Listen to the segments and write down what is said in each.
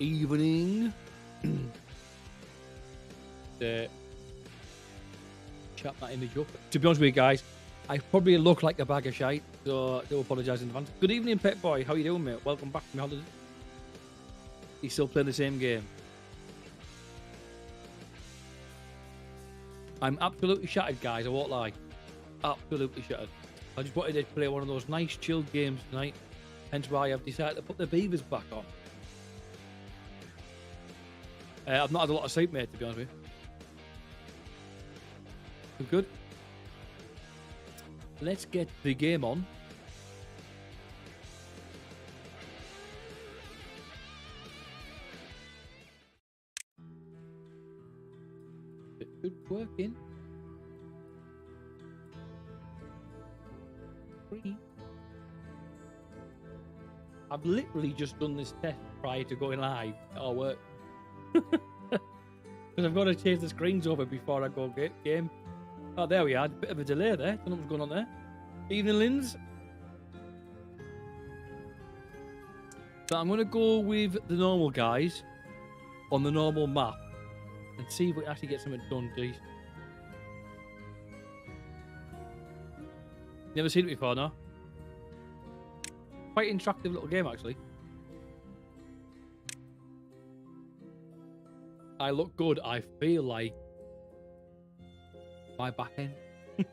evening. Chat that image up. To be honest with you guys, I probably look like a bag of shite, so I do apologise in advance. Good evening, Pet Boy. How you doing, mate? Welcome back from your holiday. He's still playing the same game. I'm absolutely shattered, guys. I won't lie. Absolutely shattered. I just wanted to play one of those nice, chilled games tonight. Hence why I've decided to put the Beavers back on. I've not had a lot of sleep, mate, to be honest with you. Good. Let's get the game on. It should work in. 3. I've literally just done this test prior to going live. It'll work. Because I've got to change the screens over before I go game. Oh, there we are. A bit of a delay there. Don't know what's going on there. Evening, Linz. So I'm going to go with the normal guys on the normal map and see if we actually get something done decent. Never seen it before, no? Quite interactive little game, actually. I look good. I feel like my back end. Do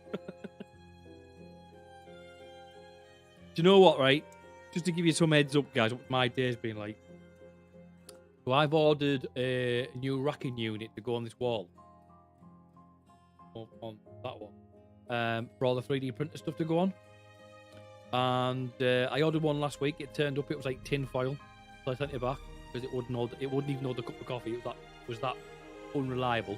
you know what, right? Just to give you some heads up, guys, what my day's been like. So I've ordered a new racking unit to go on this wall. On that one. For all the 3D printer stuff to go on. And I ordered one last week. It turned up, it was like tin foil. So I sent it back because it wouldn't even hold a cup of coffee. It was that unreliable.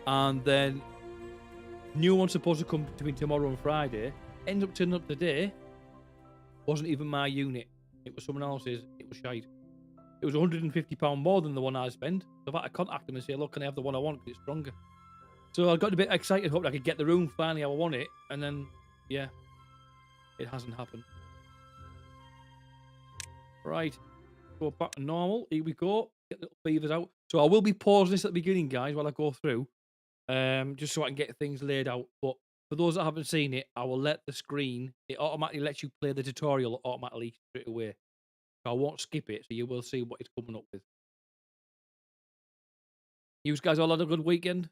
And then new one's supposed to come between tomorrow and Friday. Ends up turning up today. Wasn't even my unit. It was someone else's. It was shite. It was £150 more than the one I spent. So I've had to contact them and say, look, can I have the one I want because it's stronger. So I got a bit excited, hoping I could get the room finally how I want it. And then, yeah, it hasn't happened. Right. Go back to normal. Here we go. Get the little beavers out. So I will be pausing this at the beginning, guys, while I go through. Just so I can get things laid out. But for those that haven't seen it, I will let the screen, it automatically lets you play the tutorial automatically straight away. So I won't skip it, so you will see what it's coming up with. You guys all had a good weekend?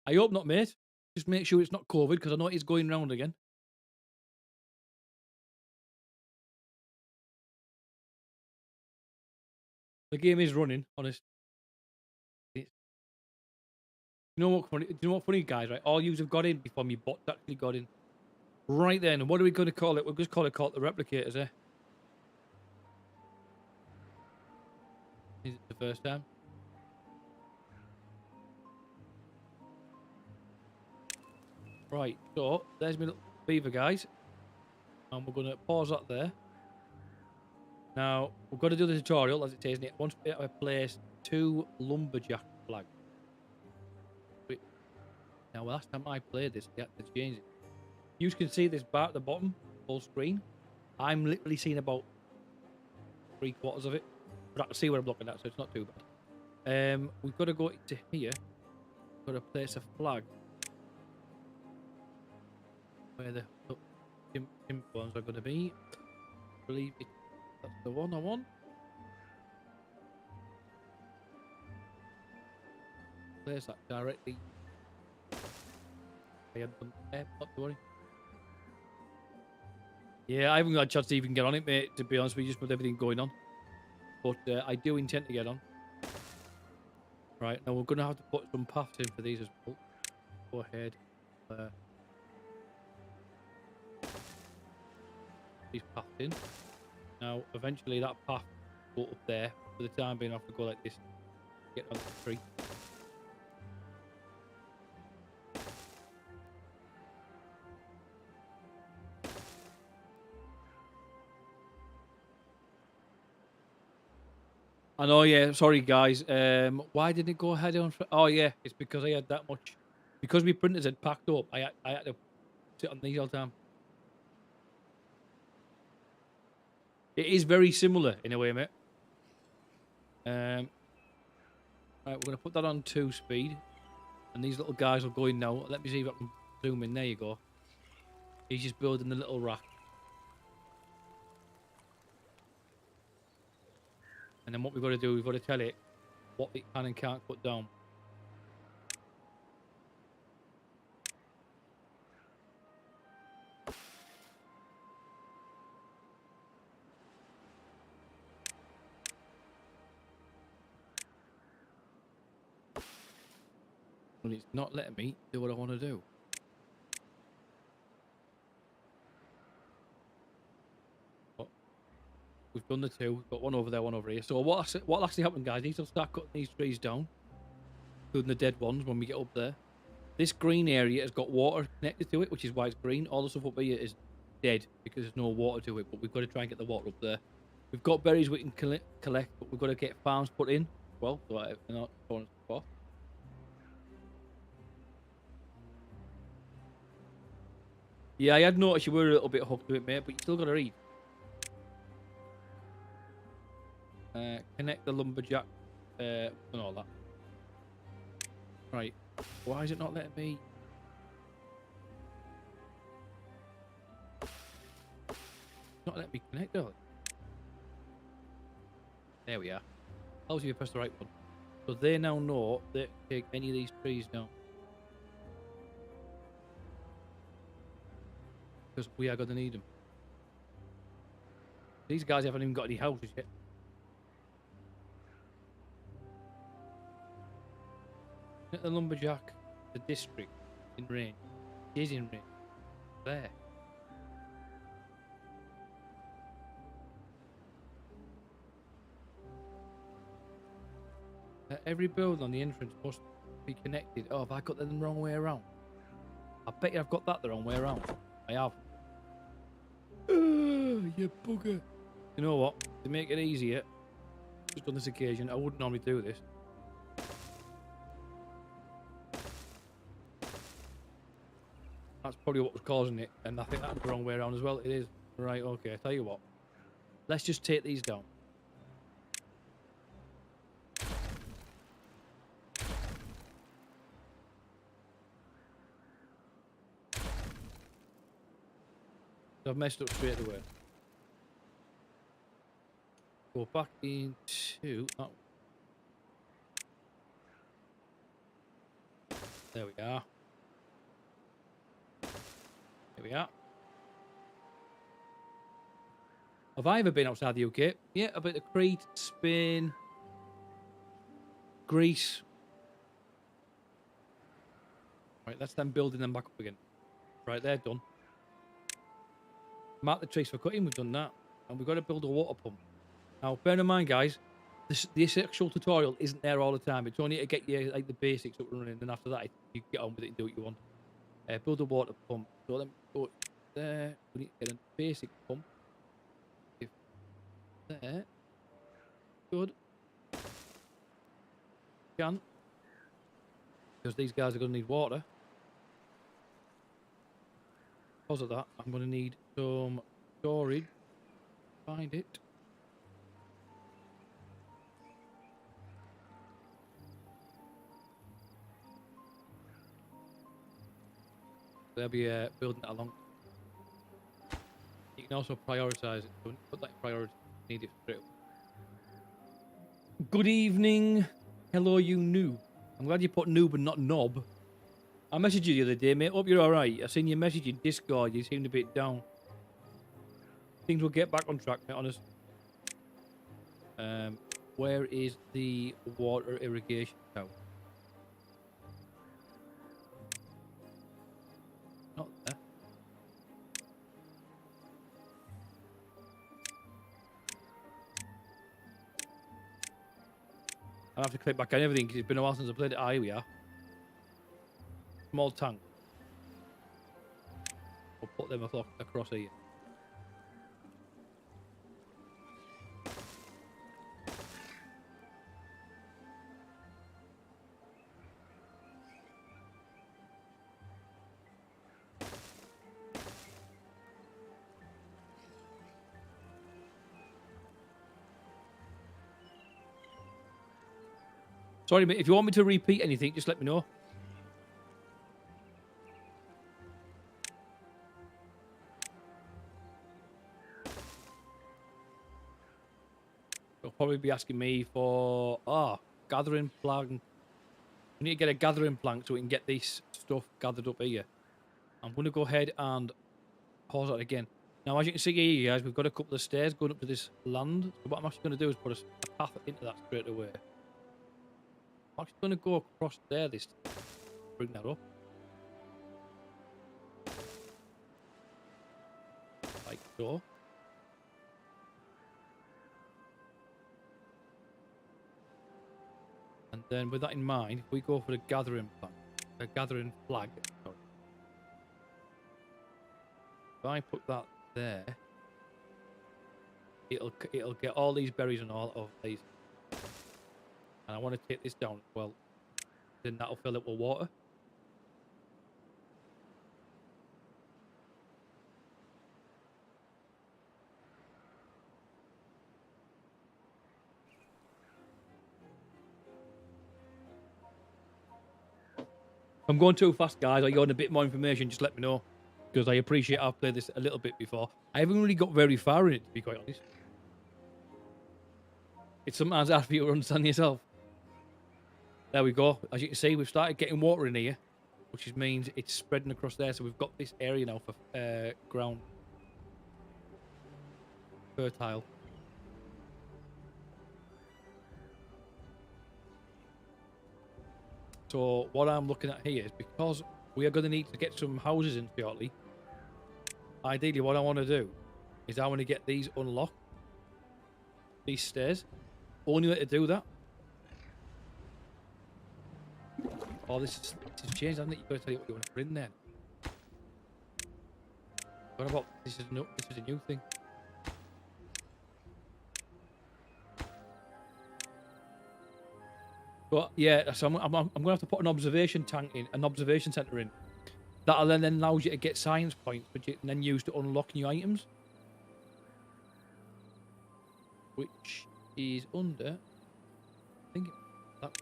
I hope not, mate. Just make sure it's not COVID, because I know it's going round again. The game is running, honest. You know what funny? Do you know what funny, guys? Right, all yous have got in before me bots actually got in. Right then, what are we going to call it? We'll just call it the replicators, eh? Is it the first time? Right, so there's my little beaver, guys. And we're going to pause that there. Now, we've got to do the tutorial, as it says, and it wants to place 2 lumberjack flags. Now, last time I played this, they had to change it. You can see this bar at the bottom, full screen. I'm literally seeing about 3/4 of it. But I can see what I'm looking at, so it's not too bad. We've got to go to here. We've got to place a flag. Where the Timberborns are going to be. I believe that's the one I want. Place that directly. I haven't done not to worry. Yeah, I haven't got a chance to even get on it, mate, to be honest with you, just with everything going on. But I do intend to get on. Right, now we're going to have to put some paths in for these as well. Go ahead. These paths in. Now, eventually that path will go up there. For the time being, I have to go like this. Get on the tree. I know, yeah. Sorry, guys. Why didn't it go ahead on? Oh, yeah. It's because I had that much. Because my printers had packed up. I had to sit on these all the time. It is very similar in a way, mate. Right, we're gonna put that on 2 speed, and these little guys will go in now. Let me see if I can zoom in. There you go. He's just building the little rack, and then what we've got to do, we've got to tell it what it can and can't put down. And it's not letting me do what I want to do. But we've done the 2. We've got one over there, one over here. So what'll actually happen, guys? These will start cutting these trees down, including the dead ones when we get up there. This green area has got water connected to it, which is why it's green. All the stuff up here is dead because there's no water to it. But we've got to try and get the water up there. We've got berries we can collect, but we've got to get farms put in as well. So they're not going off. Yeah, I had noticed you were a little bit hooked to it, mate, but you still got to read. Connect the lumberjack and all that. Right. Why is it not letting me? It's not letting me connect, darling. There we are. Tells you to press the right one. So they now know that take any of these trees down. Because we are going to need them. These guys haven't even got any houses yet. At the lumberjack, the district in range. It is in range. There. Every building on the entrance must be connected. Oh, have I got them the wrong way around? I bet you I've got that the wrong way around. I have. You bugger. You know what? To make it easier, just on this occasion, I wouldn't normally do this. That's probably what was causing it, and I think that's the wrong way around as well. It is. Right, okay, I tell you what. Let's just take these down. I've messed up straight away. Go back into that. There we are. There we are. Have I ever been outside the UK? Yeah, I've been to Crete, Spain, Greece. Right, that's them building them back up again. Right, they're done. Mark the trees for cutting, we've done that. And we've got to build a water pump. Now, bear in mind, guys, this actual tutorial isn't there all the time. It's only to get you like the basics up and running, and after that, you get on with it and do what you want. Build a water pump. So let me go there. We need to get a basic pump. If there. Good. Can. Because these guys are going to need water. Because of that, I'm going to need some storage. Find it. They'll be building that along. You can also prioritize it. So put that in priority. Need it straight away. Good evening. Hello, you noob. I'm glad you put noob and not knob. I messaged you the other day, mate. Hope you're alright. I seen your message in Discord. You seemed a bit down. Things will get back on track, mate, honest. Where is the water irrigation tower? Not there. I'll have to click back on everything because it's been a while since I played it. Here we are. Small tank. We'll put them across here. Sorry, mate. If you want me to repeat anything, just let me know. You'll probably be asking me for gathering plank. We need to get a gathering plank so we can get this stuff gathered up here. I'm going to go ahead and pause that again. Now, as you can see here, guys, we've got a couple of stairs going up to this land. So what I'm actually going to do is put a path into that straight away. I'm actually going to go across there this time. Bring that up. Like so. And then with that in mind, if we go for the gathering plank, a gathering flag, sorry. If I put that there, it'll get all these berries and all of these. And I want to take this down as well. Then that'll fill it with water. If I'm going too fast, guys, or you want a bit more information, just let me know. Because I appreciate I've played this a little bit before. I haven't really got very far in it, to be quite honest. It's sometimes hard for you to understand yourself. There we go. As you can see, we've started getting water in here, which means it's spreading across there. So we've got this area now for ground fertile. So what I'm looking at here is because we are going to need to get some houses in shortly. Ideally, what I want to do is I want to get these unlocked. These stairs. Only way to do that. Oh, this has changed, hasn't it? You've got to tell you what you want to put in there. What about this? Is a new thing. But yeah, so I'm going to have to put an observation tank in, an observation center in. That'll then allows you to get science points, which you can then use to unlock new items. Which is under, I think that.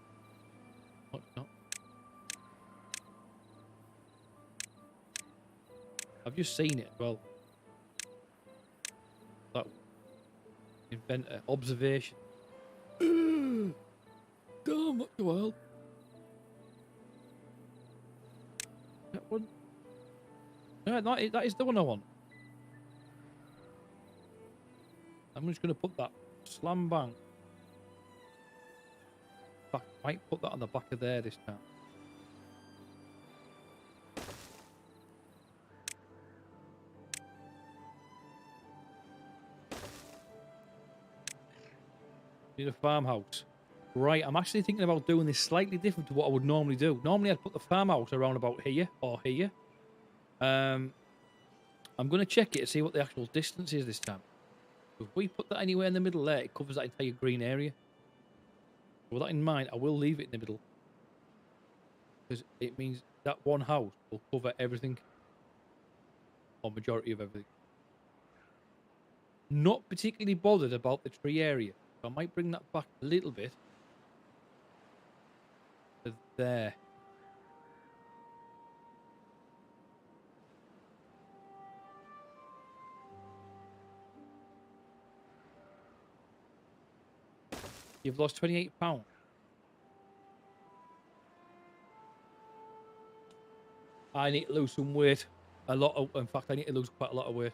Oh, no. I've just seen it as well. That inventor observation. Damn, what the world? That one. No, that is the one I want. I'm just going to put that slam bang. I might put that on the back of there this time. Need a farmhouse. Right, I'm actually thinking about doing this slightly different to what I would normally do. Normally I'd put the farmhouse around about here or here. I'm going to check it to see what the actual distance is this time. If we put that anywhere in the middle there, it covers that entire green area. With that in mind, I will leave it in the middle. Because it means that one house will cover everything. Or majority of everything. Not particularly bothered about the tree area. So I might bring that back a little bit. To there. You've lost £28. I need to lose some weight. In fact, I need to lose quite a lot of weight.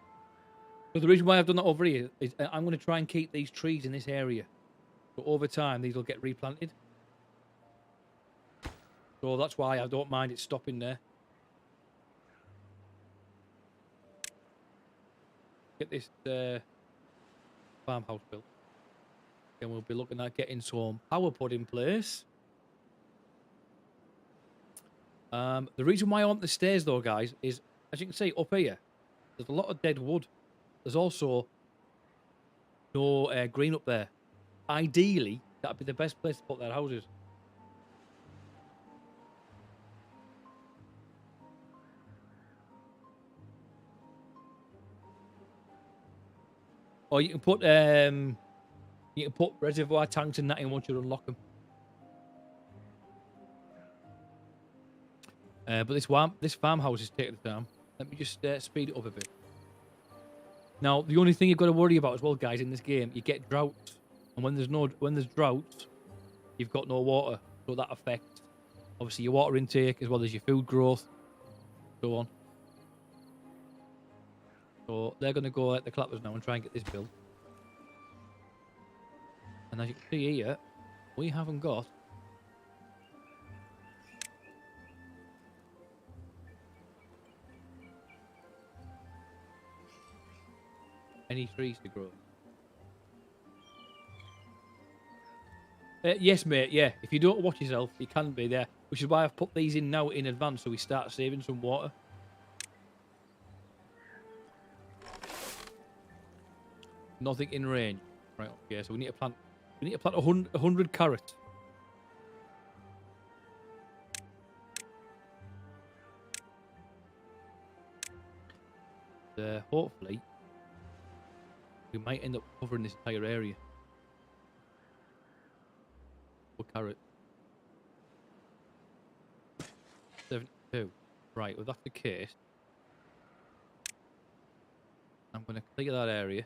So the reason why I've done that over here is I'm going to try and keep these trees in this area. So over time, these will get replanted. So that's why I don't mind it stopping there. Get this farmhouse built. Then we'll be looking at getting some power put in place. The reason why I want the stairs though, guys, is as you can see up here, there's a lot of dead wood. There's also no green up there. Ideally, that'd be the best place to put their houses. Or you can put reservoir tanks in that in once you unlock them. But this farmhouse is taking the time. Let me just speed it up a bit. Now, the only thing you've got to worry about as well, guys, in this game, you get droughts, and when there's droughts, you've got no water, so that affects obviously your water intake as well as your food growth, so on. So they're going to go at the clappers now and try and get this built. And as you can see here, we haven't got any trees to grow. Yes, mate, yeah. If you don't watch yourself, you can be there. Which is why I've put these in now in advance so we start saving some water. Nothing in range. Right, okay, so we need to plant 100 carrots. Hopefully we might end up covering this entire area. For carrot. 72. Right, well that's the case. I'm gonna clear that area.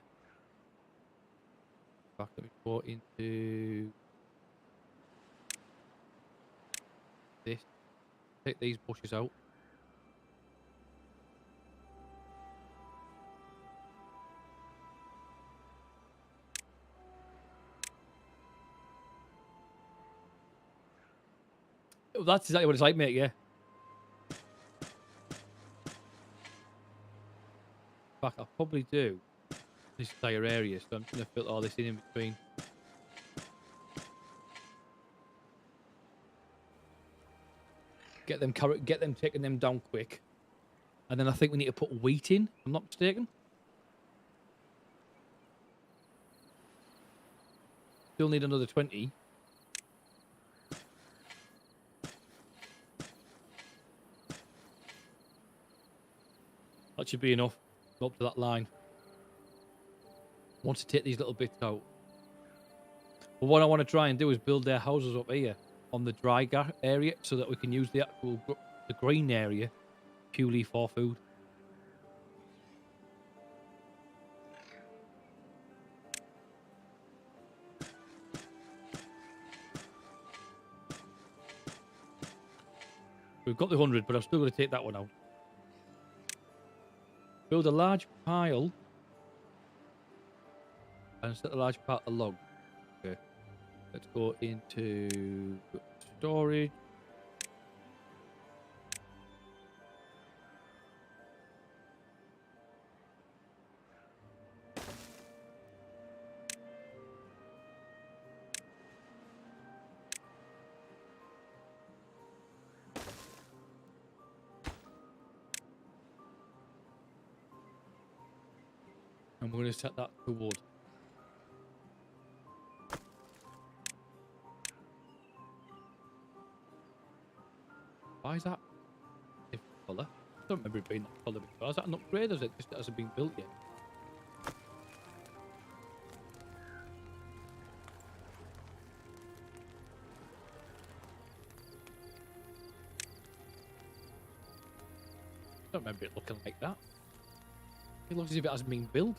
Back, let me go into this. Take these bushes out. Oh, that's exactly what it's like, mate, yeah. In fact, I'll probably do this entire area, so I'm going to fill all this in between. Get them taking them down quick. And then I think we need to put wheat in, if I'm not mistaken. Still need another 20. That should be enough. Go up to that line. I want to take these little bits out. But what I want to try and do is build their houses up here on the dry area so that we can use the actual the green area purely for food. We've got the 100, but I'm still going to take that one out. Build a large pile and set a large part of log. Okay. Let's go into storage. And we're going to set that to wood. Why is that different colour? I don't remember it being that colour before. Is that an upgrade or is it just that hasn't been built yet? I don't remember it looking like that. It looks as if it hasn't been built.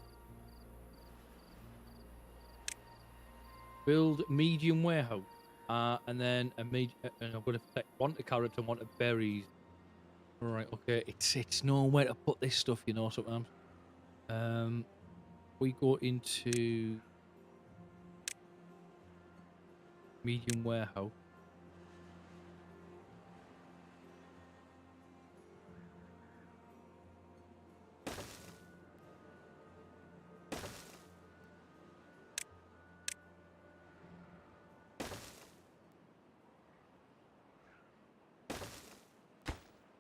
Build medium warehouse. And then and I'm going to take one to carrots and one to berries. Right, okay. It's nowhere to put this stuff, you know, sometimes. We go into medium warehouse.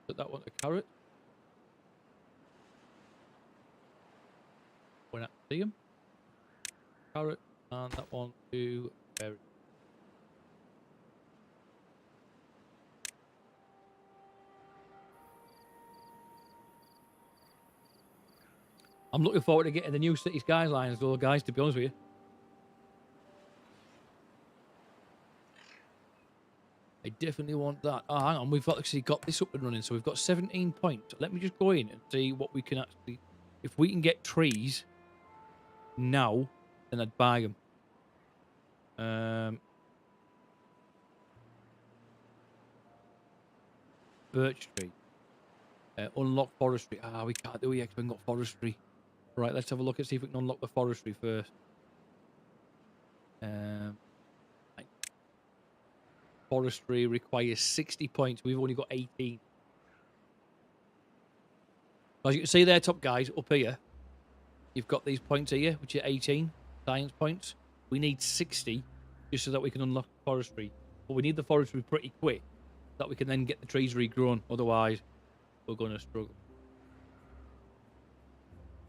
Put that one to carrot. When I see him. Carrot, and that one to berry. I'm looking forward to getting the new city skylines, though, guys, to be honest with you. I definitely want that. Oh, hang on. We've actually got this up and running. So we've got 17 points. Let me just go in and see what we can actually... If we can get trees now, then I'd buy them. Birch tree. Unlock forestry. Ah, we can't do it yet because we haven't got forestry. Right, let's have a look and see if we can unlock the forestry first. Right. Forestry requires 60 points. We've only got 18. As you can see there, top guys, up here, you've got these points here, which are 18 science points. We need 60 just so that we can unlock forestry. But we need the forestry pretty quick so that we can then get the trees regrown. Otherwise, we're going to struggle.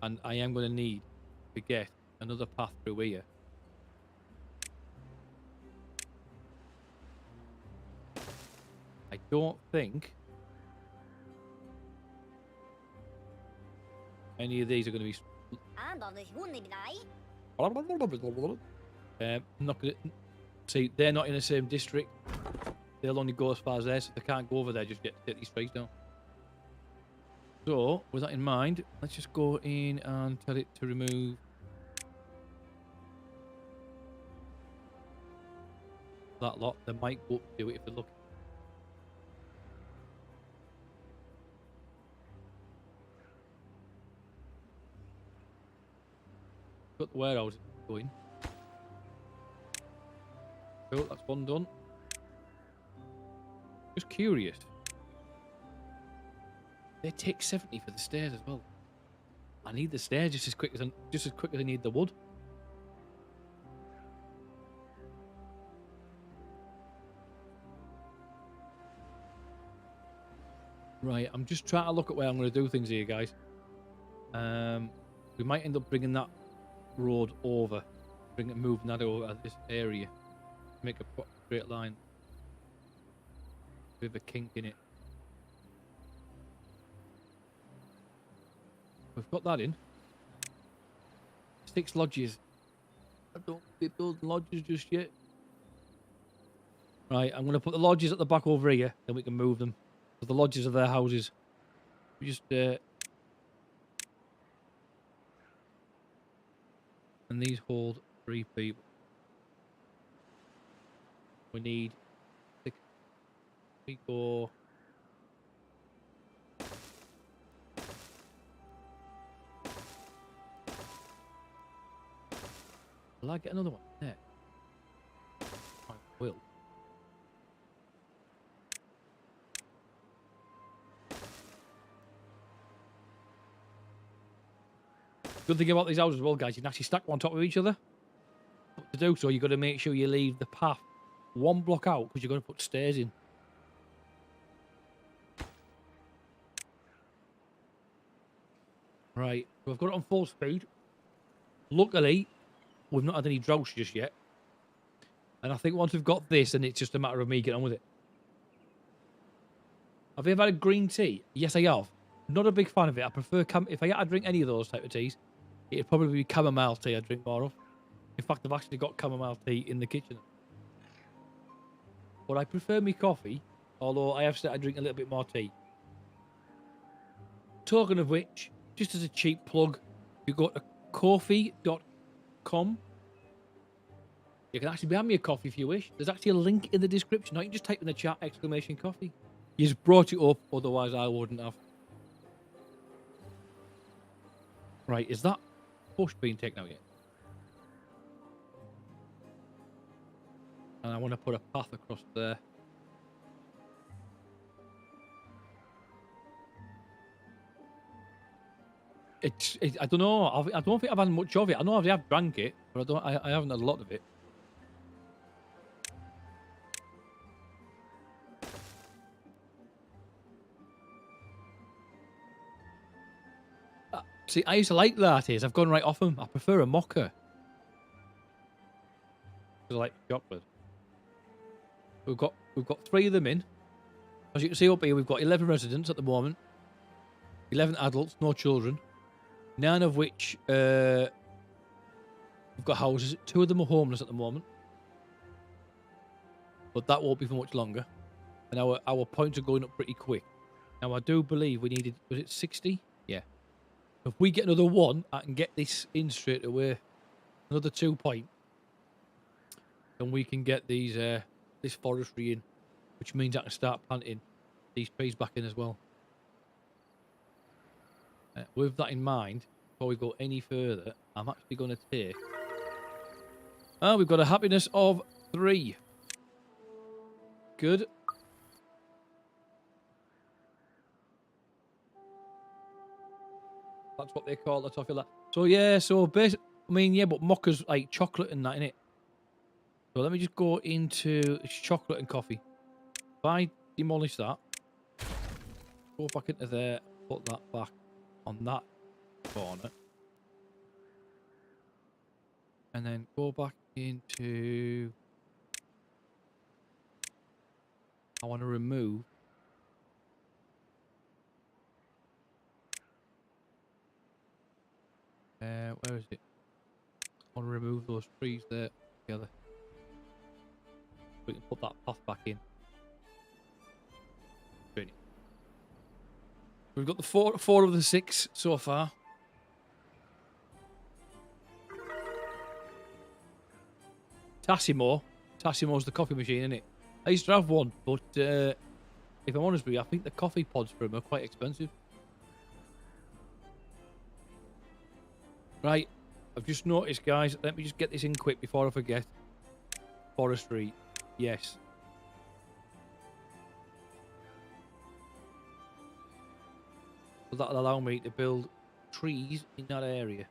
And I am going to need to get another path through here. I don't think any of these are going to be... I'm not going to... See, they're not in the same district. They'll only go as far as there, so they can't go over there just yet to take these trees down. So, with that in mind, let's just go in and tell it to remove that lot. They might go up to it if they're looking. Got the warehouse going. Cool, that's one done. Just curious. They take 70 for the stairs as well. I need the stairs just as quick as I need the wood. Right, I'm just trying to look at where I'm going to do things here, guys. We might end up bringing that road over, moving that over this area, make a straight line. Bit of a kink in it. We've got that in. 6 lodges. I don't be building lodges just yet. Right, I'm going to put the lodges at the back over here, then we can move them. Because the lodges are their houses. We just... and these hold 3 people. We need 6. We go... Will I get another one? There. I will. Good thing about these houses as well, guys, you can actually stack them on top of each other. But to do so, you've got to make sure you leave the path 1 block out because you're going to put stairs in. Right, so I've got it on full speed. Luckily, we've not had any droughts just yet. And I think once we've got this, then it's just a matter of me getting on with it. Have you ever had green tea? Yes, I have. Not a big fan of it. I prefer... if I had to drink any of those type of teas, it'd probably be chamomile tea I'd drink more of. In fact, I've actually got chamomile tea in the kitchen. But I prefer me coffee, although I have started drinking a little bit more tea. Talking of which, just as a cheap plug, you go to coffee.com. You can actually buy me a coffee if you wish. There's actually a link in the description. Or you can just type in the chat !coffee. You just brought it up, otherwise I wouldn't have. Right, is that bush being taken out yet? And I want to put a path across there. I don't know. I don't think I've had much of it. I know I have drank it, but I haven't had a lot of it. See, I used to like lattes. I've gone right off them. I prefer a mocha. I like chocolate. We've got 3 of them in. As you can see up here, we've got 11 residents at the moment. 11 adults, no children. 9 of which we've got houses. 2 of them are homeless at the moment. But that won't be for much longer. And our points are going up pretty quick. Now, I do believe we needed... Was it 60? Yeah. If we get another 1, I can get this in straight away. Another 2 points. And we can get these this forestry in. Which means I can start planting these trees back in as well. With that in mind, before we go any further, I'm actually going to take... Oh, we've got a happiness of 3. Good. That's what they call the toffee. So yeah, so basically, I mean, yeah, but mocha's like chocolate and that, innit? So let me just go into chocolate and coffee. If I demolish that, go back into there, put that back on that corner. And then go back into... I want to remove... where is it? I want to remove those trees there together. We can put that path back in. Ready. We've got the four of the 6 so far. Tassimo's the coffee machine, isn't it? I used to have one, but if I'm honest with you, I think the coffee pods for them are quite expensive. Right, I've just noticed, guys. Let me just get this in quick before I forget. Forestry, yes. So that'll allow me to build trees in that area.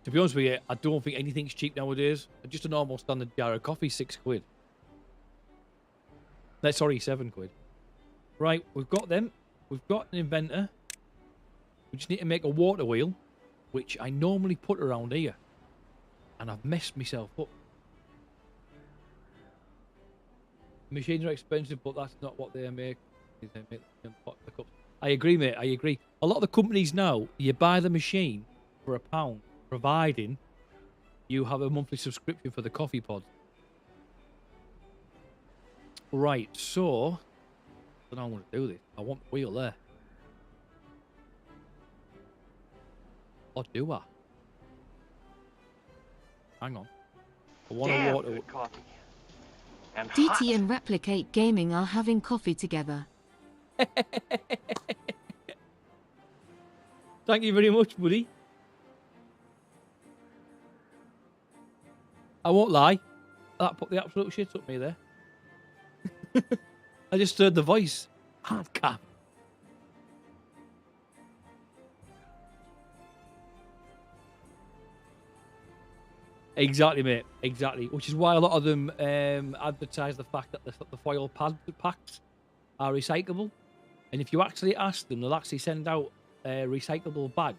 To be honest with you, I don't think anything's cheap nowadays. Just a normal standard jar of coffee, 6 quid. No, sorry, 7 quid. Right, we've got them. We've got an inventor. We just need to make a water wheel, which I normally put around here. And I've messed myself up. Machines are expensive, but that's not what they make. They make the cups. I agree, mate. I agree. A lot of the companies now, you buy the machine for £1, providing you have a monthly subscription for the coffee pod. Right, so I don't know how I'm going to do this. I want the wheel there. Or do I? Hang on. I want a water. Coffee. And DT and Replicate Gaming are having coffee together. Thank you very much, buddy. I won't lie. That put the absolute shit up me there. I just heard the voice. Hard cap. Exactly, mate. Exactly. Which is why a lot of them advertise the fact that the foil packs are recyclable. And if you actually ask them, they'll actually send out a recyclable bag.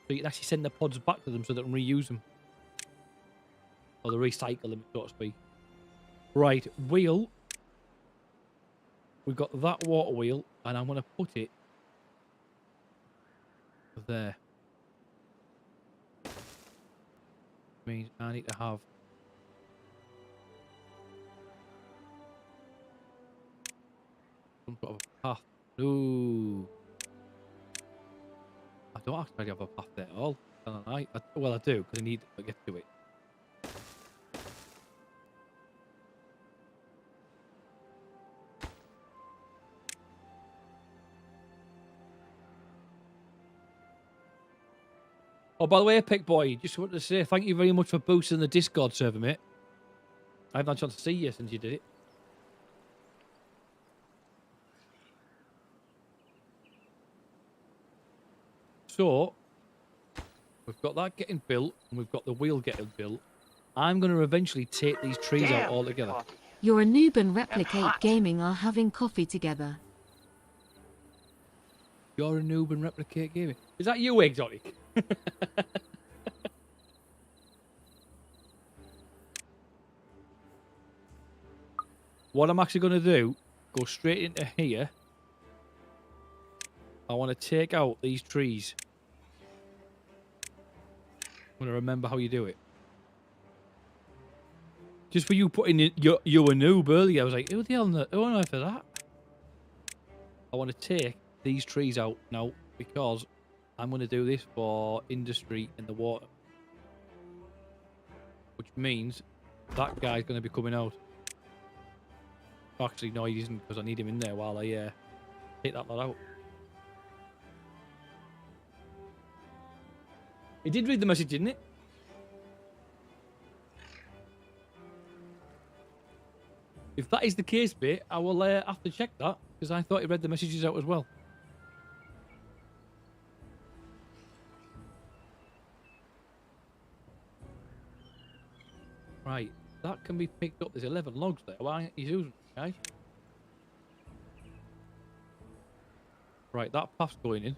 So you can actually send the pods back to them so they can reuse them. Or they recycle them, so to speak. Right, wheel. We've got that water wheel, and I'm going to put it there. Means I need to have some sort of a path. Ooh. I don't actually have a path there at all. Well, I do, because I need to get to it. Oh, by the way, Epic Boy, just wanted to say thank you very much for boosting the Discord server, mate. I haven't had a chance to see you since you did it. So, we've got that getting built, and we've got the wheel getting built. I'm going to eventually take these trees out altogether. Your Noob and Replicate Gaming are having coffee together. You're a noob and Replicate Gaming. Is that you, Exotic? What I'm actually going to do, go straight into here. I want to take out these trees. I'm going to remember how you do it. Just for you putting in your a noob earlier, I was like, who the hell who on earth is that? I want to take these trees out now because I'm going to do this for industry in the water. Which means that guy's going to be coming out. Actually, no, he isn't because I need him in there while I take that lot out. He did read the message, didn't it? If that is the case, mate, I will have to check that because I thought he read the messages out as well. Right, that can be picked up. There's 11 logs there. Why aren't you using it, guys? Right, that path's going in.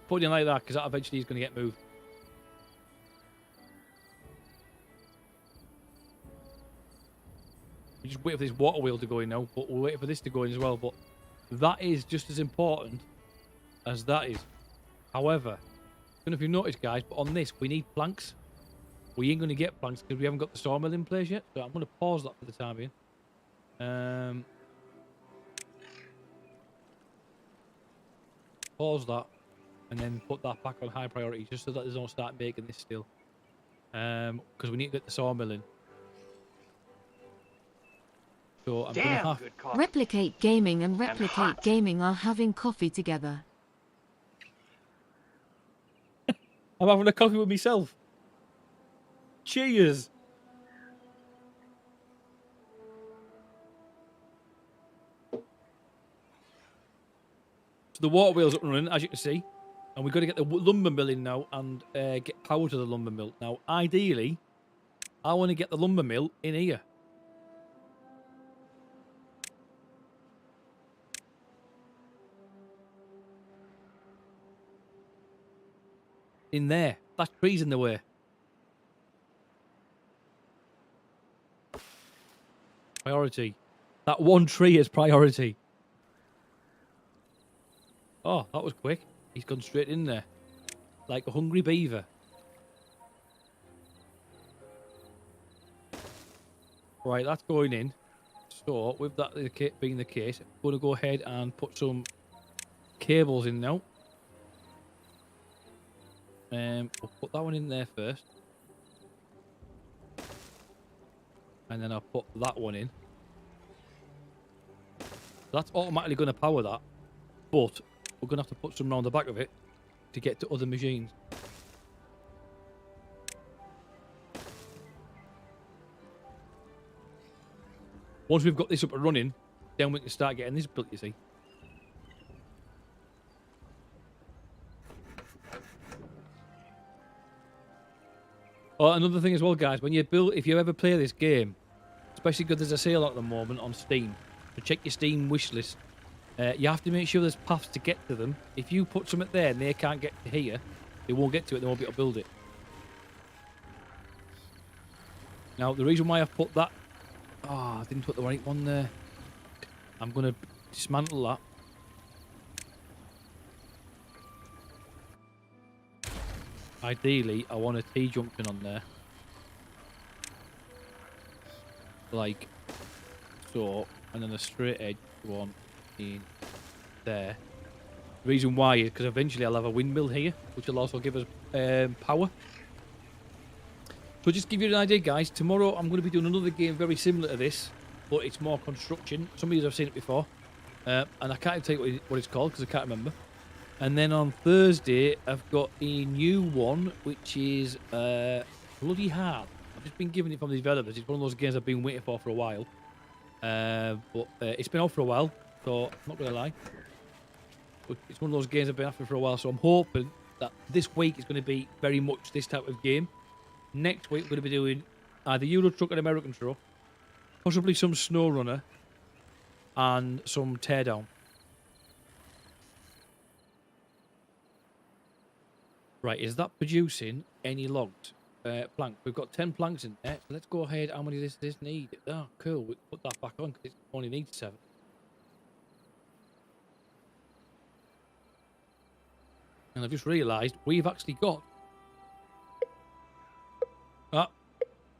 Put it in like that because that eventually is going to get moved. We just wait for this water wheel to go in now, but we'll wait for this to go in as well. But that is just as important as that is. However, I don't know if you've noticed, guys, but on this, we need planks. We ain't going to get planks because we haven't got the sawmill in place yet. So I'm going to pause that for the time being. Pause that. And then put that back on high priority just so that they don't start making this still. Because we need to get the sawmill in. So I'm going to have... Good coffee. Replicate Gaming and Replicate hot. Gaming are having coffee together. I'm having a coffee with myself. Cheers. So the water wheel's up and running, as you can see. And we've got to get the lumber mill in now and get power to the lumber mill. Now, ideally, I want to get the lumber mill in here. In there. That tree's in the way. Priority. That one tree is priority. Oh, that was quick. He's gone straight in there. Like a hungry beaver. Right, that's going in. So, with that being the case, I'm going to go ahead and put some cables in now. We'll put that one in there first. And then I'll put that one in. That's automatically going to power that. But we're going to have to put some around the back of it to get to other machines. Once we've got this up and running, then we can start getting this built, you see. Oh, another thing as well, guys, when you build, if you ever play this game, especially because there's a sale at the moment on Steam, so check your Steam wish list. You have to make sure there's paths to get to them. If you put something there and they can't get to here, they won't get to it, they won't be able to build it. Now, the reason why I've put that... Oh, I didn't put the right one there. I'm going to dismantle that. Ideally, I want a T-junction on there. Like so, and then a straight edge one in there. The reason why is because eventually I'll have a windmill here, which will also give us power. So just to give you an idea, guys, tomorrow I'm going to be doing another game very similar to this, but it's more construction. Some of you have seen it before, and I can't even tell you what it's called because I can't remember. And then on Thursday, I've got a new one, which is bloody hard. I've just been given it from the developers. It's one of those games I've been waiting for a while. But it's been out for a while, so I'm not going to lie. But it's one of those games I've been after for a while, so I'm hoping that this week is going to be very much this type of game. Next week, we're going to be doing either Euro Truck and American Truck, possibly some Snow Runner, and some Teardown. Right, is that producing any logs? Plank. We've got 10 planks in there. So let's go ahead. How many does this need? Oh, cool. We put that back on because it only needs 7. And I've just realised we've actually got... Ah,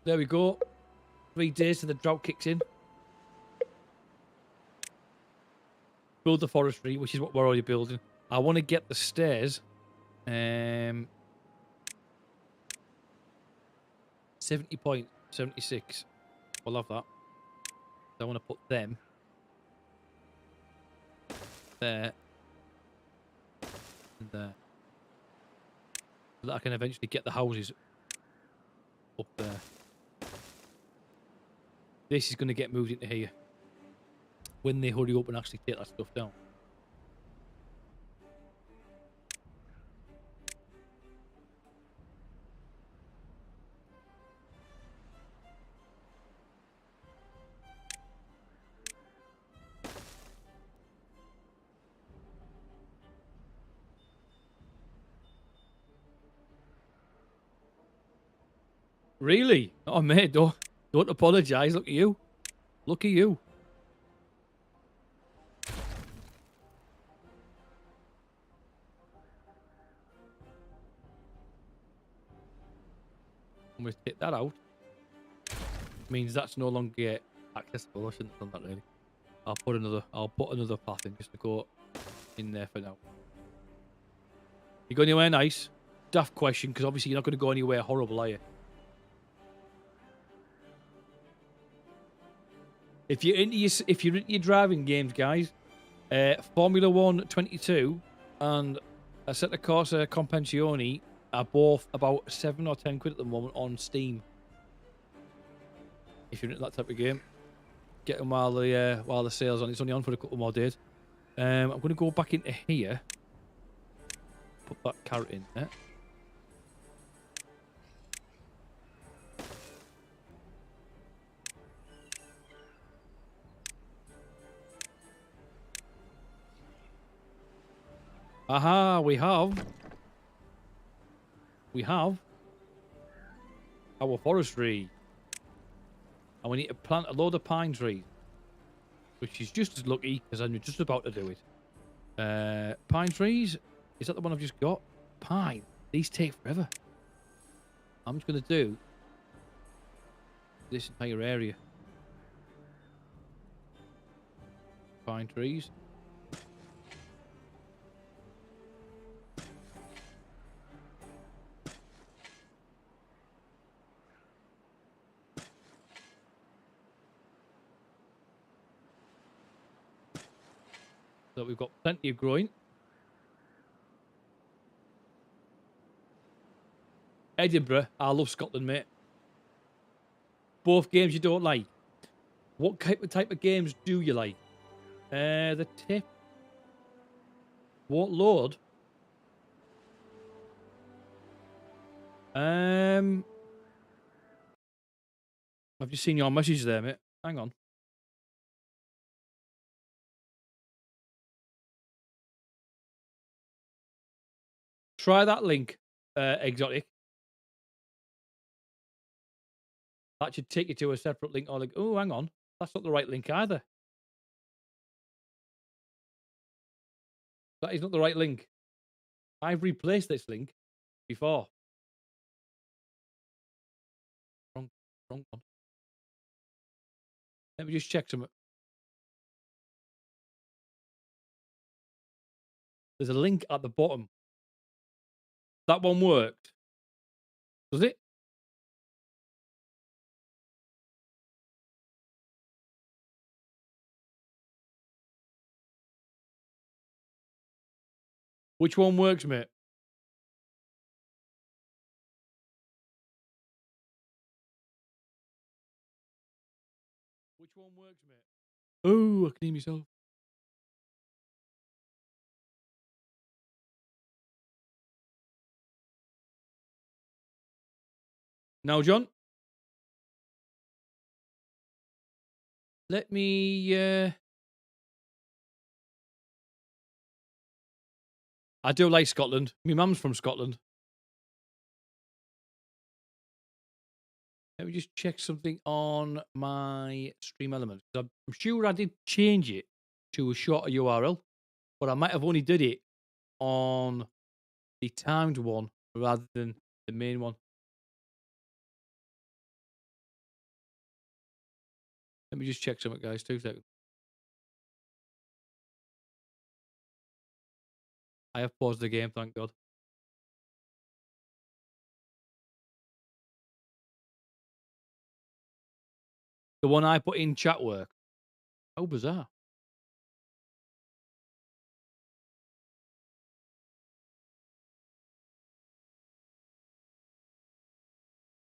there we go. 3 days till the drought kicks in. Build the forestry, which is what we're already building. I want to get the stairs. 70 points, 76. We'll have that. So I want to put them there and there. So that I can eventually get the houses up there. This is going to get moved into here when they hurry up and actually take that stuff down. Really? Oh, mate, don't apologise. Look at you. Look at you. I'm going to take that out. Means that's no longer accessible. I shouldn't have done that, really. I'll put another path in just to go in there for now. You go anywhere nice? Daft question, because obviously you're not going to go anywhere horrible, are you? If you're into your driving games, guys, Formula 1 22 and Assetto Corsa Compensione are both about 7 or 10 quid at the moment on Steam. If you're into that type of game, get them while the sale's on. It's only on for a couple more days. I'm going to go back into here. Put that carrot in there. Aha, we have our forestry. And we need to plant a load of pine trees. Which is just as lucky because I'm just about to do it. Pine trees? Is that the one I've just got? Pine. These take forever. I'm just going to do this entire area. Pine trees. So we've got plenty of growing. Edinburgh. I love Scotland, mate. Both games you don't like. What type of games do you like? The tip. What load? I've just seen your message there, mate. Hang on. Try that link, Exotic. That should take you to a separate link. Or like, oh, hang on. That's not the right link either. That is not the right link. I've replaced this link before. Wrong one. Let me just check some. There's a link at the bottom. That one worked. Does it? Which one works, mate? Which one works, mate? Oh, I can hear myself. Now, John. Let me... I do like Scotland. My mum's from Scotland. Let me just check something on my stream elements. I'm sure I did change it to a shorter URL, but I might have only did it on the timed one rather than the main one. Let me just check something, guys. 2 seconds. I have paused the game, thank God. The one I put in chat work. How bizarre.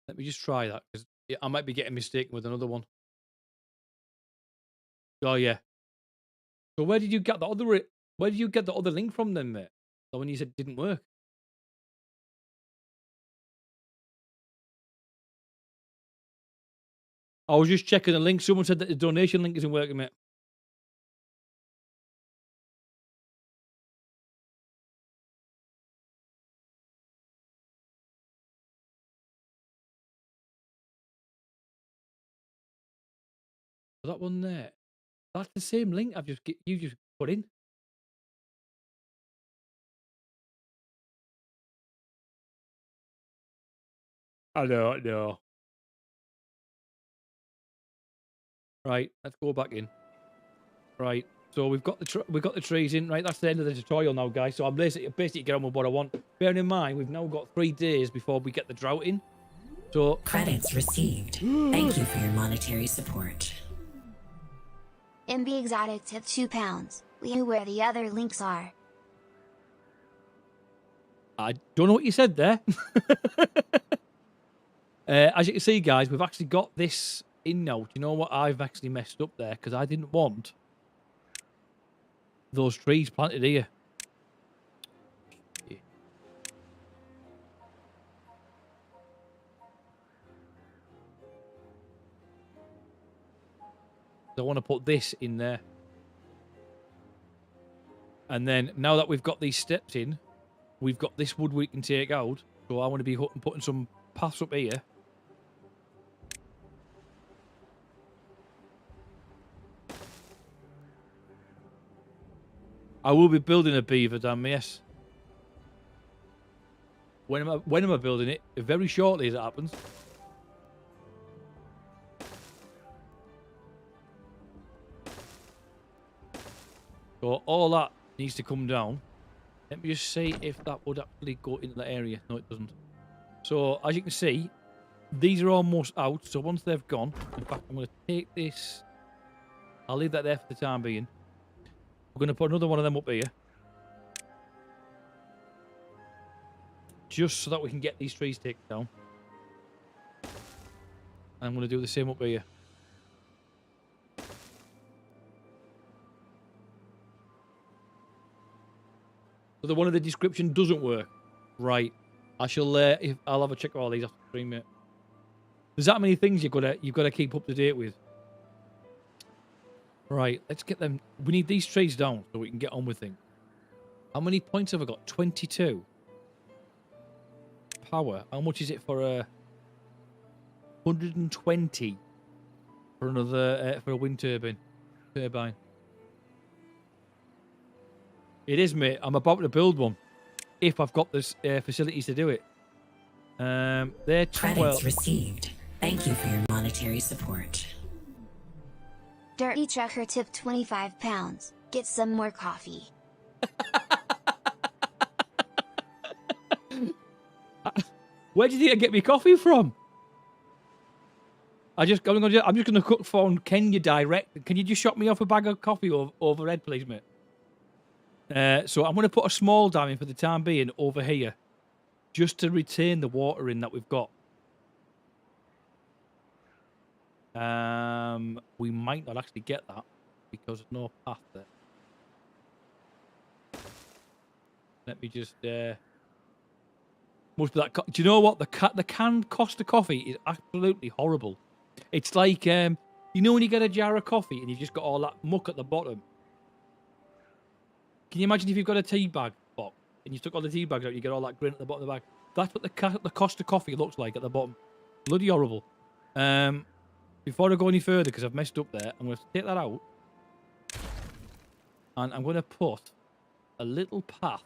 Let me just try that, because I might be getting mistaken with another one. Oh, yeah. So where did you get the other... Where did you get the other link from then, mate? The one you said didn't work? I was just checking the link. Someone said that the donation link isn't working, mate. That one there. That's the same link you just put in. I know. Right, let's go back in. Right, so we've got the trees in. Right, that's the end of the tutorial now, guys. So I'm basically get on with what I want. Bearing in mind, we've now got 3 days before we get the drought in. So Credits received. Thank you for your monetary support. MB Exotic tip £2. We know where the other links are. I don't know what you said there. As you can see, guys, we've actually got this in now. Do you know what I've actually messed up there? Because I didn't want those trees planted here. I want to put this in there. And then, now that we've got these steps in, we've got this wood we can take out. So I want to be putting some paths up here. I will be building a beaver dam, yes. When am I building it? Very shortly, as it happens. So all that needs to come down. Let me just see if that would actually go into the area. No, it doesn't. So, as you can see, these are almost out. So once they've gone, in fact, I'm going to take this. I'll leave that there for the time being. We're going to put another one of them up here. Just so that we can get these trees taken down. And I'm going to do the same up here. So the one in the description doesn't work. Right. I'll have a check of all these after the stream, mate. There's that many things you've got to keep up to date with. Right, let's get them. We need these trees down so we can get on with things. How many points have I got? 22. Power. How much is it for a 120 for another for a wind turbine? It is, mate. I'm about to build one if I've got this facilities to do it. They're Credits received. Thank you for your monetary support. Dirty Trucker tip £25. Get some more coffee. Where did you get me coffee from? I'm just going to cook for Kenya direct. Can you just shop me off a bag of coffee overhead, please, mate? So I'm going to put a small dam in for the time being over here, just to retain the water in that we've got. We might not actually get that because there's no path there. Let me just must be that. Do you know what the canned Costa coffee is absolutely horrible. It's like you know when you get a jar of coffee and you've just got all that muck at the bottom. Can you imagine if you've got a tea bag box and you took all the tea bags out, you get all that grain at the bottom of the bag? That's what the Costa coffee looks like at the bottom. Bloody horrible. Before I go any further, because I've messed up there, I'm going to take that out. And I'm going to put a little path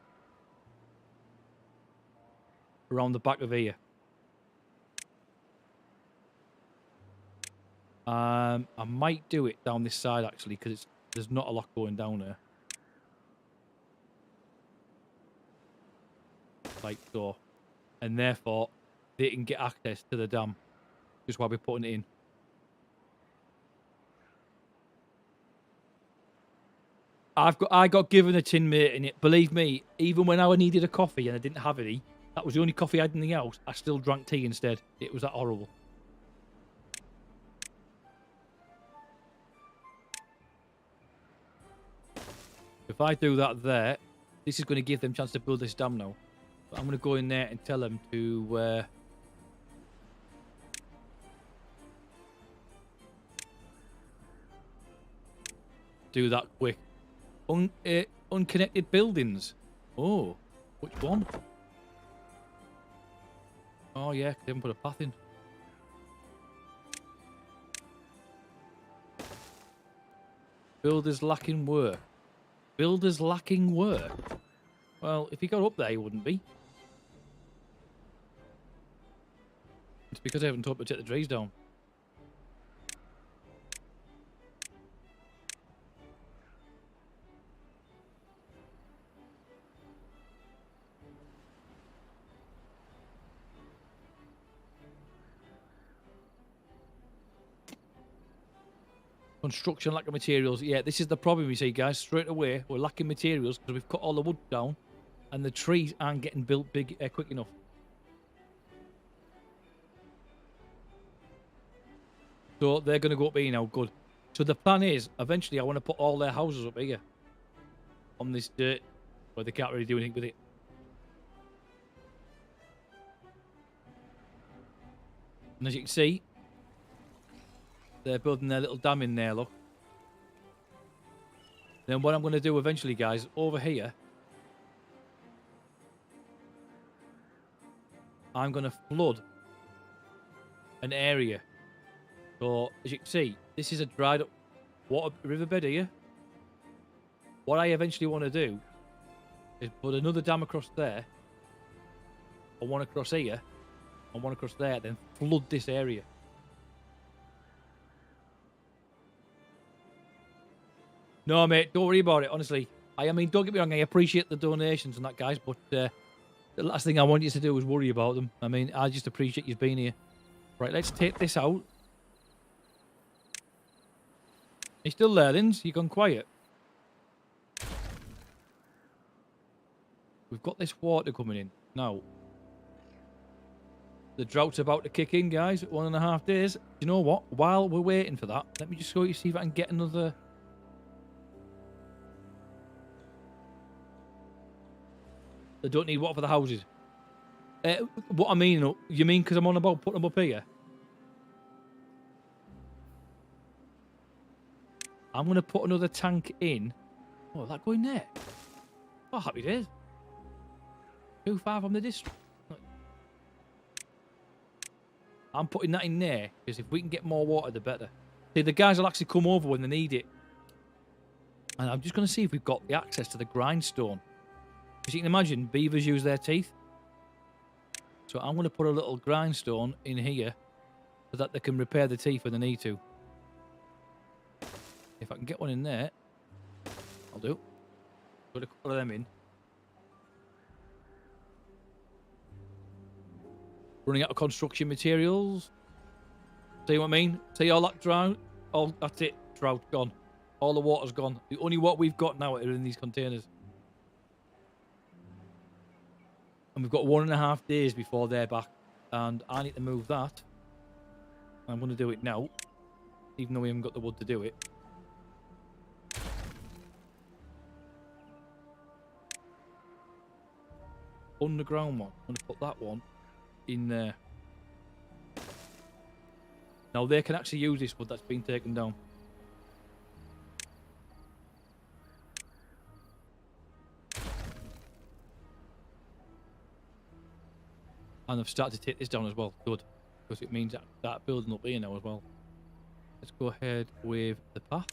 around the back of here. I might do it down this side actually, because there's not a lot going down there. Like so. And therefore, they can get access to the dam. Just while we're putting it in. I got given a tin mate in it. Believe me, even when I needed a coffee and I didn't have any, that was the only coffee I had in the house, I still drank tea instead. It was that horrible. If I do that there, this is going to give them a chance to build this dam now. But I'm going to go in there and tell them to... do that quick. Unconnected buildings. Oh, which one? Oh yeah, they haven't put a path in. Builders lacking work. Builders lacking work. Well, if he got up there, he wouldn't be. It's because I haven't told him to take the trees down. Construction, lack of materials. Yeah, this is the problem, you see, guys. Straight away, we're lacking materials because we've cut all the wood down and the trees aren't getting built big quick enough. So they're going to go up here now. Good. So the plan is, eventually, I want to put all their houses up here on this dirt where they can't really do anything with it. And as you can see, they're building their little dam in there, look. Then what I'm going to do eventually, guys, over here, I'm going to flood an area. So, as you can see, this is a dried up water riverbed here. What I eventually want to do is put another dam across there, and one across here, and one across there, then flood this area. No, mate, don't worry about it, honestly. I mean, don't get me wrong, I appreciate the donations and that, guys, but the last thing I want you to do is worry about them. I mean, I just appreciate you being here. Right, let's take this out. You still there, Linz? You gone quiet? We've got this water coming in. Now, the drought's about to kick in, guys. 1.5 days. You know what? While we're waiting for that, let me just go and see if I can get another... They don't need water for the houses. What I mean, you mean because I'm on about putting them up here? I'm going to put another tank in. Oh, is that going there? Oh, happy days. Too far from the district. I'm putting that in there because if we can get more water, the better. See, the guys will actually come over when they need it. And I'm just going to see if we've got the access to the grindstone. Because you can imagine, beavers use their teeth. So I'm going to put a little grindstone in here so that they can repair the teeth when they need to. If I can get one in there, I'll do. Put a couple of them in. Running out of construction materials. See what I mean? See all that drought? Oh, that's it. Drought gone. All the water's gone. The only water we've got now are in these containers. And we've got 1.5 days before they're back. And I need to move that. I'm going to do it now. Even though we haven't got the wood to do it. Underground one. I'm going to put that one in there. Now they can actually use this wood that's been taken down. And I've started to take this down as well. Good. Because it means that building up here now as well. Let's go ahead with the path.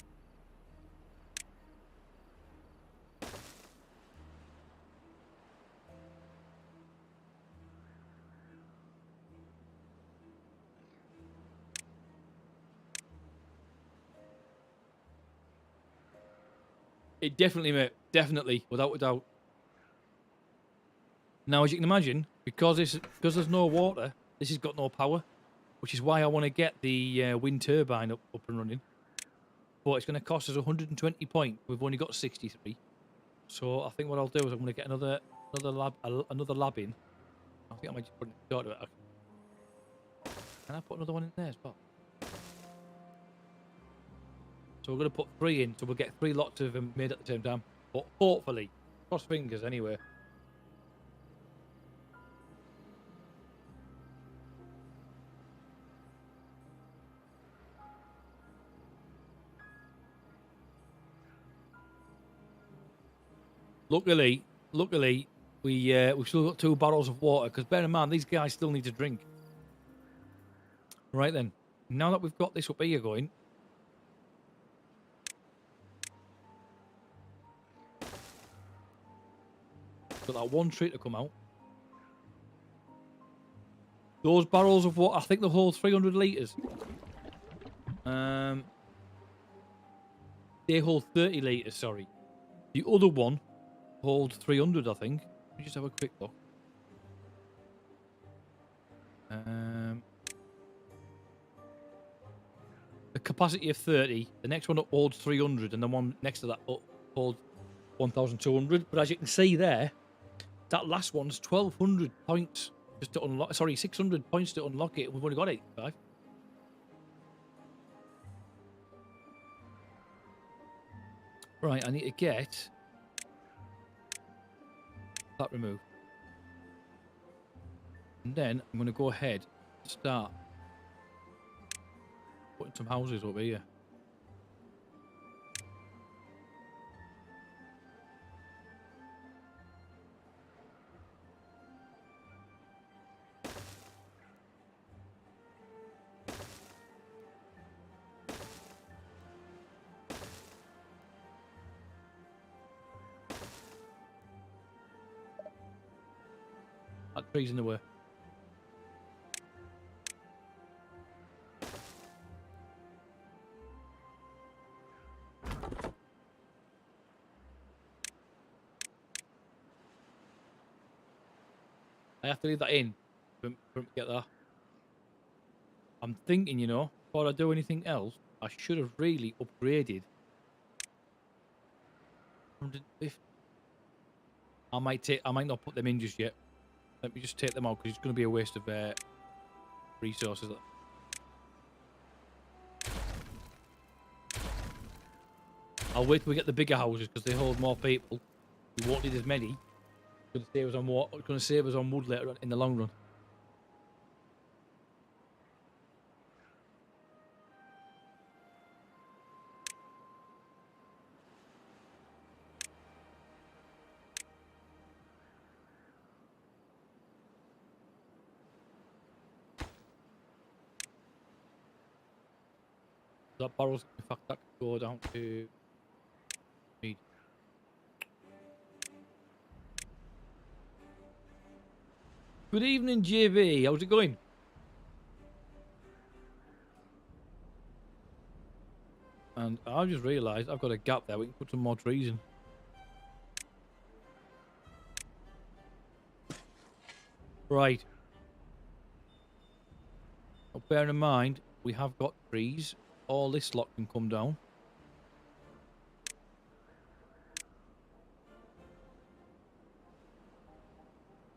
It definitely, mate. Definitely, without a doubt. Now, as you can imagine, because there's no water, this has got no power, which is why I want to get the wind turbine up and running. But it's going to cost us 120 points. We've only got 63. So I think what I'll do is I'm going to get another lab in. I think I might just put it in. Can I put another one in there as well? So we're going to put 3 in, so we'll get 3 lots of them made at the same time. But hopefully, cross fingers anyway. Luckily, we've still got 2 barrels of water, because bear in mind, these guys still need to drink. Right then, now that we've got this up here going, got that 1 tree to come out. Those barrels of water, I think they hold 300 litres. They hold 30 litres, sorry. The other one holds 300, I think. Let me just have a quick look. The capacity of 30. The next one holds 300, and the one next to that holds 1,200. But as you can see there, that last one's 1,200 points just to unlock. Sorry, 600 points to unlock it. We've only got 85. Right, I need to get that removed. And then I'm going to go ahead and start putting some houses over here. That tree's in the way. I have to leave that in for him to get that. I'm thinking, you know, before I do anything else, I should have really upgraded. 150. I might not put them in just yet. Let me just take them out, because it's going to be a waste of resources. I'll wait till we get the bigger houses, because they hold more people. We won't need as many. It's going to save us on wood later on in the long run. That barrels, in fact, that could go down to me. Good evening, JV. How's it going? And I just realised I've got a gap there. We can put some more trees in. Right. Now, bear in mind, we have got trees. All this lot can come down.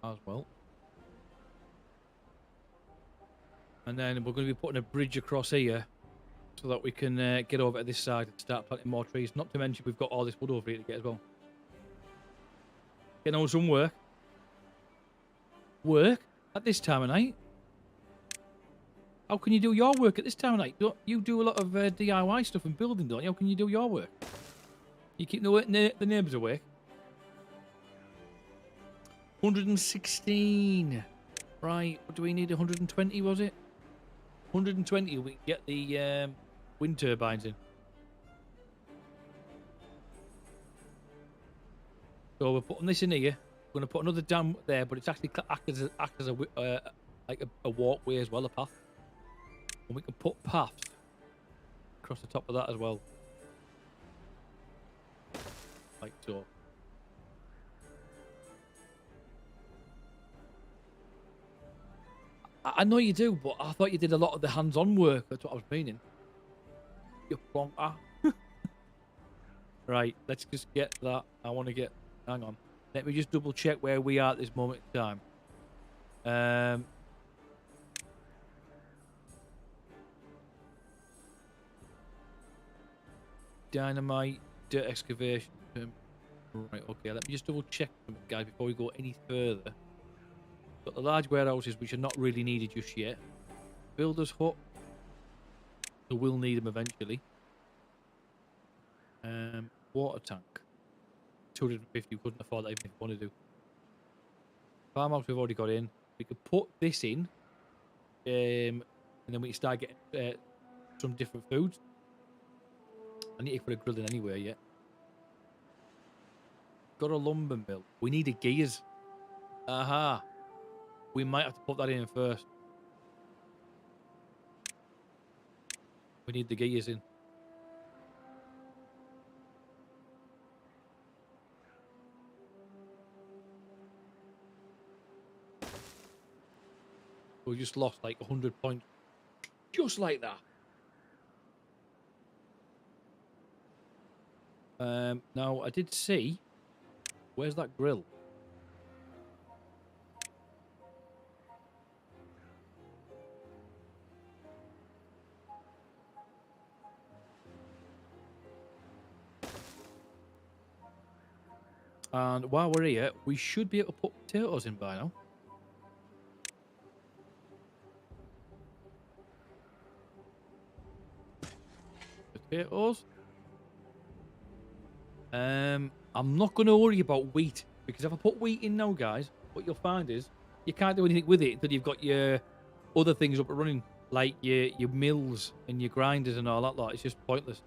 As well. And then we're going to be putting a bridge across here so that we can get over to this side and start planting more trees. Not to mention we've got all this wood over here to get as well. Getting on some work. Work? At this time of night? How can you do your work at this time of night? Don't you do a lot of DIY stuff and building, don't you? How can you do your work? You keep the neighbours awake. 116. Right, what do we need? 120, was it? 120, we can get the wind turbines in. So we're putting this in here. We're going to put another dam there, but it's actually act as a walkway as well, a path. And we can put paths across the top of that as well. like so. I know you do, but I thought you did a lot of the hands-on work. That's what I was meaning. You plonker. Right, let's just get that. I want to get... Hang on. Let me just double check where we are at this moment in time. Dynamite, dirt excavation. Right, okay, let me just double check them, guys, before we go any further. Got the large warehouses, which are not really needed just yet. Builder's hut. So we'll need them eventually. Water tank. 250, we couldn't afford that even if we wanted to. Farmhouse we've already got in. We could put this in. And then we can start getting some different foods. I need to put a grill in anywhere yet. Got a lumber mill. We need a gears. Aha. We might have to put that in first. We need the gears in. We just lost like 100 points. Just like that. Now, I did see... Where's that grill? And while we're here, we should be able to put potatoes in by now. Potatoes. I'm not going to worry about wheat, because if I put wheat in now, guys, what you'll find is you can't do anything with it until you've got your other things up and running, like your mills and your grinders and all that lot. It's just pointless.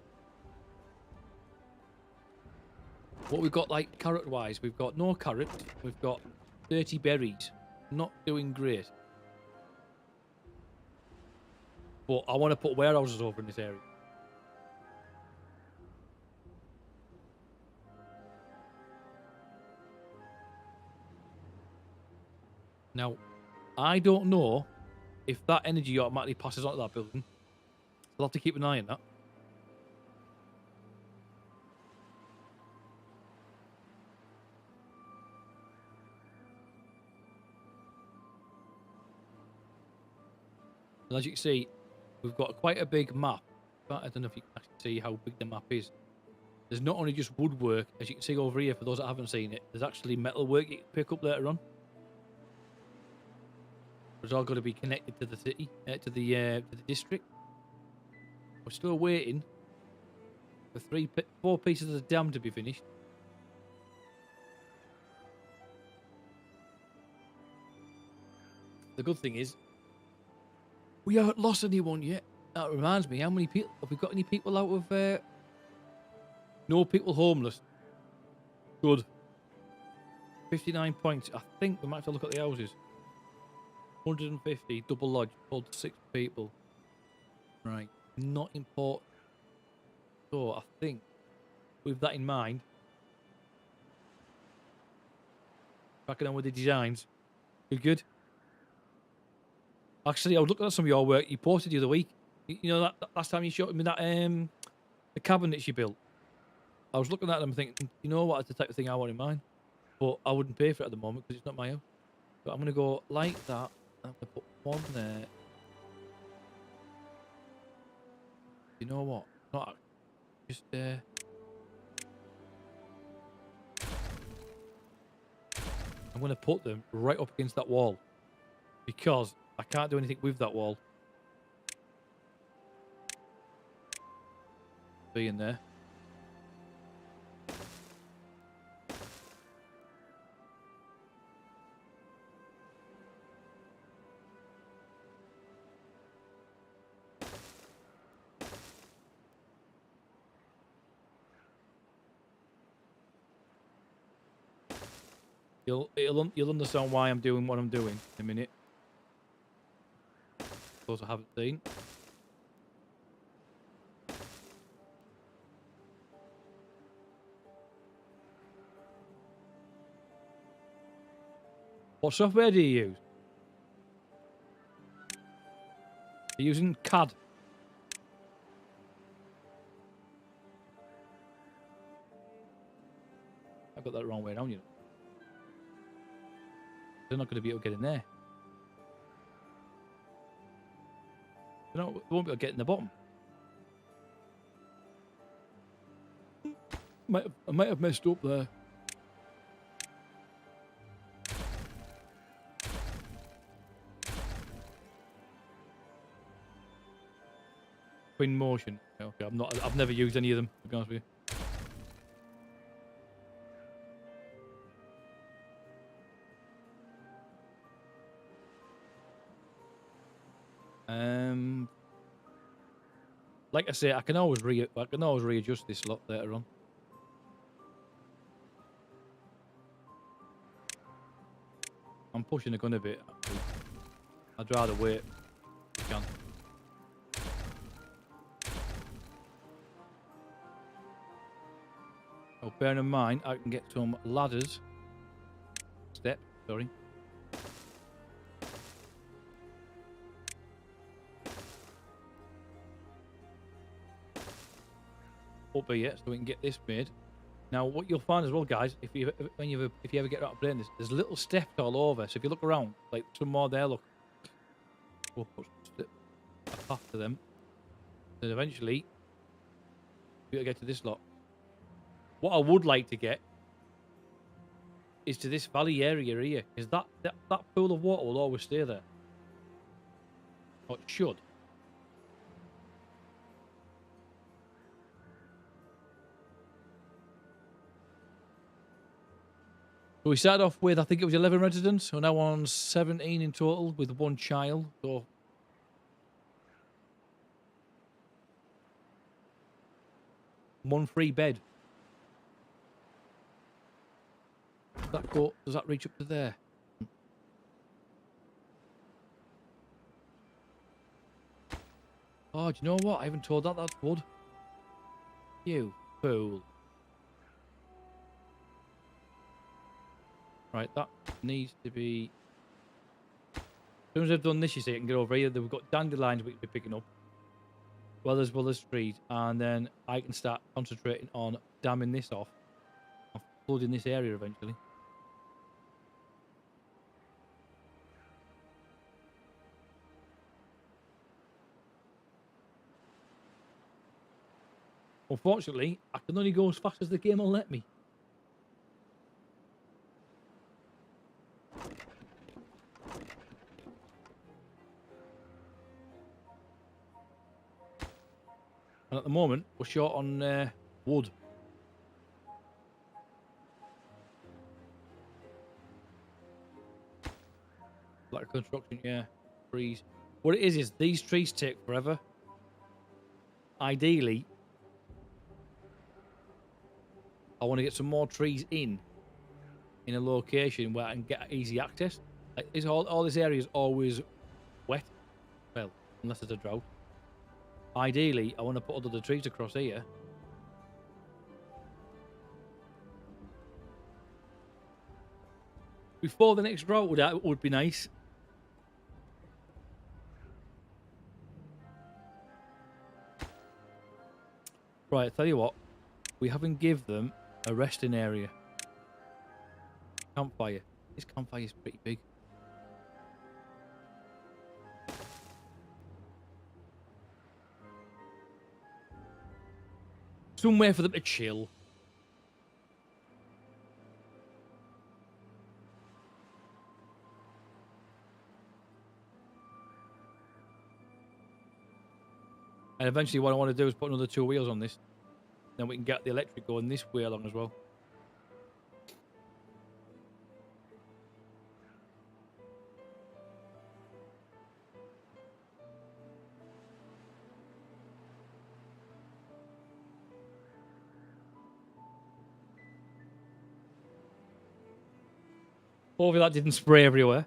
What we've got, like, carrot-wise, we've got no carrots. We've got 30 berries. Not doing great. But I want to put warehouses over in this area. Now, I don't know if that energy automatically passes on to that building. I'll have to keep an eye on that. And as you can see, we've got quite a big map. But I don't know if you can actually see how big the map is. There's not only just woodwork, as you can see over here, for those that haven't seen it. There's actually metalwork you can pick up later on. It's all got to be connected to the city, to the district. We're still waiting for 4 pieces of the dam to be finished. The good thing is, we haven't lost anyone yet. That reminds me, how many people have we got? Any people out of? No people homeless. Good. 59 points. I think we might have to look at the houses. 150 double lodge, hold 6 people. Right, not important. So I think, with that in mind, cracking on with the designs. Good. Actually, I was looking at some of your work you posted the other week. You know that last time you showed me that the cabinets you built. I was looking at them thinking, you know what, it's the type of thing I want in mind, but I wouldn't pay for it at the moment because it's not my house. So I'm gonna go like that. I'm gonna put one there. You know what? Not just I'm gonna put them right up against that wall because I can't do anything with that wall. Be in there. You'll understand why I'm doing what I'm doing in a minute. Those I haven't seen. What software do you use? Are you using CAD? I got that the wrong way around, you know. They're not going to be able to get in there. They won't be able to get in the bottom. I might have messed up there. Twin motion. Okay, I've never used any of them, to be honest with you. Like I say, I can always readjust this lot later on. I'm pushing the gun a bit. Actually. I'd rather wait if you can. Oh, bear in mind, I can get some ladders. Steps, sorry. Up here, so we can get this made. Now, what you'll find as well, guys, if you ever get out of playing this, there's little steps all over. So if you look around, like some more there, look. We'll put a path to them. Then eventually, you'll get to this lot. What I would like to get is to this valley area here, because that pool of water will always stay there. Or it should. So we started off with, I think it was 11 residents. We're now on 17 in total with one child. So one free bed. Does that reach up to there? Oh, do you know what? I haven't told that that's wood. You fool. Right, that needs to be... As soon as I've done this, you see, I can get over here. We've got dandelions we can be picking up. Well as trees. And then I can start concentrating on damming this off. And flooding this area eventually. Unfortunately, I can only go as fast as the game will let me. And at the moment, we're short on wood. Like construction, yeah. Trees. What it is these trees take forever. Ideally, I want to get some more trees in a location where I can get easy access. Like, all this area is always wet. Well, unless it's a drought. Ideally, I want to put all the trees across here. Before the next drought would be nice. Right, I tell you what. We haven't give them a resting area. Campfire. This campfire is pretty big. Somewhere for them to chill. And eventually what I want to do is put another 2 wheels on this. Then we can get the electric going this way along as well. Hopefully that didn't spray everywhere.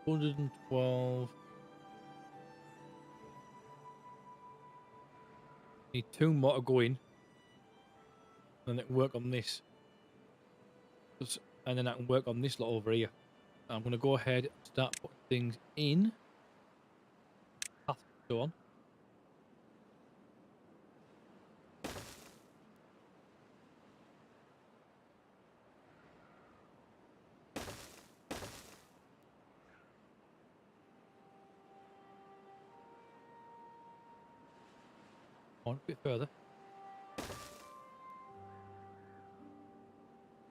112. Need 2 more to go in. And then it can work on this. And then I can work on this lot over here. I'm going to go ahead and start putting things in. Path so on. On a bit further.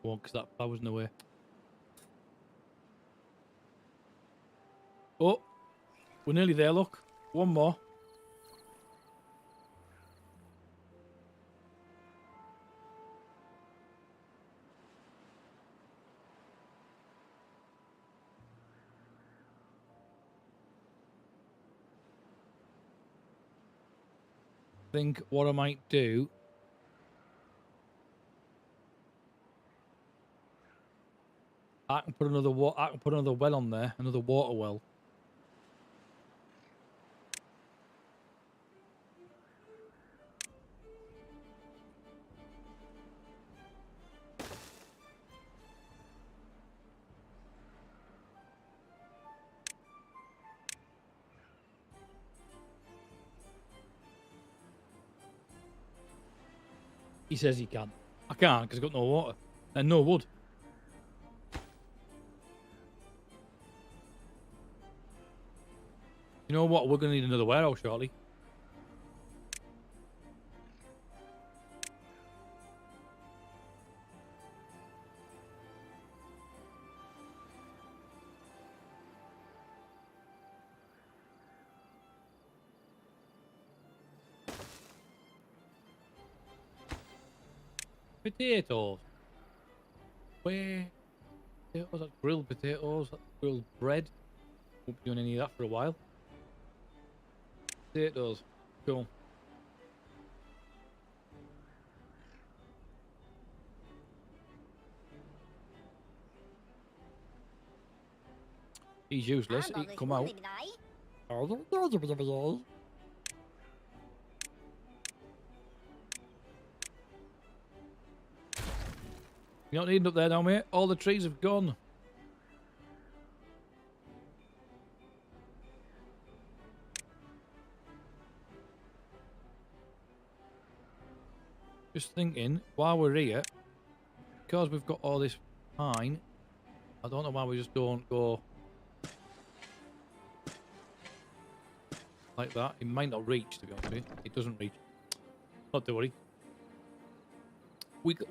Go on, because that power's in the way. Oh, we're nearly there, look. One more. I think what I might do, I can put another well on there, another water well. He says he can. I can't because I've got no water and no wood. You know what? We're going to need another warehouse shortly. Potatoes. Where? Potatoes, that's grilled potatoes, that's grilled bread. Won't be doing any of that for a while. Potatoes. Cool. He's useless. He can come out. You're not needing up there now, mate. All the trees have gone. Just thinking, while we're here, because we've got all this pine, I don't know why we just don't go like that. It might not reach, to be honest with you. It doesn't reach. Not to worry.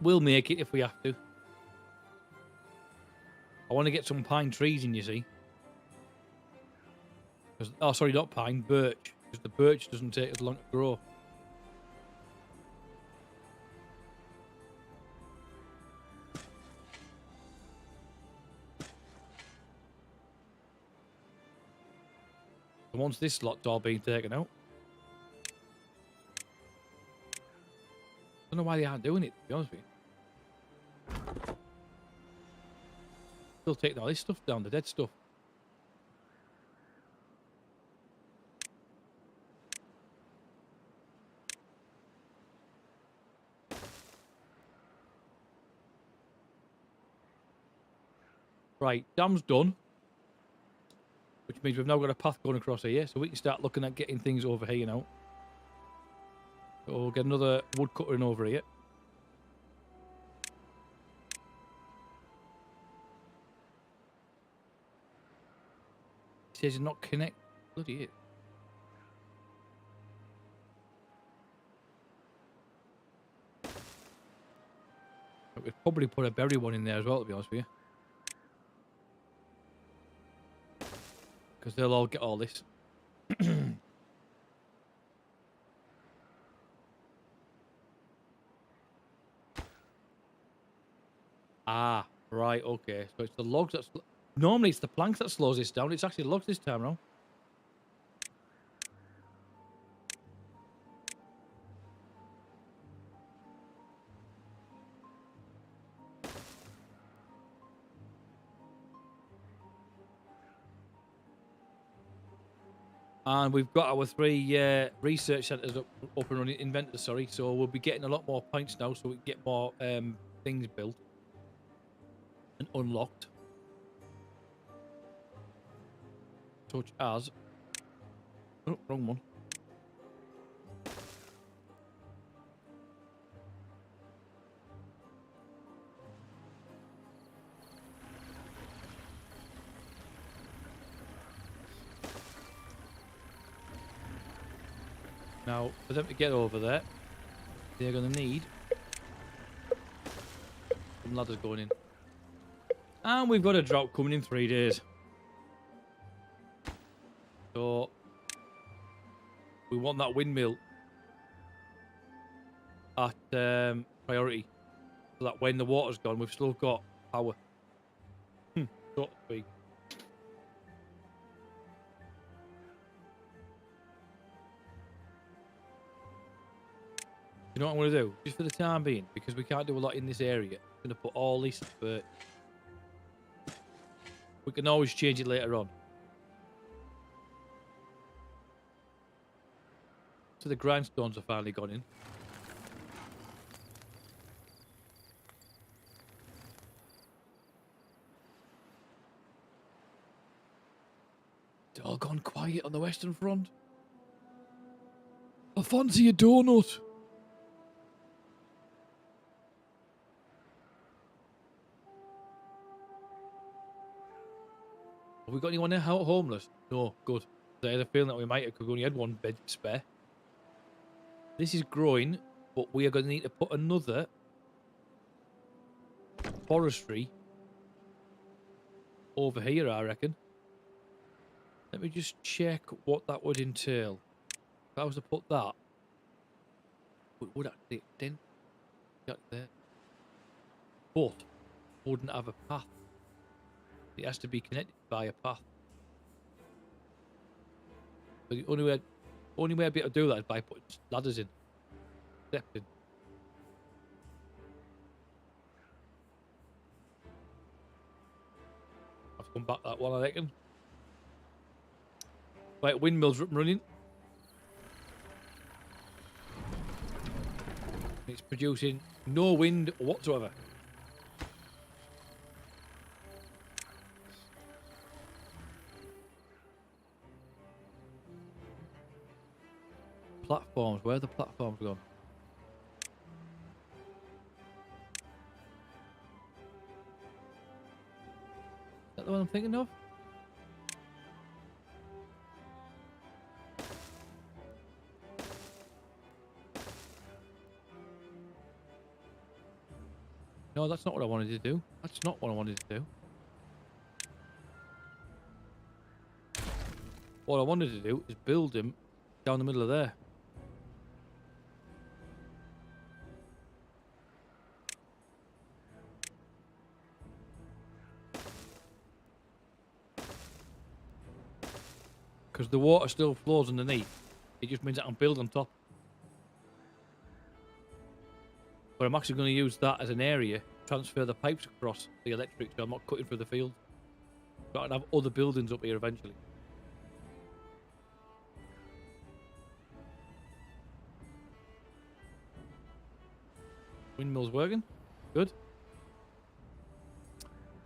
We'll make it if we have to. I want to get some pine trees in, you see. Oh, sorry, not pine, birch. Because the birch doesn't take as long to grow. So once this lot's all been taken out. I don't know why they aren't doing it, to be honest with you. Still taking all this stuff down, the dead stuff. Right, dam's done. Which means we've now got a path going across here, so we can start looking at getting things over here now. So we'll get another woodcutter in over here. It says not connect. Bloody it. We'd probably put a berry one in there as well, to be honest with you. Because they'll all get all this. Ah, right, okay. So it's the logs that... Normally it's the planks that slows this down. It's actually the logs this time around. And we've got our 3 research centres up and running, inventors, sorry. So we'll be getting a lot more points now, so we can get more things built and unlocked. Such as... Oh, wrong one. Now, for them to get over there, they're going to need some ladders going in. And we've got a drought coming in 3 days. So, we want that windmill at priority. So that when the water's gone, we've still got power. So to speak. You know what I'm going to do? Just for the time being, because we can't do a lot in this area, I'm going to put all this birch. We can always change it later on. So the grindstones are finally gone in. It's all gone quiet on the Western Front. I fancy a donut. Have we got anyone there homeless? No, good. I had a feeling that we might have, because we only had 1 bed spare. This is growing, but we are going to need to put another forestry over here, I reckon. Let me just check what that would entail. If I was to put that, it would actually extend there. But wouldn't have a path. It has to be connected by a path. But the only way I'd be able to do that is by putting ladders in. Steps in. I've come back that one, I reckon. Right, windmills up and running. It's producing no wind whatsoever. Platforms, where are the platforms gone? Is that the one I'm thinking of? No, that's not what I wanted to do. That's not what I wanted to do. What I wanted to do is build him down the middle of there. Because the water still flows underneath. It just means I can build on top. But I'm actually going to use that as an area to transfer the pipes across the electric, so I'm not cutting through the field. So I can have other buildings up here eventually. Windmill's working. Good.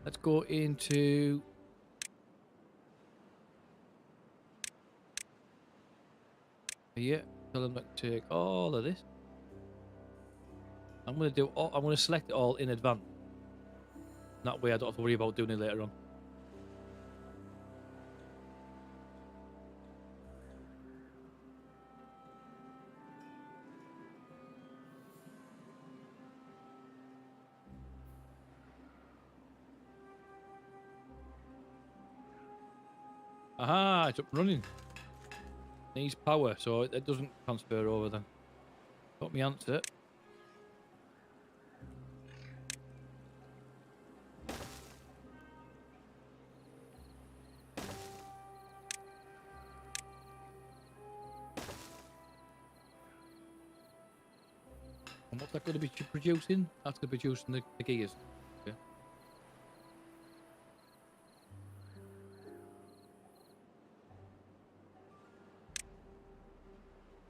Let's go into... here. Tell them to take all of this. I'm going to do all, I'm going to select it all in advance. That way I don't have to worry about doing it later on. Aha, it's up and running. Needs power, so it doesn't transfer over then. Got me answer. And what's that going to be producing? That's going to be producing the gears. Okay.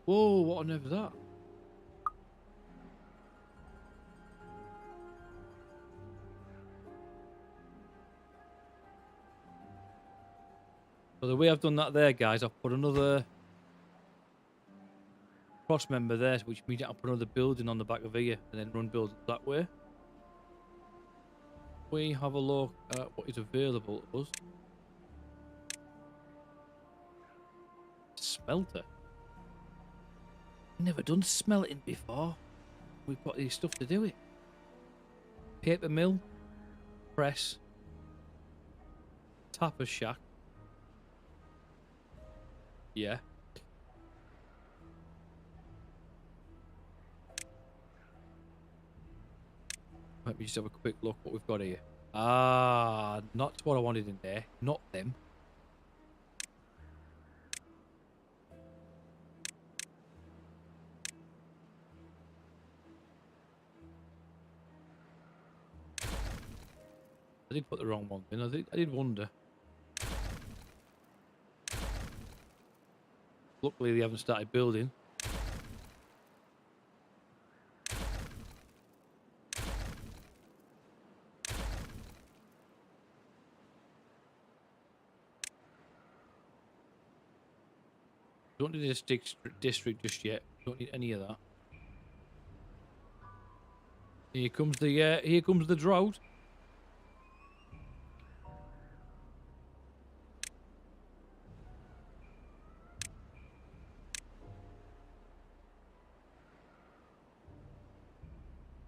Whoa, what on earth is that? So the way I've done that there, guys, I've put another cross member there, which means I'll put another building on the back of here and then run buildings that way. We have a look at what is available to us. Smelter. Never done smelting before. We've got these stuff to do it. Paper mill, press, tapper shack. Yeah. Let me just have a quick look what we've got here. Ah, not what I wanted in there. Not them. I did put the wrong one in. I did wonder. Luckily, they haven't started building. Don't need this district just yet. Don't need any of that. Here comes the drought.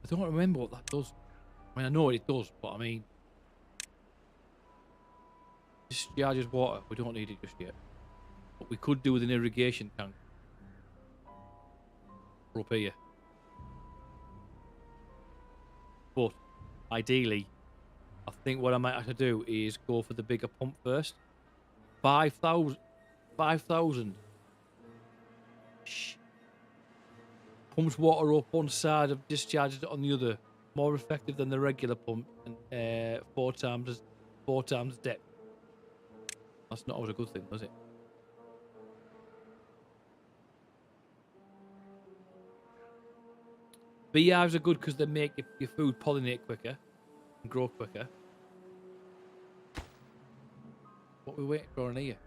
I don't remember what that does. I mean, I know what it does, but I mean, discharges water. We don't need it just yet. But we could do with an irrigation tank. Up here. But ideally, I think what I might have to do is go for the bigger pump first. 5,000. 5,000. Shh. Pumps water up one side and discharges it on the other. More effective than the regular pump, and 4 times depth. That's not always a good thing, was it? Beehives are good because they make your food pollinate quicker and grow quicker. What are we waiting for in here?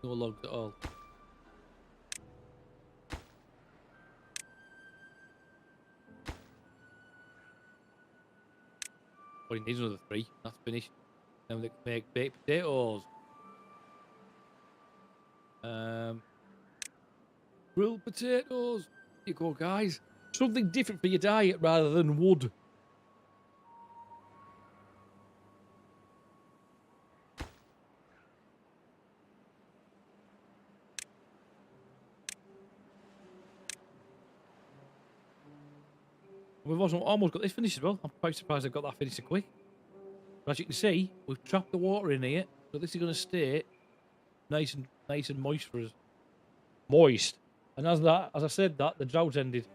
No logs at all. Well, he needs another 3. That's finished. Then they can make baked potatoes. Grilled potatoes. Here you go, guys. Something different for your diet rather than wood. We've also almost got this finished as well. I'm quite surprised I got that finished so quick. But as you can see, we've trapped the water in here, so this is going to stay nice and moist for us. Moist. And as I said that, the drought ended.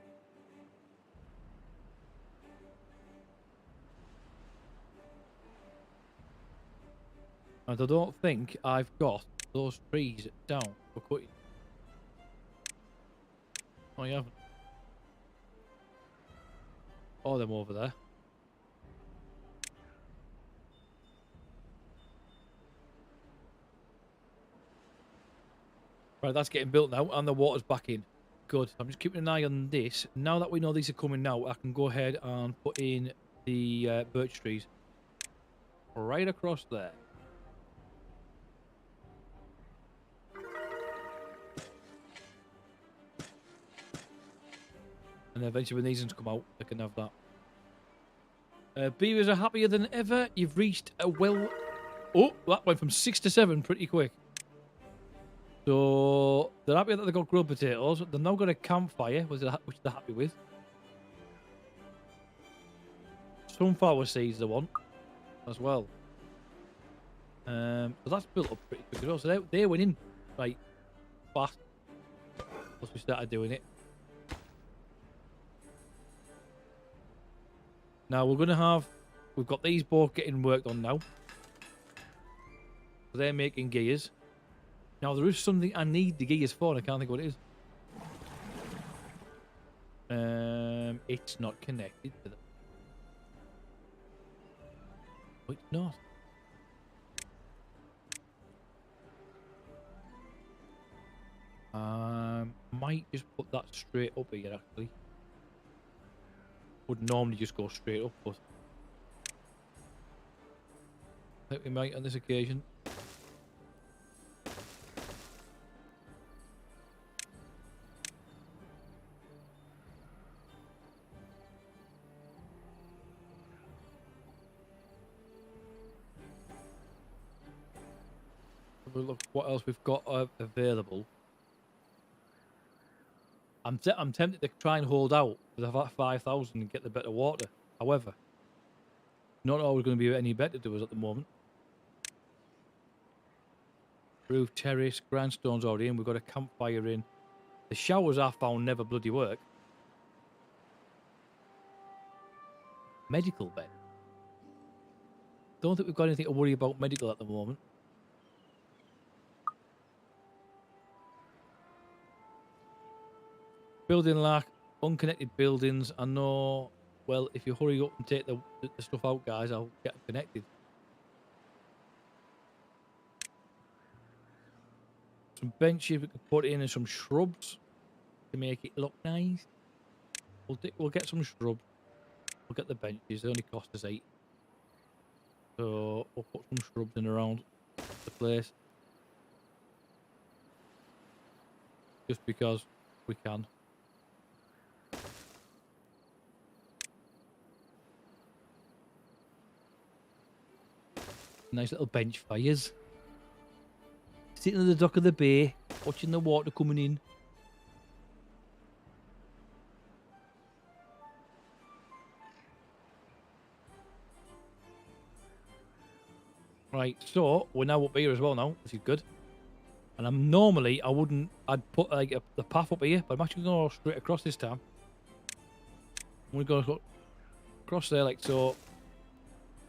And I don't think I've got those trees down for cutting. Oh, you haven't. Oh, them over there. Right, that's getting built now, and the water's back in. Good. I'm just keeping an eye on this. Now that we know these are coming now, I can go ahead and put in the birch trees right across there. And eventually when these ones come out, they can have that. Beavers are happier than ever. You've reached a well... Oh, that went from 6 to 7 pretty quick. So, they're happy that they've got grilled potatoes. They've now got a campfire, which they're happy with. Sunflower seeds they want as well. So that's built up pretty quick as well. So they're winning right fast once we started doing it. Now we've got these both getting worked on now. So they're making gears. Now, there is something I need the gears for, and I can't think what it is. It's not connected to the... Oh, it's not. Might just put that straight up here, actually. Would normally just go straight up, but... I think we might on this occasion. Have a look what else we've got available. I'm tempted to try and hold out for the 5,000 and get the better water. However, not always going to be any better to us at the moment. Roof, terrace, grindstones already in. We've got a campfire in. The showers I found never bloody work. Medical bed. Don't think we've got anything to worry about medical at the moment. Building lack, unconnected buildings. I know, well, if you hurry up and take the stuff out, guys, I'll get connected. Some benches we can put in and some shrubs to make it look nice. We'll get some shrubs. We'll get the benches. They only cost us 8. So we'll put some shrubs in around the place. Just because we can. Nice little bench fires. Sitting at the dock of the bay, watching the water coming in. Right, so we're now up here as well now, which is good. And I'd put like the path up here, but I'm actually going to go straight across this time. I'm going to go across there like so.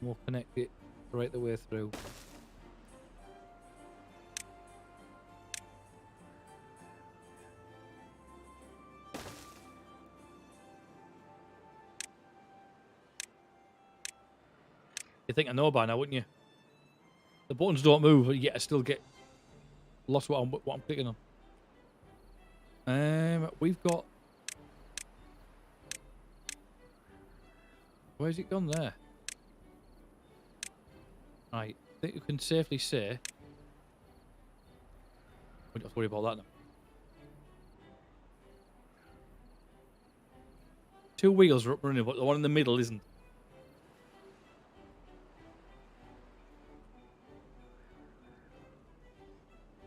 We'll connect it right the way through. You think I know by now, wouldn't you? The buttons don't move, but yet I still get lost what I'm clicking on. We've got... Where's it gone there? Right, I think you can safely say... We don't have to worry about that now. 2 wheels are up and running, but the one in the middle isn't.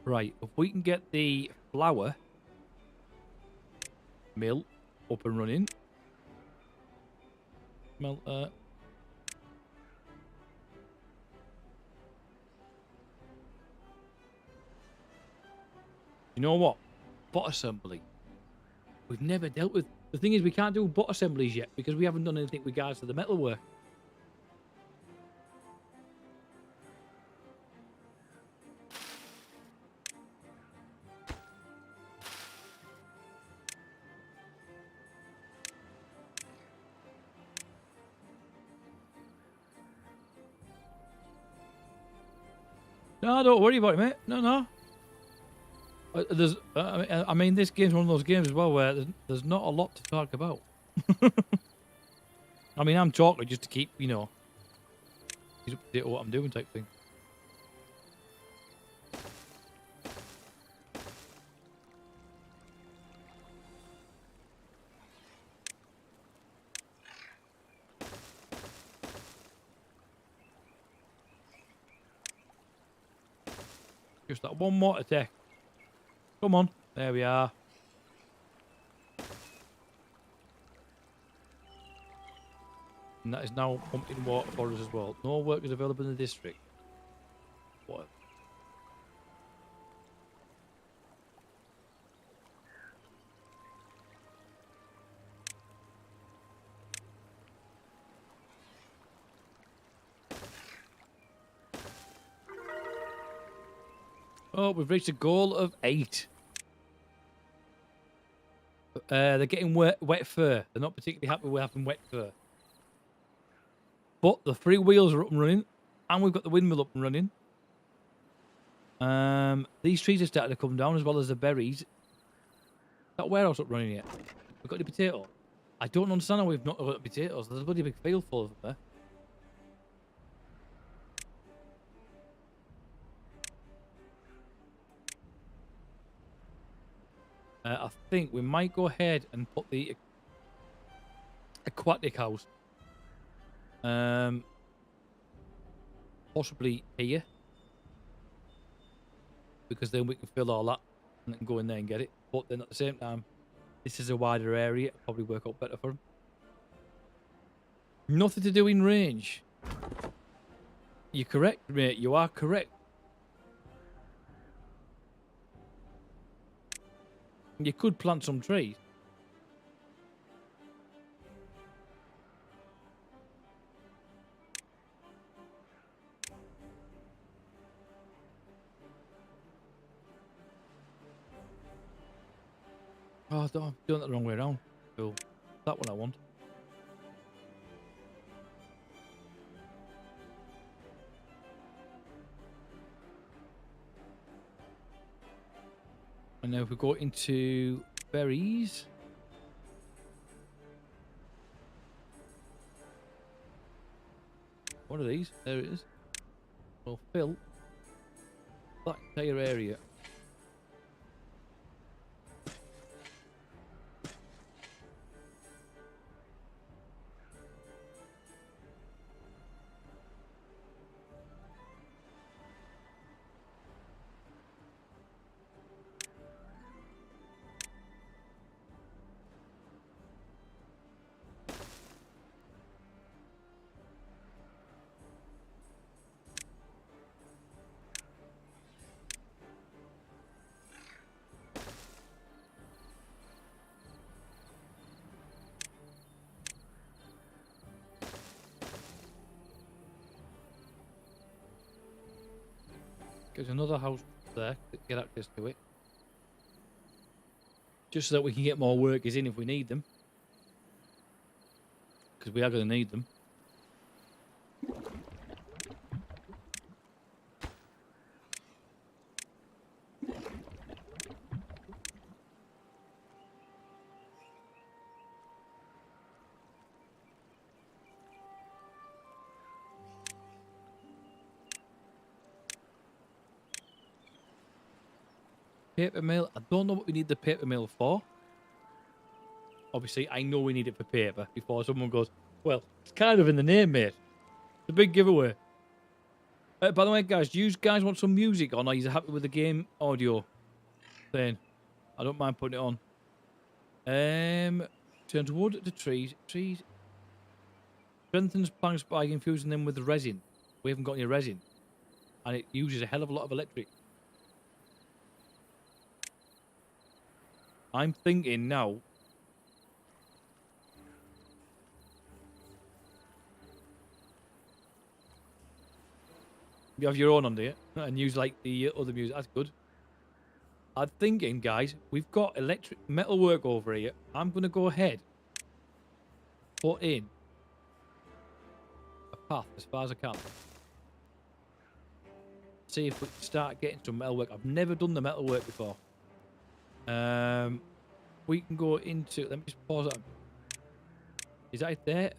Right, if we can get the flour mill up and running. Melter. You know what? Bot assembly. We've never dealt with... The thing is, we can't do bot assemblies yet because we haven't done anything with regards to the metalwork. No, don't worry about it, mate. No. I mean, this game's one of those games as well where there's not a lot to talk about. I mean, I'm talking just to keep, you know, up to date with what I'm doing type thing. Just that one more attack. Come on. There we are. And that is now pumping water for us as well. No workers available in the district. What? Oh, we've reached a goal of 8. They're getting wet fur. They're not particularly happy with having wet fur. But the 3 wheels are up and running, and we've got the windmill up and running. These trees are starting to come down as well as the berries. Is that warehouse up running yet? We've got any potato? I don't understand how we've not got potatoes. There's a bloody big field full of them there. I think we might go ahead and put the aquatic house possibly here, because then we can fill all that and then go in there and get it. But then at the same time, this is a wider area. It'll probably work out better for them. Nothing to do in range. You're correct, mate. You are correct. You could plant some trees. Oh, I'm doing it the wrong way around. Cool. That one I want. And now if we go into berries. What are these? There it is. We'll fill that entire area. There's another house there to get access to it. Just so that we can get more workers in if we need them. Because we are going to need them. Paper mill. I don't know what we need the paper mill for. Obviously, I know we need it for paper before someone goes, well, it's kind of in the name, mate. It's a big giveaway. By the way, guys, do you guys want some music on? Are you happy with the game audio thing? I don't mind putting it on. Turns wood to trees. Trees. Strengthens planks by infusing them with resin. We haven't got any resin. And it uses a hell of a lot of electric. I'm thinking now. You have your own on there and use like the other music. That's good. I'm thinking, guys, we've got electric metal work over here. I'm going to go ahead, put in a path as far as I can. See if we can start getting some metal work. I've never done the metal work before. We can go into. Let me just pause it. Is that it there?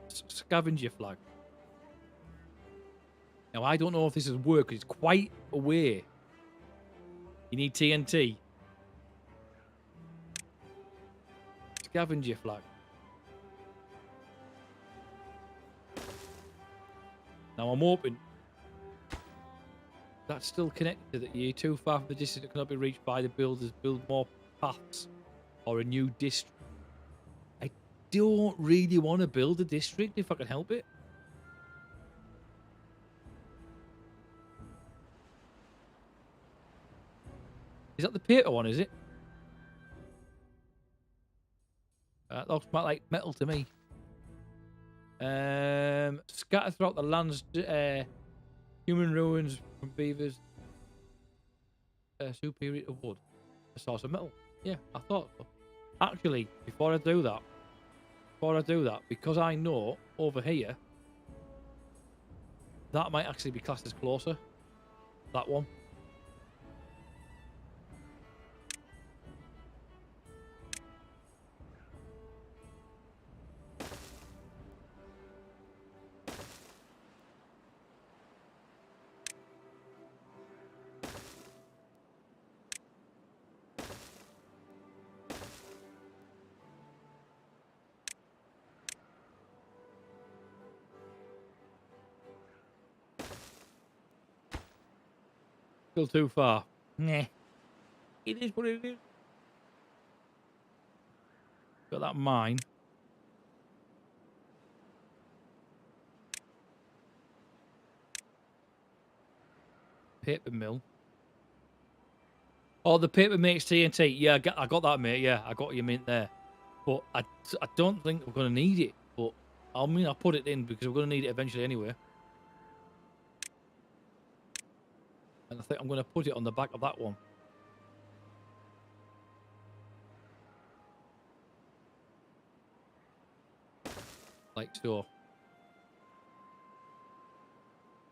Scavenger flag. Now I don't know if this is work. It's quite away. You need TNT. Scavenger flag. Now I'm hoping that's still connected. That you're too far from the district that cannot be reached by the builders. Build more paths or a new district. I don't really want to build a district if I can help it. Is that the paper one, is it? That looks quite like metal to me. Scattered throughout the lands, human ruins from beavers. superior to wood, a source of metal. Yeah, I thought so. Actually, before I do that, because I know over here, that might actually be classed as closer. That one. Still too far. Nah. It is what it is. Got that mine. Paper mill. Oh, the paper makes TNT. Yeah, I got that, mate. Yeah, I got your mint there. But I don't think we're going to need it. But I mean, I'll put it in because we're going to need it eventually anyway. And I think I'm going to put it on the back of that one. Like so.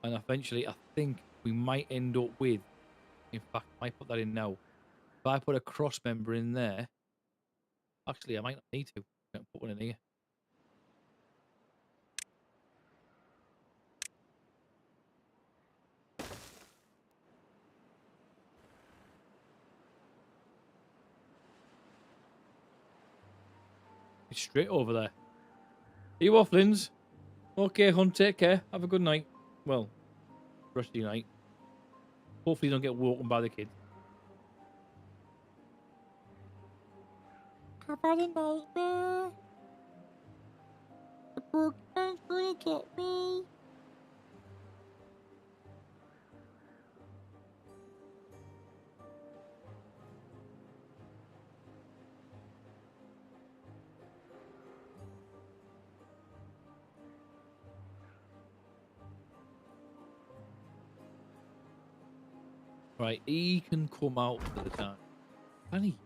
And eventually, I think we might end up with... In fact, I might put that in now. If I put a cross member in there... Actually, I might not need to. I can put one in here. It's straight over there. Are you wafflings? Okay, hun, take care. Have a good night. Well, rest of your night. Hopefully you don't get woken by the kids. Have a nightmare. The boogeyman's gonna get me. Right, he can come out at the time. Can he?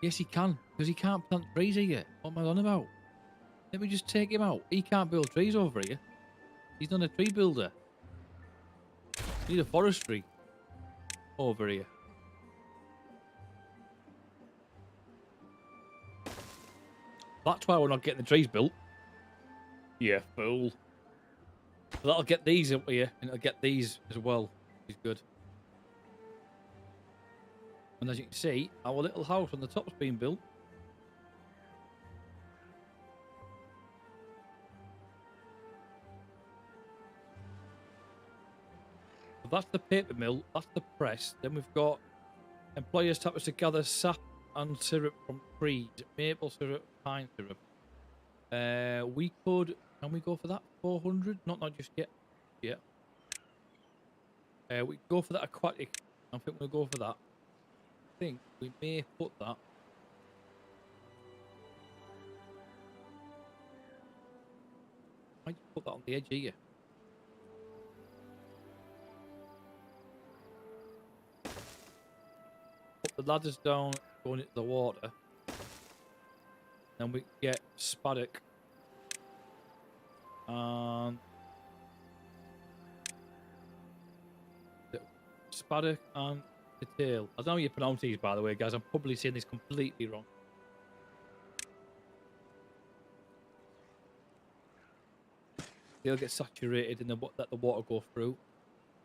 Yes, he can, because he can't plant trees here. What am I on about? Let me just take him out. He can't build trees over here. He's not a tree builder. We need a forestry over here. That's why we're not getting the trees built. Yeah, fool. So that'll get these up here, and it'll get these as well, which is good. And as you can see, our little house on the top's being built. So that's the paper mill, that's the press. Then we've got employers tap us to gather sap and syrup from trees, maple syrup, pine syrup. We could, can we go for that? 400? Not just yet. Yeah. We go for that aquatic. I think we'll go for that. I think we may put that. Might put that on the edge here. Put the ladders down, going into the water. Then we get SPEC. SPEC and the tail. I don't know how you pronounce these, by the way, guys. I'm probably saying this completely wrong. They'll get saturated and let the water go through.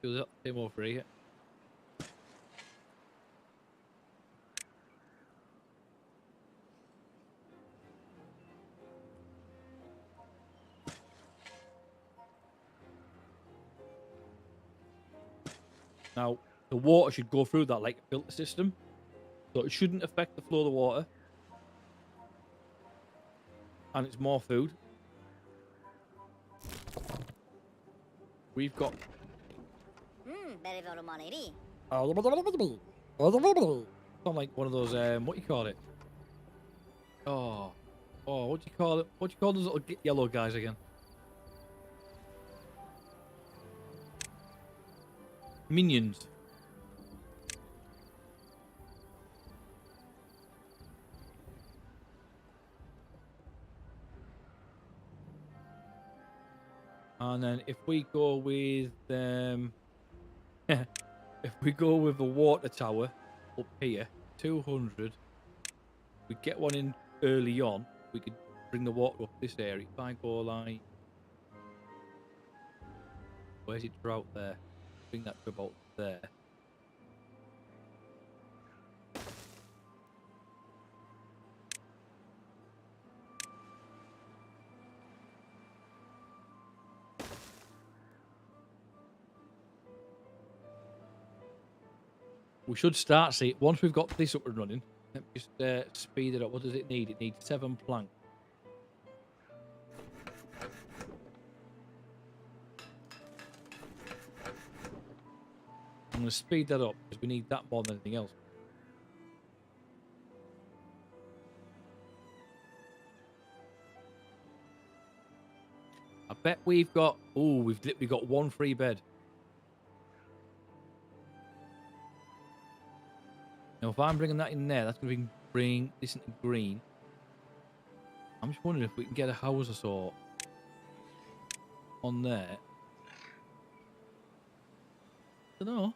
Do that same over here. Now, the water should go through that like a filter system. So it shouldn't affect the flow of the water. And it's more food. We've got... Not like one of those, what do you call it? Oh, what do you call it? What do you call those little yellow guys again? Minions. And then if we go with if we go with the water tower up here, 200, we get one in early on, we could bring the water up this area. If I go like, where's it drought there? Bring that to about there. We should start see once we've got this up and running. Let me just speed it up. What does it need? It needs 7 planks. I'm going to speed that up because we need that more than anything else. I bet we've got. Oh, we've got 1 free bed. Now, if I'm bringing that in there, that's going to bring this into green. I'm just wondering if we can get a house or so on there. I don't know.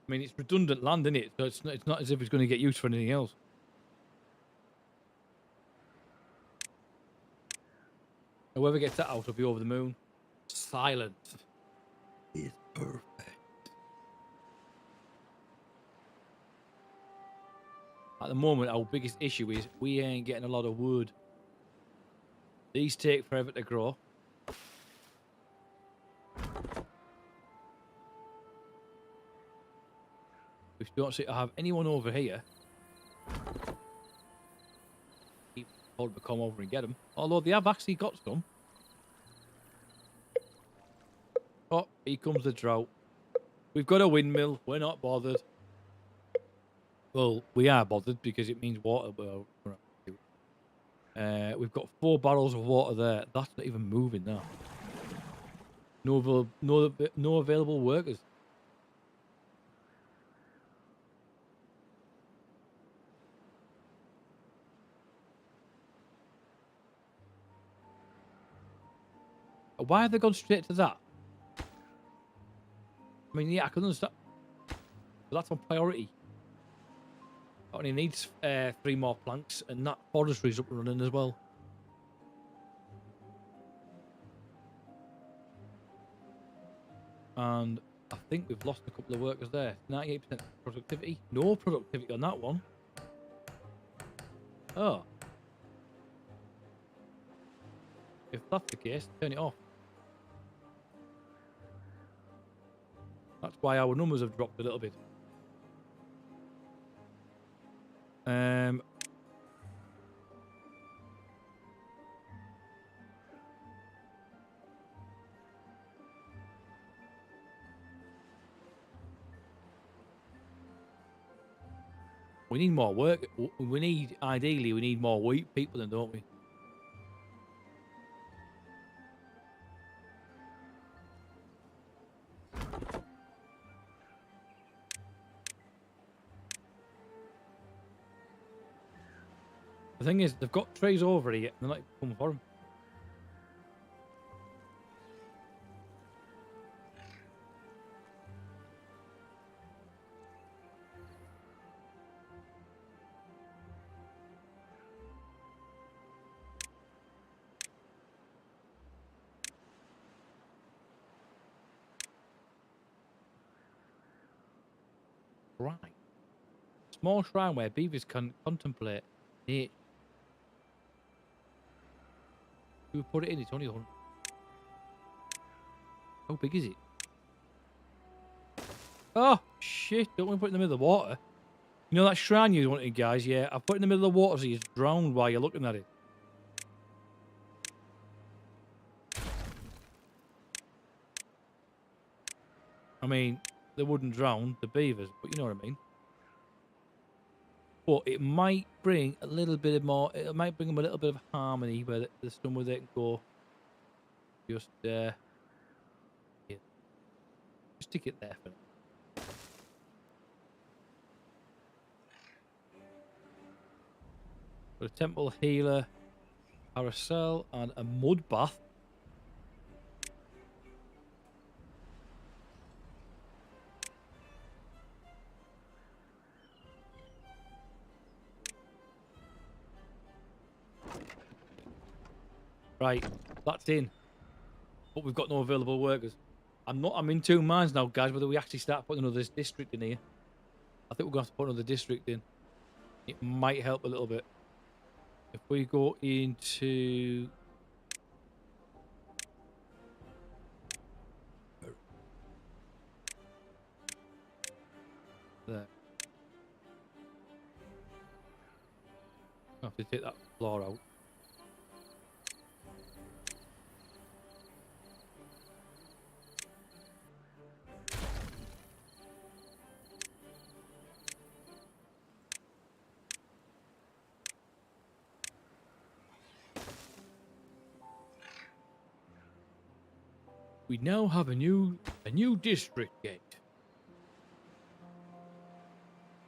I mean, it's redundant land, isn't it? So it's not as if it's going to get used for anything else. Whoever gets that out will be over the moon. Silence is perfect. At the moment, our biggest issue is we ain't getting a lot of wood. These take forever to grow. We don't seem to have anyone over here. Keep told to come over and get them. Although they have actually got some. Oh, here comes the drought. We've got a windmill. We're not bothered. Well, we are bothered because it means water. We've got 4 barrels of water there. That's not even moving now. No available workers. Why have they gone straight to that? I mean, yeah, I can understand. But that's on priority. It only needs 3 more planks, and that forestry's up and running as well. And I think we've lost a couple of workers there. 98% productivity. No productivity on that one. Oh. If that's the case, turn it off. That's why our numbers have dropped a little bit. We need more work. Ideally, we need more wheat people, then, don't we? The thing is, they've got trays over here, and they're not coming for them. Right. Small shrine where beavers can contemplate nature. We put it in, it's only 100. How big is it? Oh, shit. Don't want to put it in the middle of the water. You know that shrine you wanted, guys? Yeah, I put it in the middle of the water so you're drowned while you're looking at it. I mean, they wouldn't drown the beavers, but you know what I mean. But it might bring a little bit more, it might bring them a little bit of harmony where there's somewhere they can go Just yeah. Just stick it there for now. Got a temple healer, carousel, and a mud bath. Right, that's in. But we've got no available workers. I'm in two minds now, guys, whether we actually start putting another district in here. I think we're going to have to put another district in. It might help a little bit. If we go into... there. I have to take that floor out. We now have a new district gate.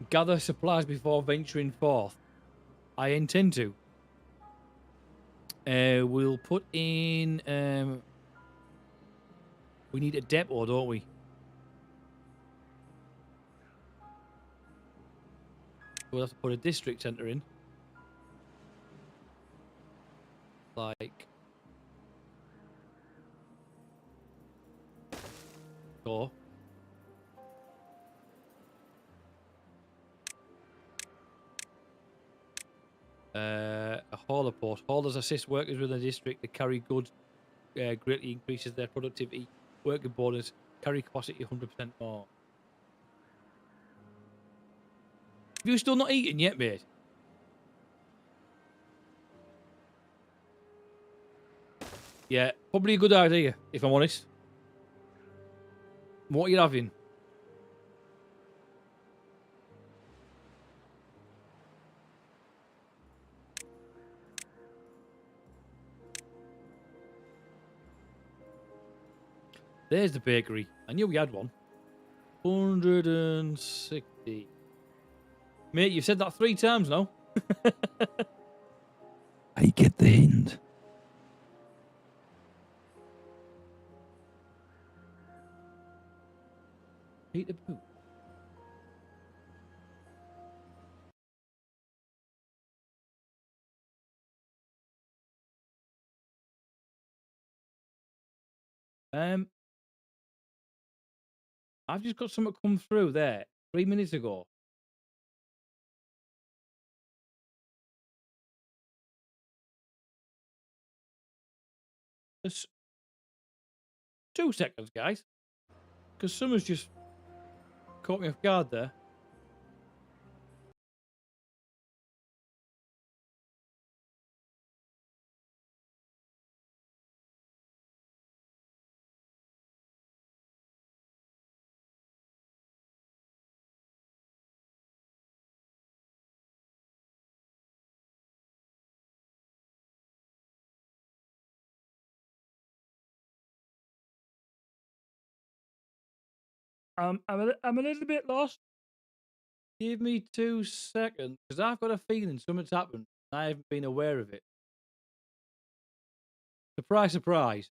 Gather supplies before venturing forth. I intend to. We'll put in. We need a depot, don't we? We'll have to put a district centre in. Like. So. A hauler post. Haulers assist workers within the district to carry goods. Greatly increases their productivity. Worker bonus. Carry capacity 100% more. Have you still not eaten yet, mate? Yeah, probably a good idea, if I'm honest. What are you having? There's the bakery. I knew we had one. 160. Mate, you've said that 3 times now. I get the hint. Eat the boot. I've just got something come through there 3 minutes ago. There's 2 seconds, guys. Because someone's just caught me off guard there. I'm a little bit lost. Give me 2 seconds, because I've got a feeling something's happened. I haven't been aware of it. Surprise, surprise.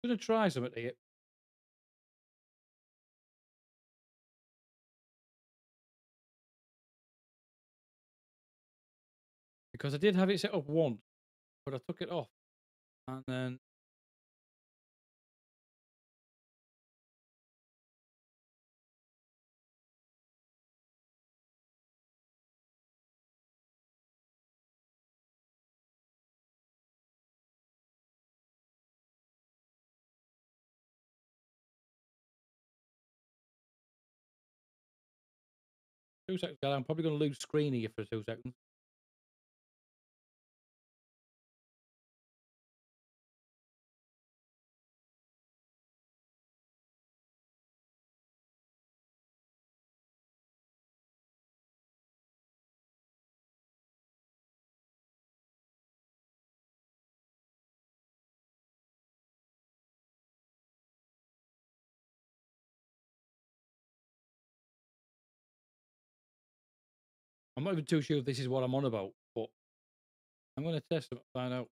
I'm going to try something here. Because I did have it set up once, but I took it off. And then... Two seconds, guys. I'm probably going to lose screen here for 2 seconds. I'm not even too sure if this is what I'm on about, but I'm going to test it and find out.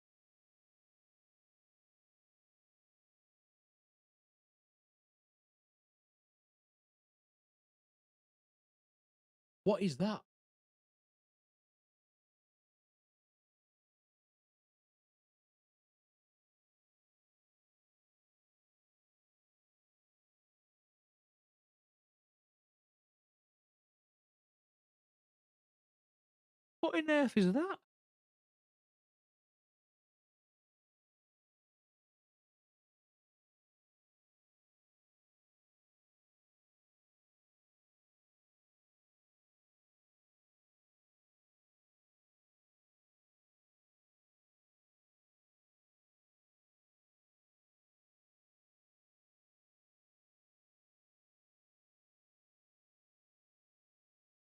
What is that? What on earth is that?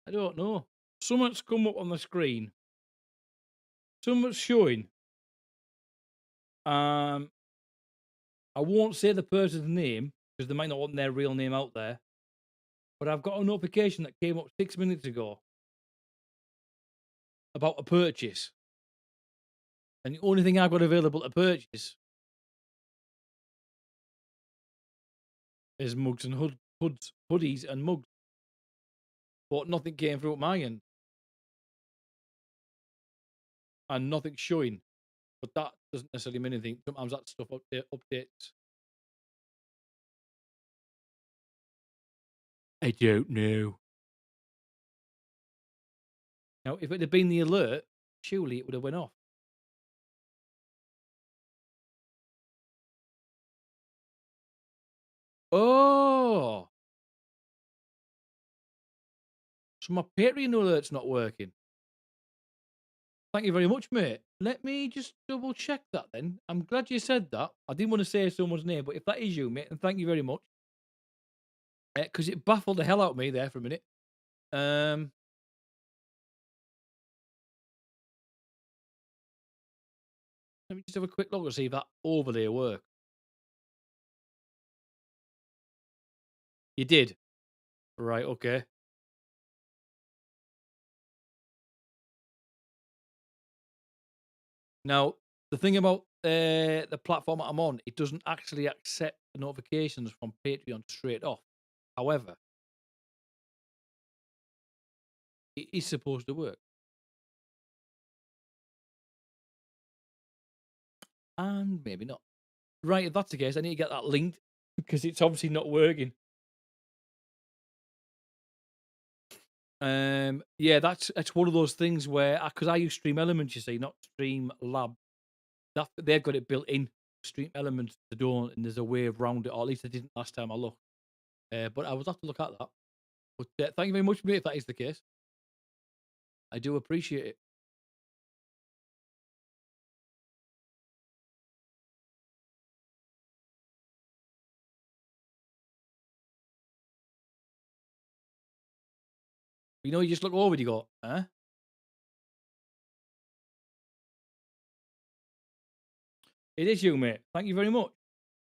I don't know. Something's come up on the screen. Something's showing. I won't say the person's name because they might not want their real name out there. But I've got a notification that came up 6 minutes ago about a purchase. And the only thing I've got available to purchase is mugs and hoodies and mugs. But nothing came through at my end. And nothing's showing. But that doesn't necessarily mean anything. Sometimes that stuff updates. I don't know. Now, if it had been the alert, surely it would have went off. Oh! So my Patreon alert's not working. Thank you very much, mate. Let me just double check that then. I'm glad you said that. I didn't want to say someone's name, but if that is you, mate, then thank you very much. Because it baffled the hell out of me there for a minute. Let me just have a quick look and see if that overlay works. You did? Right, okay. Now, the thing about the platform that I'm on, it doesn't actually accept the notifications from Patreon straight off. However, it is supposed to work. And maybe not. Right, if that's the case, I need to get that linked because it's obviously not working. Yeah, that's one of those things where because I use Stream Elements, you see, not Stream Lab. They've got it built in. Stream Elements they don't, and there's a way around it. Or at least I didn't last time I looked. But I would have to look at that. But thank you very much, mate. If that is the case, I do appreciate it. You know, you just look over and you go, huh? It is you, mate. Thank you very much.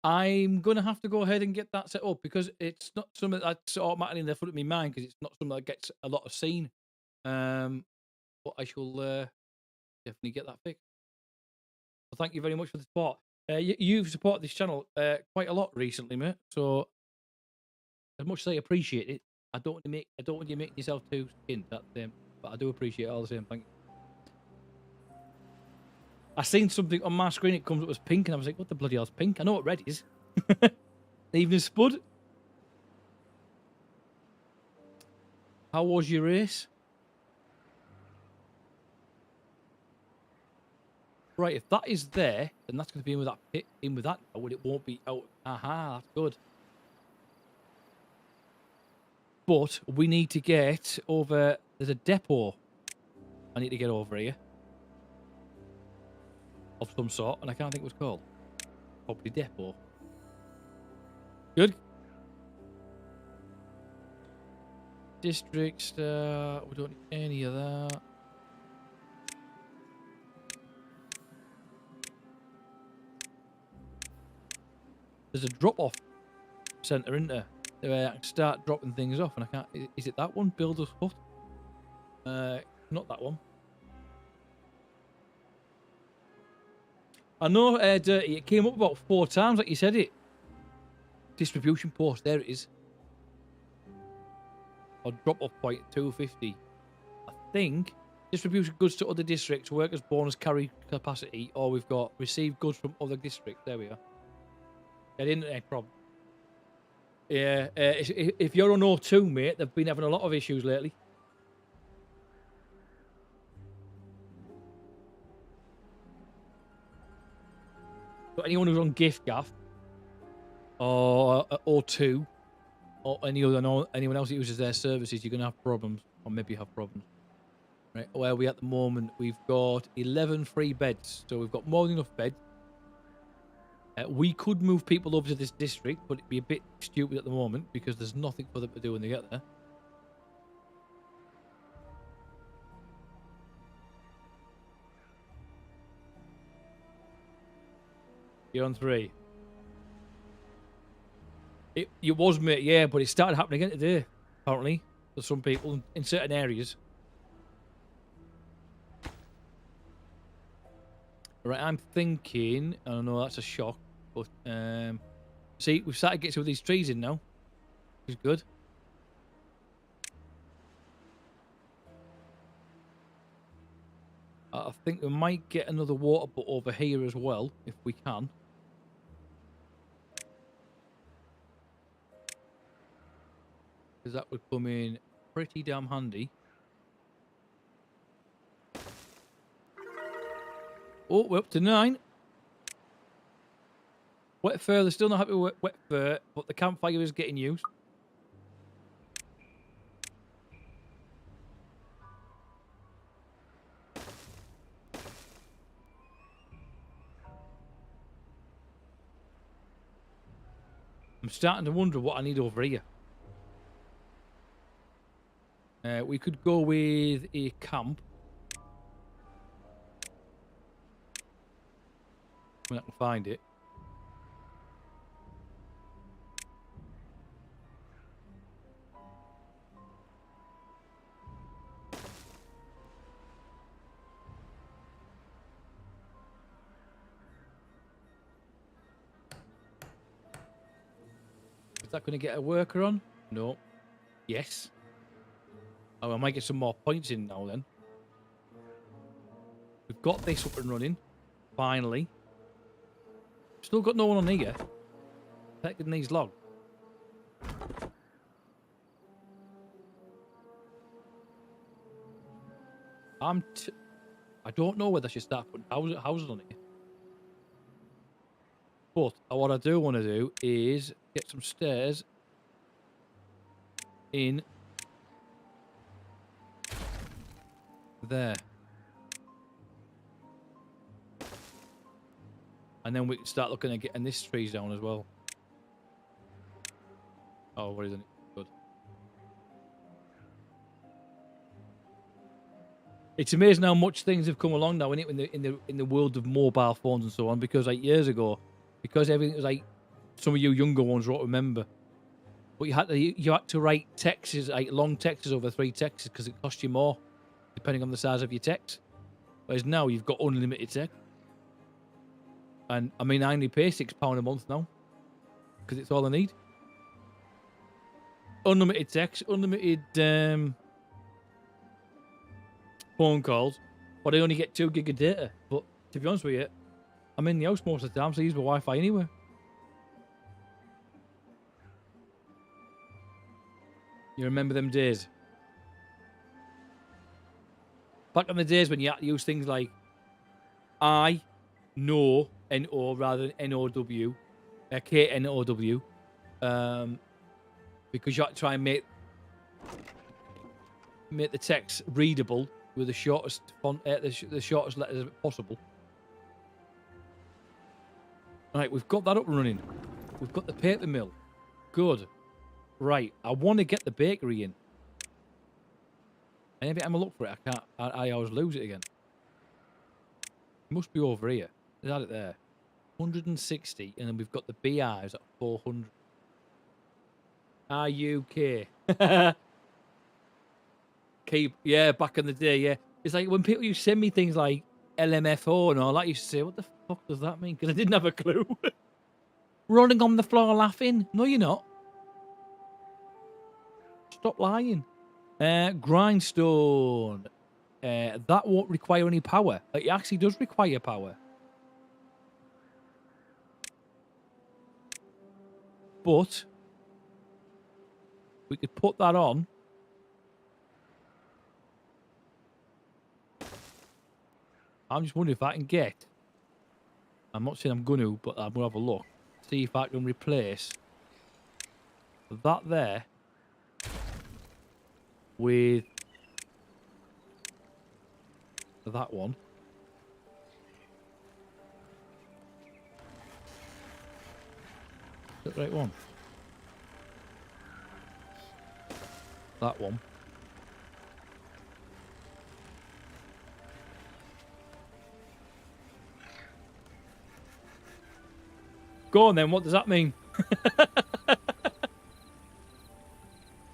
I'm going to have to go ahead and get that set up because it's not something that's automatically in the front of my mind because it's not something that gets a lot of seen. But I shall definitely get that fixed. Well, thank you very much for the support. You've supported this channel quite a lot recently, mate. So as much as I appreciate it, I don't want you making yourself too skinned. But I do appreciate it all the same. Thank you. I seen something on my screen. It comes up as pink, and I was like, "What the bloody hell's pink?" I know what red is. Evening Spud. How was your race? Right, if that is there, then that's going to be in with that pit. In with that now, but it won't be out. Aha, that's good. But we need to get over. There's a depot. I need to get over here of some sort, and I can't think what it's called. Probably depot. Good. Districts. We don't need any of that. There's a drop-off centre, isn't there? Where I can start dropping things off, and I can't. Is it that one? Builder's Hut? Not that one. I know, Dirty. It came up about 4 times, like you said it. Distribution post. There it is. Or drop-off point 250. I think distribution goods to other districts. Workers bonus carry capacity. Or we've got receive goods from other districts. There we are. Get internet problem. Yeah, if you're on O2, mate, they've been having a lot of issues lately. But anyone who's on gift gaff or O2 or anyone else that uses their services, you're gonna have problems, or maybe have problems. Right, where are we at the moment? We've got 11 free beds, so we've got more than enough beds. We could move people over to this district, but it'd be a bit stupid at the moment because there's nothing for them to do when they get there. You're on 3. It was, mate, yeah, but it started happening again today, apparently, for some people in certain areas. Right, I'm thinking, I don't know, that's a shock, but, see, we've started getting some of these trees in now, which is good. I think we might get another water butt over here as well, if we can. Because that would come in pretty damn handy. Oh, we're up to 9. Wet fur, they're still not happy with wet fur, but the campfire is getting used. I'm starting to wonder what I need over here. We could go with a camp. When I can find it. Is that going to get a worker on? No. Yes. Oh, I might get some more points in now then. We've got this up and running. Finally. Still got no one on here. Protecting these logs. I don't know whether I should start putting houses on it. But what I do want to do is get some stairs in there. And then we can start looking at getting this trees down as well. Oh, what isn't it? Good. It's amazing how much things have come along now, isn't it, in the world of mobile phones and so on. Because like years ago, because everything was like some of you younger ones won't remember, but you had to write texts, like long texts over 3 texts, because it cost you more depending on the size of your text. Whereas now you've got unlimited text. And I mean, I only pay £6 a month now because it's all I need. Unlimited text, unlimited phone calls, but I only get 2 gig of data. But To be honest with you, I'm in the house most of the time, so I use my Wi-Fi anyway. You remember them days? Back in the days when you had to use things like I, no, N-O rather than N-O-W, K-N-O-W, because you had to try and make the text readable with the shortest font, the shortest letters possible. Right, we've got that up and running. We've got the paper mill. Good. Right, I want to get the bakery in. And every time I look for it, I can't. I always lose it again. It must be over here. Is that it there? 160, and then we've got the beehives at 400. UK. Keep, yeah, back in the day, yeah. It's like when people used to send me things like LMFO and all that, I used to say, what the fuck does that mean? Because I didn't have a clue. Rolling on the floor laughing. No, you're not. Stop lying. Grindstone. That won't require any power. It actually does require power. But we could put that on. I'm just wondering if I can get. I'm not saying I'm going to, but I'm going to have a look. See if I can replace that there with that one. Is that the right one? That one. Go on then, what does that mean?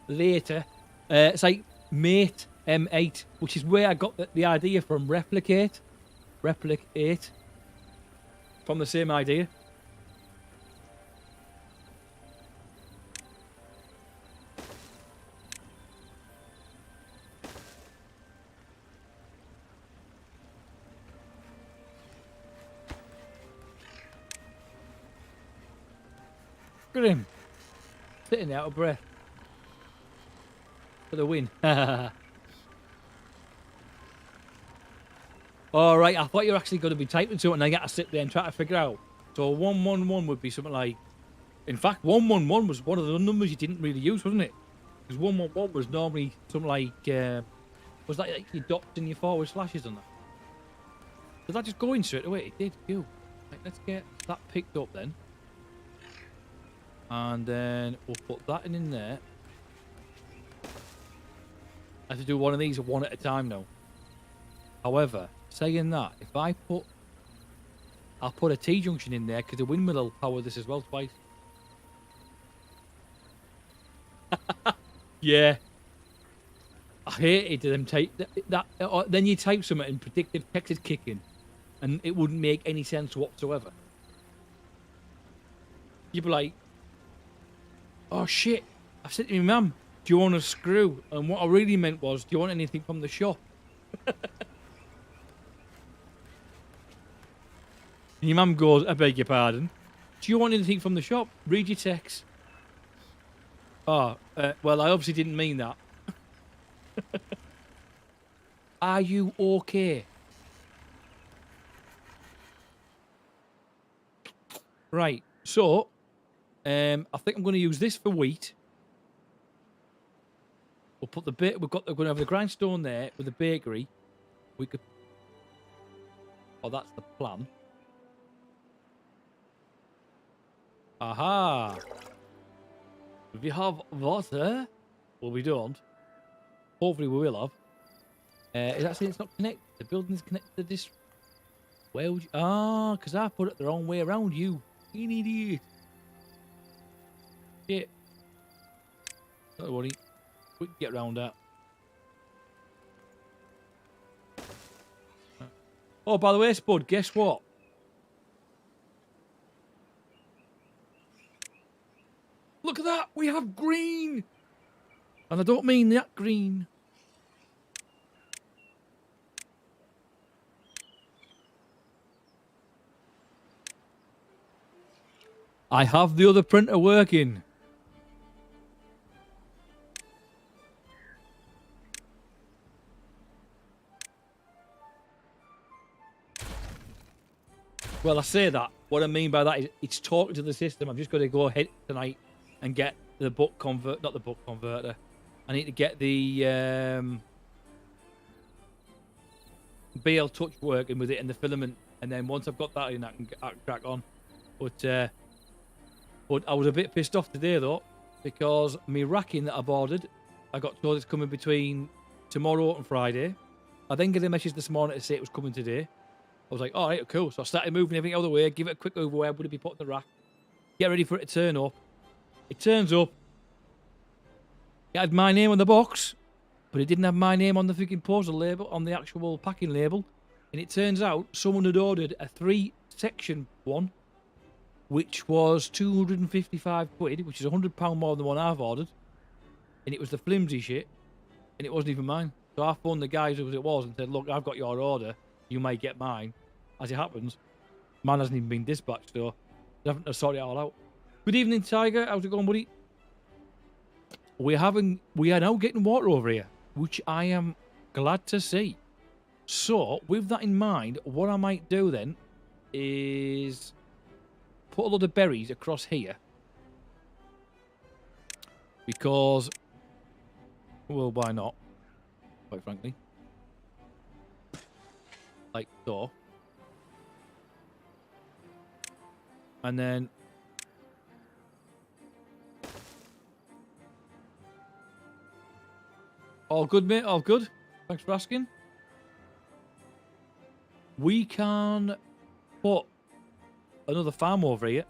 Later. It's like mate M8, which is where I got the idea from. Replicate. Replicate. From the same idea. Look at him. Sitting out of breath. For the win. Alright, I thought you were actually going to be typing to it and I got to sit there and try to figure out. So 111 would be something like... In fact, 111 was one of the numbers you didn't really use, wasn't it? Because 111 was normally something like... was that like your dots and your forward slashes on that? Did that just go in straight away? It did, cool. Right, let's get that picked up then. And then we'll put that in there. I have to do one of these one at a time now. However, saying that, if I put... I'll put a T-junction in there because the windmill will power this as well twice. Yeah. I hated them type that. Then you type something and predictive text is kicking. And it wouldn't make any sense whatsoever. You'd be like... Oh shit, I've said to my mum, do you want a screw? And what I really meant was, do you want anything from the shop? And your mum goes, I beg your pardon. Do you want anything from the shop? Read your text. Oh, well, I obviously didn't mean that. Are you okay? Right, so... I think I'm going to use this for wheat. We'll put the we're going to have the grindstone there with the bakery. We could. Oh, that's the plan. Aha! If you have water, well, we don't. Hopefully, we will have. Is that saying it's not connected? The building's connected to this. Where would you? Ah, because I put it the wrong way around. You idiot. Yeah. Don't worry. We can get around that. Oh, by the way, Spud, guess what? Look at that! We have green! And I don't mean that green. I have the other printer working. Well, I say that. What I mean by that is it's talking to the system. I've just got to go ahead tonight and get the book convert, not the book converter. I need to get the BL Touch working with it and the filament, and then once I've got that in, I can crack on. But I was a bit pissed off today though, because my racking that I've ordered, I got told it's coming between tomorrow and Friday. I then get a message this morning to say it was coming today. I was like, all right, cool. So I started moving everything out of the way, give it a quick over where would it be put in the rack, get ready for it to turn up. It turns up. It had my name on the box, but it didn't have my name on the freaking postal label, on the actual packing label. And it turns out someone had ordered a 3-section one, which was 255 quid, which is £100 more than the one I've ordered. And it was the flimsy shit, and it wasn't even mine. So I phoned the guys who it was and said, look, I've got your order. You may get mine. As it happens, mine hasn't even been dispatched, so they're having to sort it all out. Good evening, Tiger. How's it going, buddy? We are now getting water over here, which I am glad to see. So, with that in mind, what I might do then is put a lot of berries across here. Because, well, why not? Quite frankly. Like so. And then all good, mate, all good. Thanks for asking. We can put another farm over here.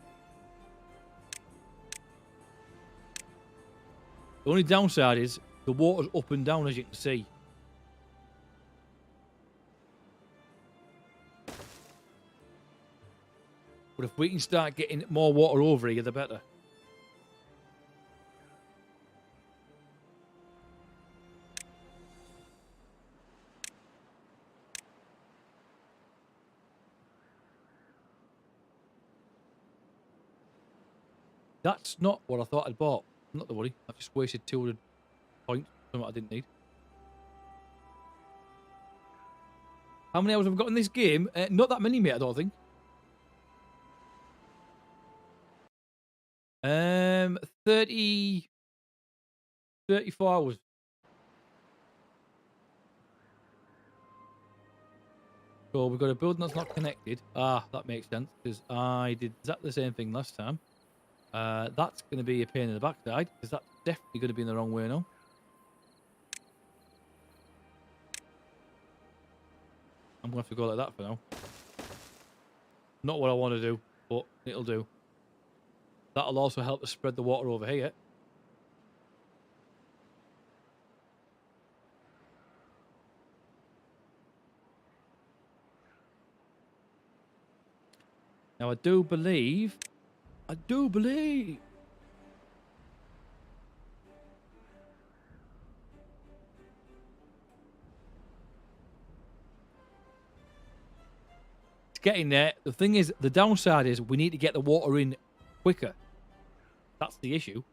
The only downside is the water's up and down, as you can see. But if we can start getting more water over here, the better. That's not what I thought I'd bought. Not the worry. I've just wasted 200 points. Something I didn't need. How many hours have we got in this game? Not that many, mate, I don't think. 34 hours. So we've got a building that's not connected. Ah, that makes sense, because I did exactly the same thing last time. That's going to be a pain in the backside, because that's definitely going to be in the wrong way now. I'm going to have to go like that for now. Not what I want to do, but it'll do. That'll also help us spread the water over here. Now, I do believe... It's getting there. The thing is, the downside is we need to get the water in quicker. That's the issue.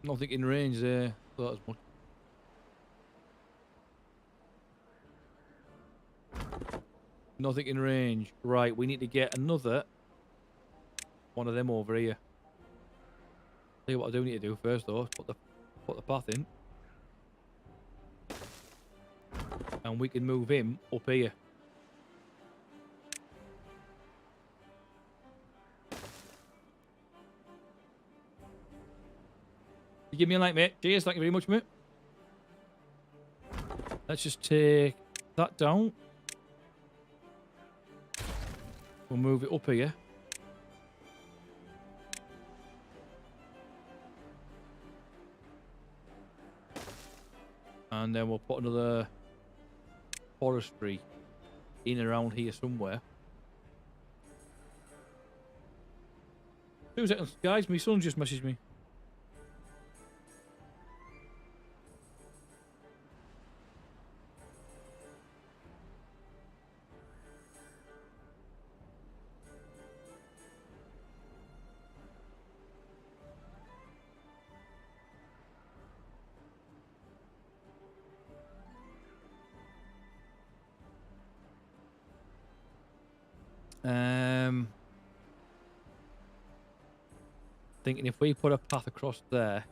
Nothing in range there. Thought as much. Nothing in range. Right, we need to get another one of them over here. Tell you what I do need to do first though. Put the path in. And we can move him up here. You give me a like, mate. Cheers, thank you very much, mate. Let's just take that down. We'll move it up here. And then we'll put another forestry in and around here somewhere. 2 seconds, guys. My son just messaged me. Thinking if we put a path across there.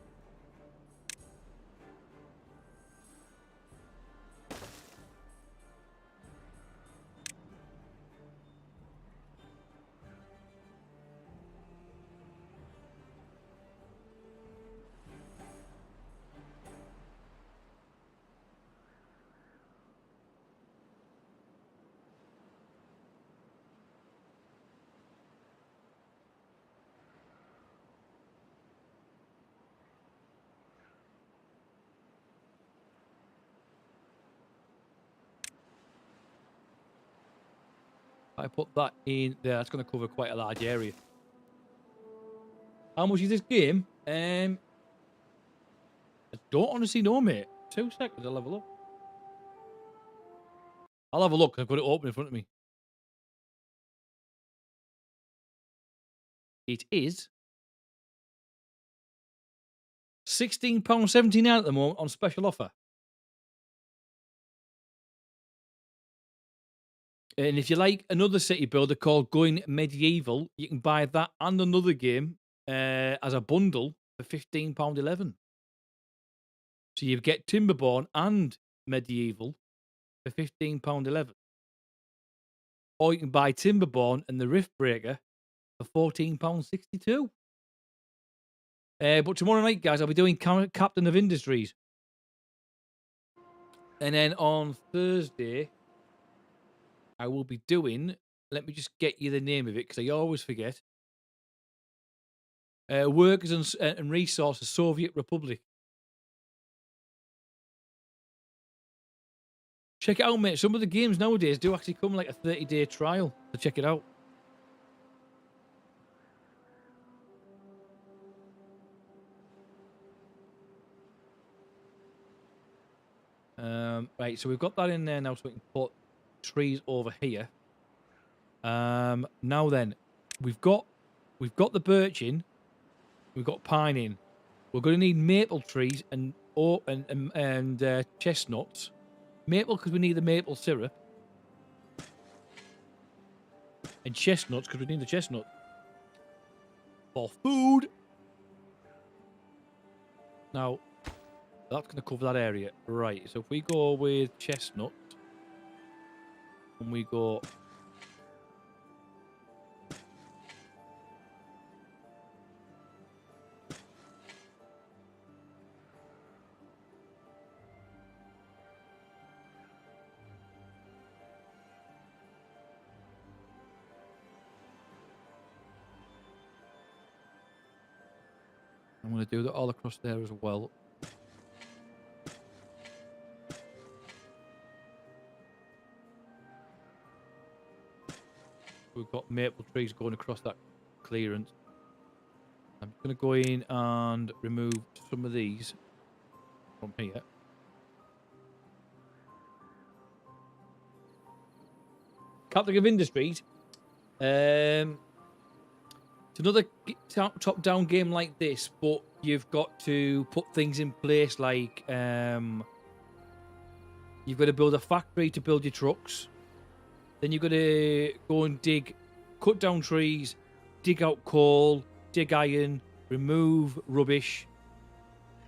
I put that in there. That's going to cover quite a large area. How much is this game? I don't honestly know, mate. 2 seconds. I'll have a look. I'll have a look. I've got it open in front of me. It is £16.79 at the moment on special offer. And if you like another city builder called Going Medieval, you can buy that and another game as a bundle for £15.11. So you get Timberborn and Medieval for £15.11. Or you can buy Timberborn and the Rift Breaker for £14.62. But tomorrow night, guys, I'll be doing Captain of Industries. And then on Thursday, I will be doing, let me just get you the name of it because I always forget. Workers and Resources, Soviet Republic. Check it out, mate. Some of the games nowadays do actually come like a 30-day trial. So check it out. Right, so we've got that in there now, so we can put trees over here. Now then, we've got the birch in, we've got pine in. We're going to need maple trees and chestnuts. Maple because we need the maple syrup, and chestnuts because we need the chestnut for food. Now, that's going to cover that area. Right, so if we go with chestnut, and we go... I'm going to do that all across there as well. We've got maple trees going across that clearance. I'm going to go in and remove some of these from here. Captain of Industries. It's another top-down game like this, but you've got to put things in place like you've got to build a factory to build your trucks. Then you've got to go and cut down trees, dig out coal, dig iron, remove rubbish,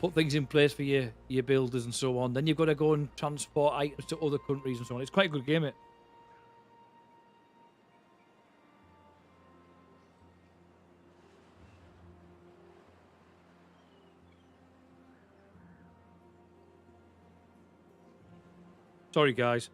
put things in place for your builders and so on. Then you've got to go and transport items to other countries and so on. It's quite a good game, it. Sorry, guys.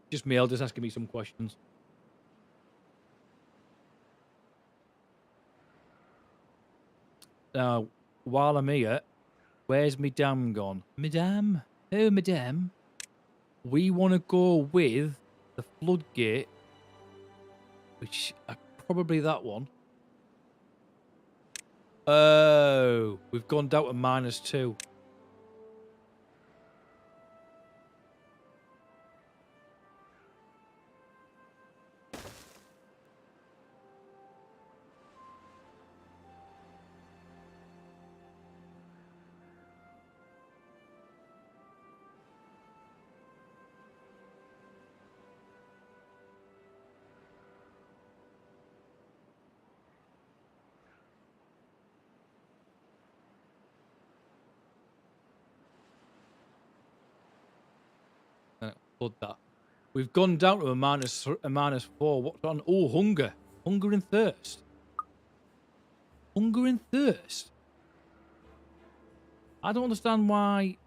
Just me, elders asking me some questions. Now, while I'm here, where's Madame gone? Madame? Oh, Madame. We want to go with the floodgate, which probably that one. Oh, we've gone down to -2. flood that. We've gone down to a -4. What's on? Oh, hunger. Hunger and thirst. Hunger and thirst. I don't understand why.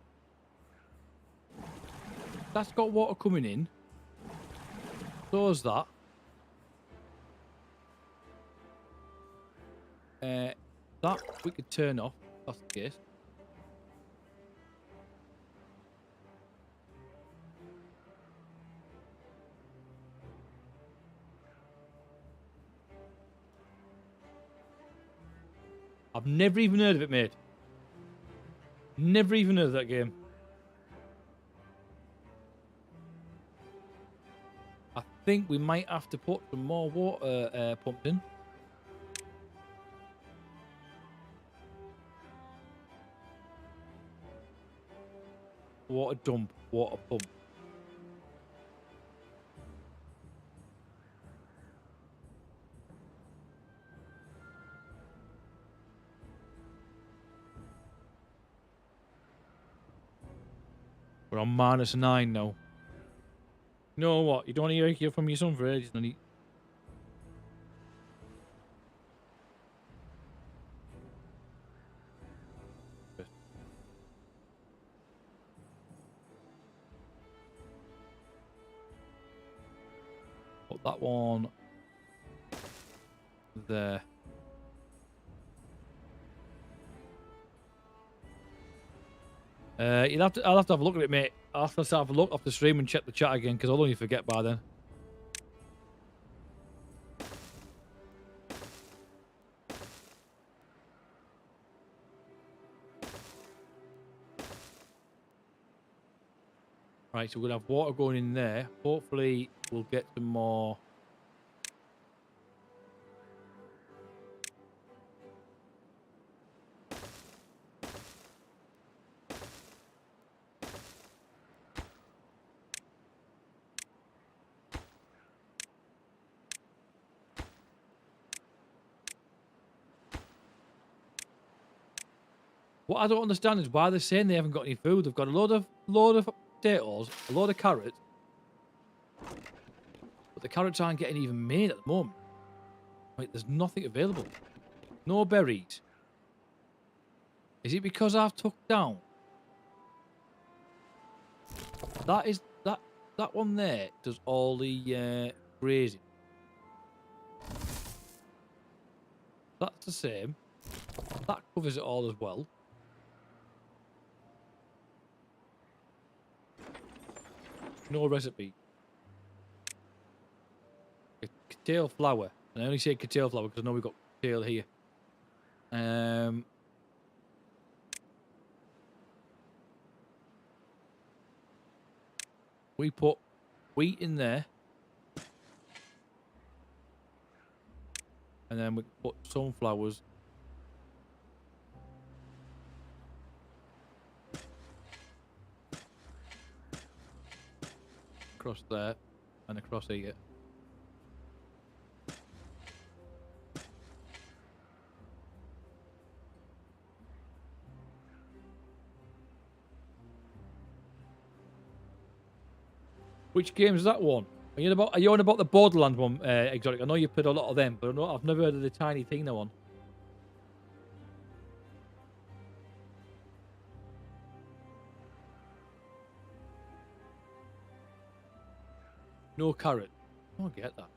That's got water coming in. So is that. That we could turn off. That's the case. I've never even heard of it, mate. Never even heard of that game. I think we might have to put some more water pumped in. Water dump, water pump. We're on -9 now. You know what? You don't want to hear from your son for ages, don't you? Put that one there. I'll have to have a look at it, mate. I'll have to have a look off the stream and check the chat again, because I'll only forget by then. Right, so we're going to have water going in there. Hopefully, we'll get some more. What I don't understand is why they're saying they haven't got any food. They've got a load of potatoes, a load of carrots, but the carrots aren't getting even made at the moment. Like, there's nothing available. No berries. Is it because I've took down? That one there does all the grazing. That's the same. That covers it all as well. No recipe. Kale flour. And I only say kale flour because I know we've got kale here. We put wheat in there. And then we put sunflowers. Across there and across here. Which game is that one? Are you on about the Borderland one, Exotic? I know you played a lot of them, but I've never heard of the Tiny Tina one. No carrot. I don't get that.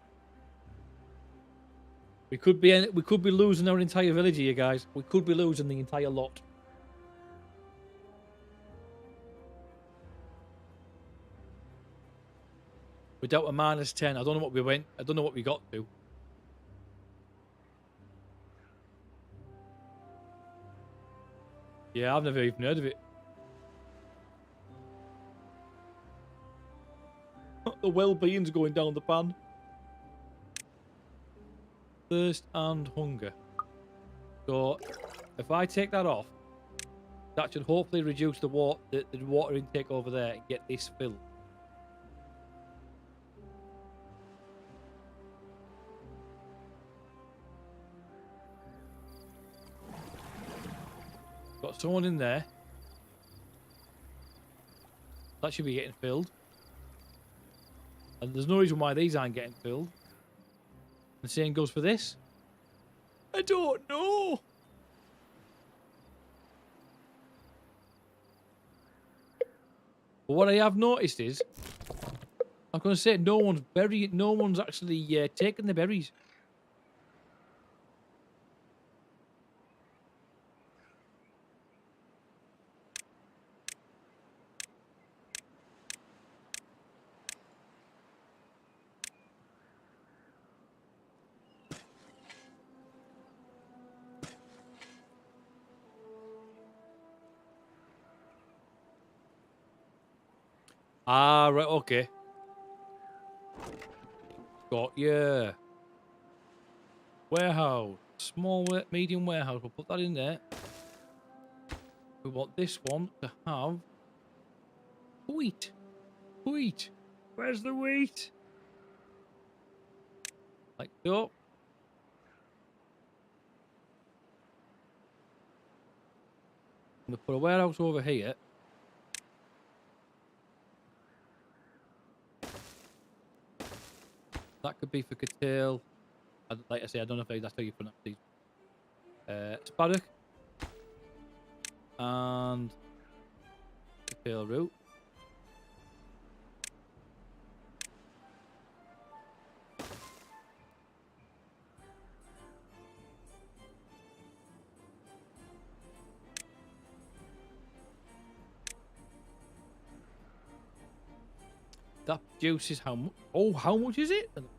We could be losing our entire village here, guys. We could be losing the entire lot. We're down to -10. I don't know what we went. I don't know what we got to. Yeah, I've never even heard of it. The well-being's going down the pan. Thirst and hunger. So, if I take that off, that should hopefully reduce the water intake over there and get this filled. Got someone in there. That should be getting filled. And there's no reason why these aren't getting filled. The same goes for this. I don't know. But what I have noticed is, I'm going to say no one's actually taken the berries. Ah, right, okay. Got ya. Warehouse. Medium warehouse. We'll put that in there. We want this one to have wheat. Wheat. Where's the wheat? Like so. I'm going to put a warehouse over here. That could be for curtail. Like I say, I don't know if that's how you pronounce these. Spaddock. And curtail route. That produces how much? Oh, how much is it? That'll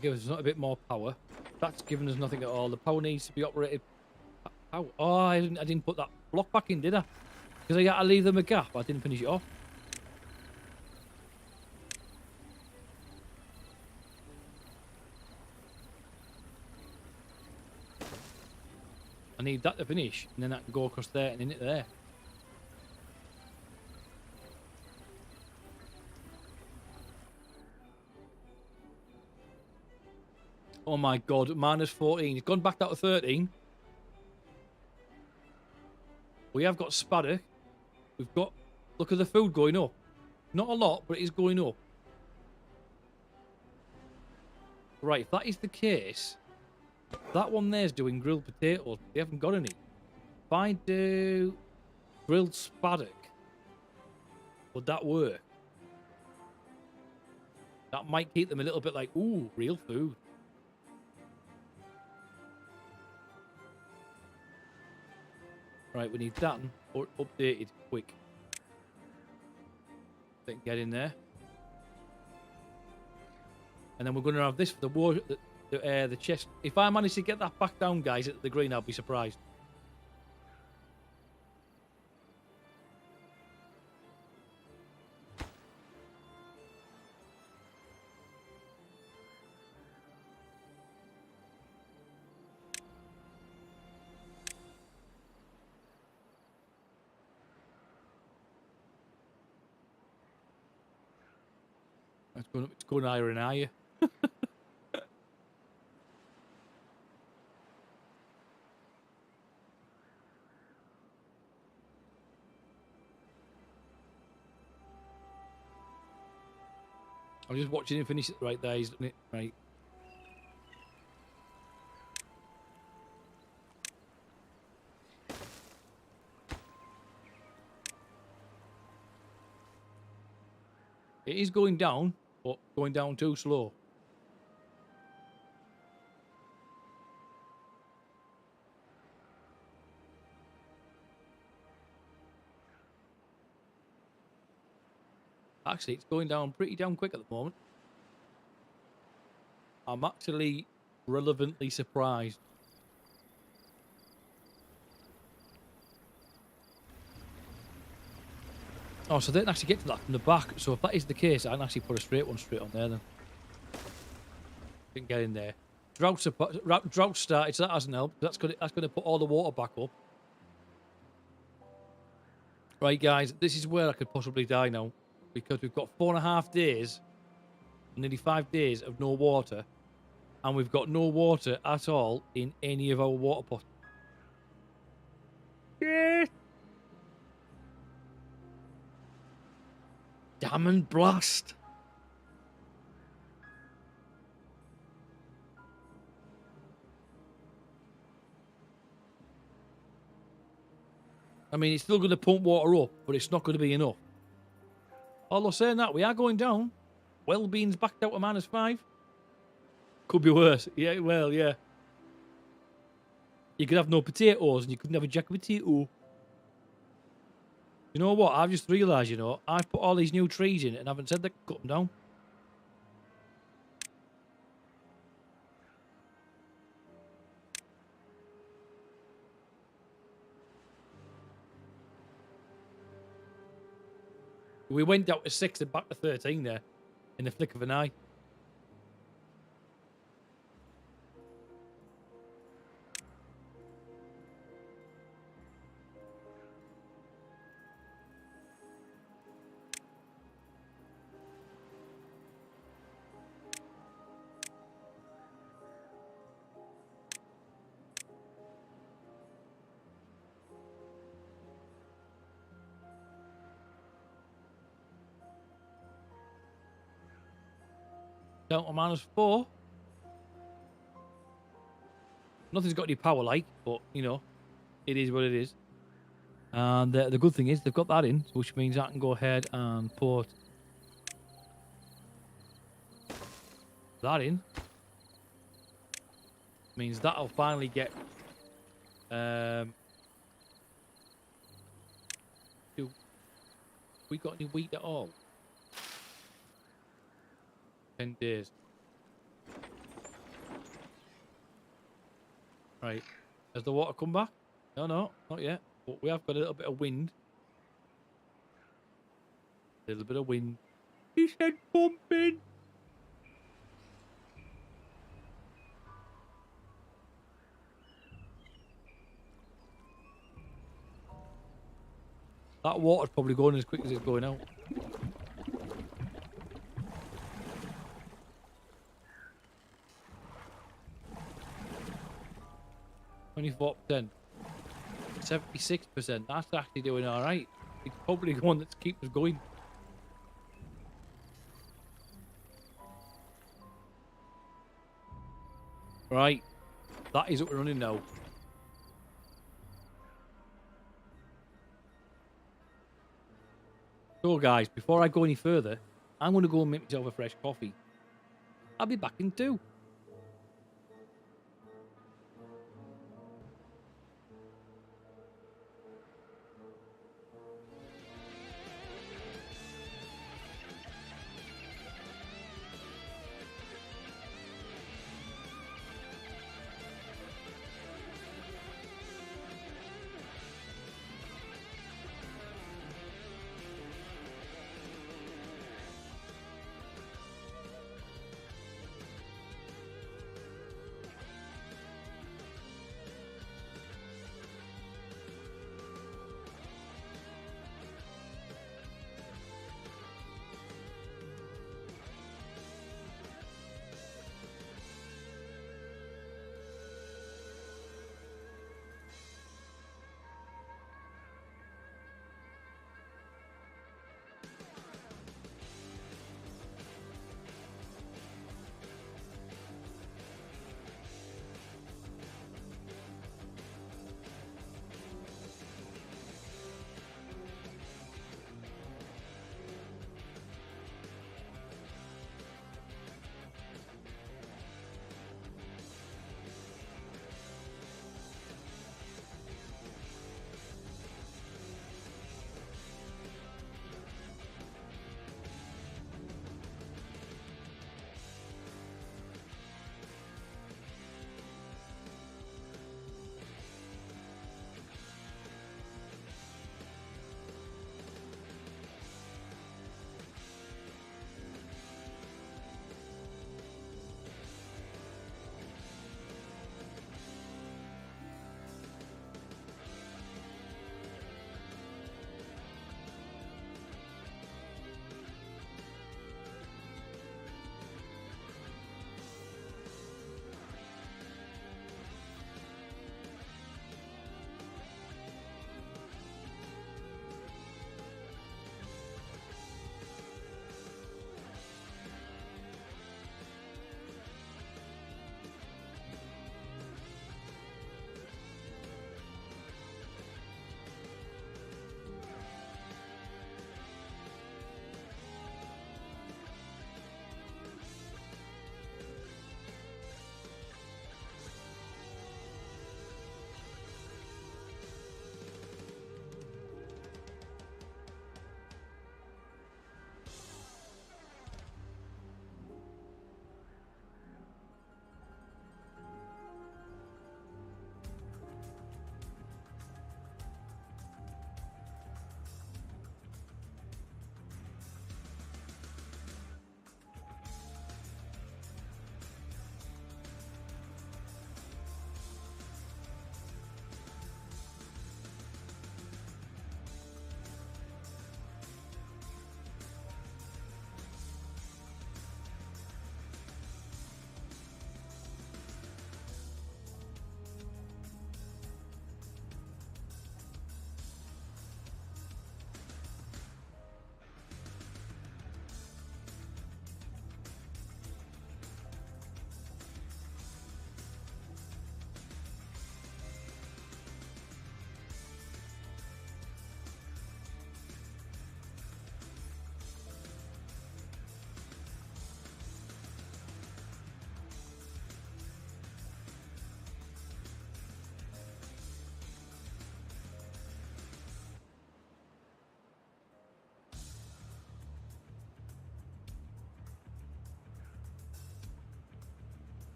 give us a bit more power. That's giving us nothing at all. The power needs to be operated. How? Oh, I didn't put that block back in, did I? Because I had to leave them a gap. I didn't finish it off. I need that to finish, and then I can go across there and in it there. Oh my god, minus 14. It's gone back down to 13. We have got spaddock. We've got... Look at the food going up. Not a lot, but it is going up. Right, if that is the case, that one there's doing grilled potatoes. They haven't got any. If I do grilled spaddock, would that work? That might keep them a little bit like, ooh, real food. Right, we need that or updated quick. Get in there. And then we're going to have this for the chest. If I manage to get that back down, guys, at the green, I'll be surprised. It's going higher and higher. I'm just watching him finish it right there. He's done it right. It is going down, but going down too slow. Actually, it's going down pretty damn quick at the moment. I'm actually relevantly surprised. Oh, so they didn't actually get to that from the back. So if that is the case, I can actually put a straight one straight on there then. Didn't get in there. Drought started, so that hasn't helped. That's gonna put all the water back up. Right, guys, this is where I could possibly die now. Because we've got 4.5 days, nearly 5 days of no water. And we've got no water at all in any of our water pots. Yes. Damn and blast. I mean, it's still going to pump water up, but it's not going to be enough. Although saying that, we are going down. Wellbeing's backed out to -5. Could be worse. Yeah, well, yeah. You could have no potatoes and you couldn't have a jack of potato. You know what? I've just realised, you know, I've put all these new trees in and haven't said they can cut them down. We went down to 6 and back to 13 there in the flick of an eye. Down to -4. Nothing's got any power like, but, you know, it is what it is. And the good thing is they've got that in, which means I can go ahead and put that in. Means that'll finally get... do we got any wheat at all? 10 days. Right. Has the water come back? No, not yet. But we have got a little bit of wind. A little bit of wind. He said pumping. That water's probably going as quick as it's going out. %, 76%. That's actually doing all right. It's probably the one that's keeping us going. Right, that is up and running now. So, guys, before I go any further, I'm going to go and make myself a fresh coffee. I'll be back in 2.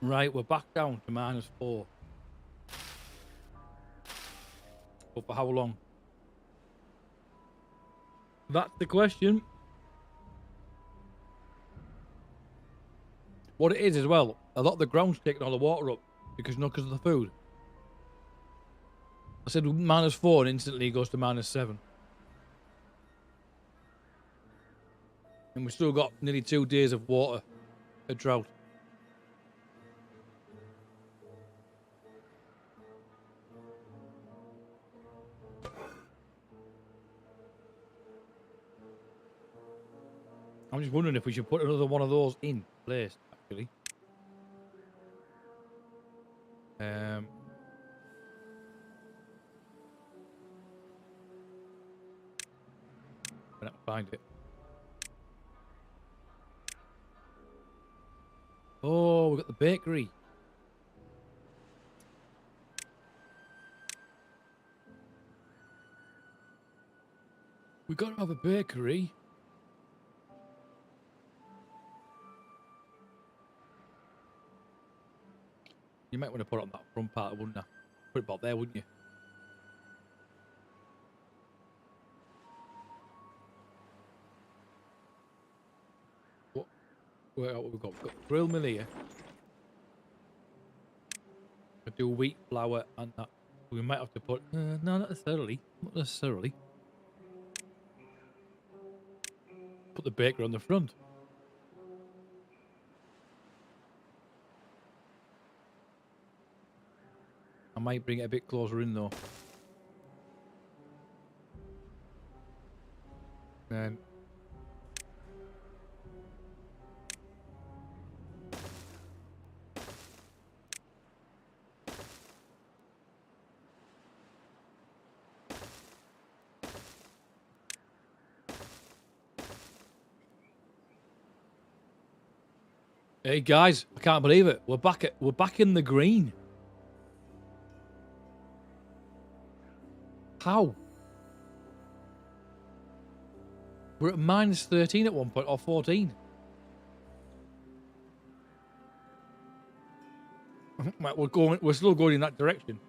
Right, we're back down to -4. But for how long? That's the question. What it is as well, a lot of the ground's taking all the water up because of the food. I said -4 and instantly it goes to -7. And we've still got nearly 2 days of water, a drought. I'm just wondering if we should put another one of those in place, actually. When I can find it. Oh, we've got the bakery. We've got to have a bakery. You might want to put it on that front part, wouldn't you? Put it about there, wouldn't you? What we've got? We've got grill mill here. I do wheat flour and that. We might have to put no, not necessarily. Not necessarily. Put the baker on the front. I might bring it a bit closer in though. Then hey guys, I can't believe it. We're back in the green. How? We're at -13 at one point, or 14. Right, we're still going in that direction.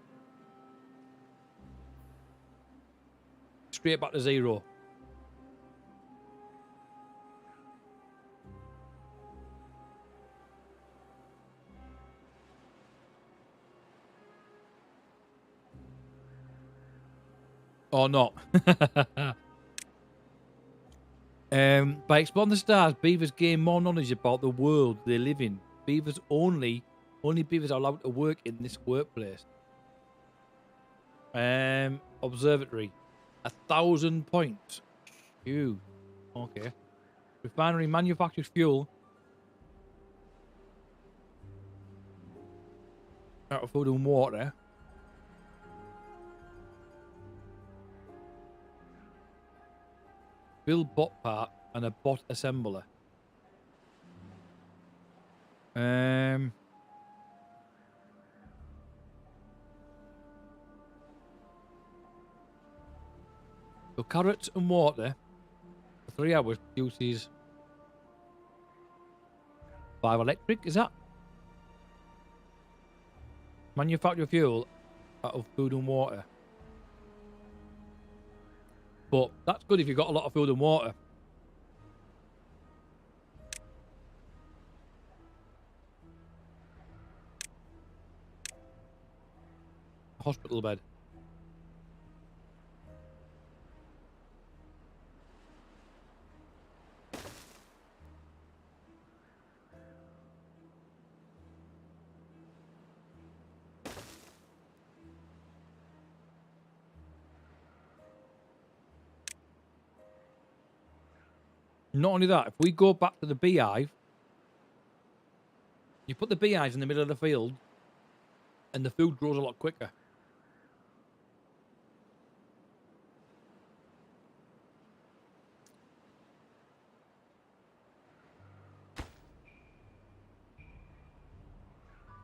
Straight back to 0. Or not. By exploring the stars, beavers gain more knowledge about the world they live in. Beavers only beavers are allowed to work in this workplace. Observatory, 1,000 points. Huge. Okay. Refinery manufactures fuel out of food and water. Build bot part and a bot assembler. So carrots and water for 3 hours produces 5 electric, is that? Manufacture fuel out of food and water. But that's good if you've got a lot of food and water. Hospital bed. Not only that, if we go back to the beehive, you put the beehives in the middle of the field and the food grows a lot quicker.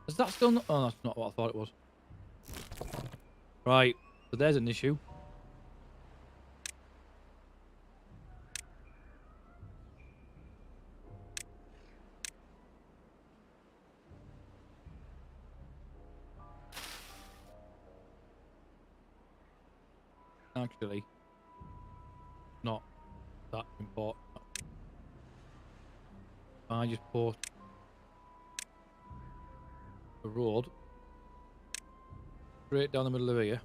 Is that still not? Oh, that's not what I thought it was. Right, so there's an issue. actually. Not that important. I just put the road straight down the middle of here.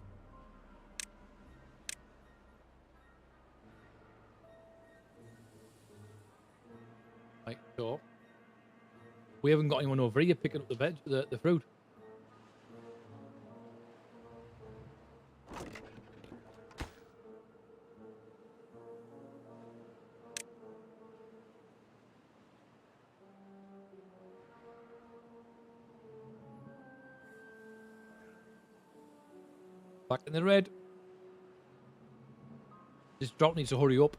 Like so. We haven't got anyone over here picking up the fruit. Back in the red. This drop needs to hurry up.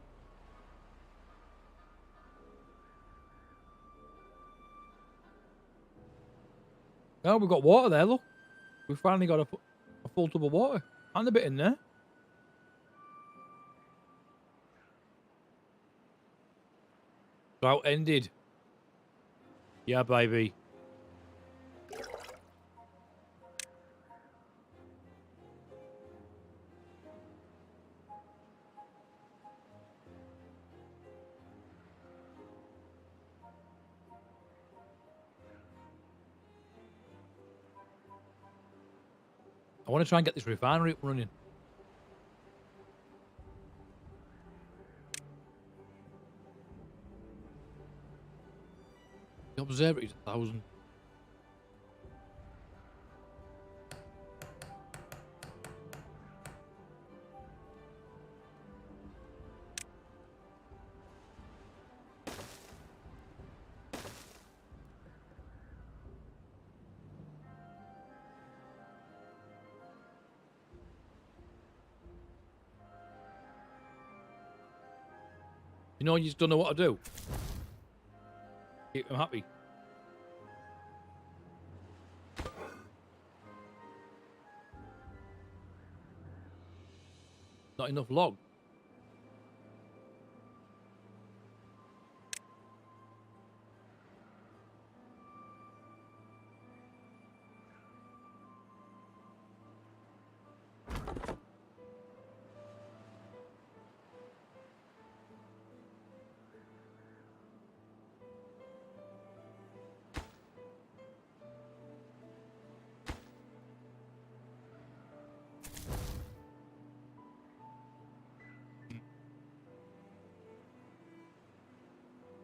Oh, we've got water there, look. We finally got a full tub of water. And a bit in there. Drought ended. Yeah, baby. I want to try and get this refinery up running. The observatory's 1,000. You know, you just don't know what to do. Keep them happy. Not enough log.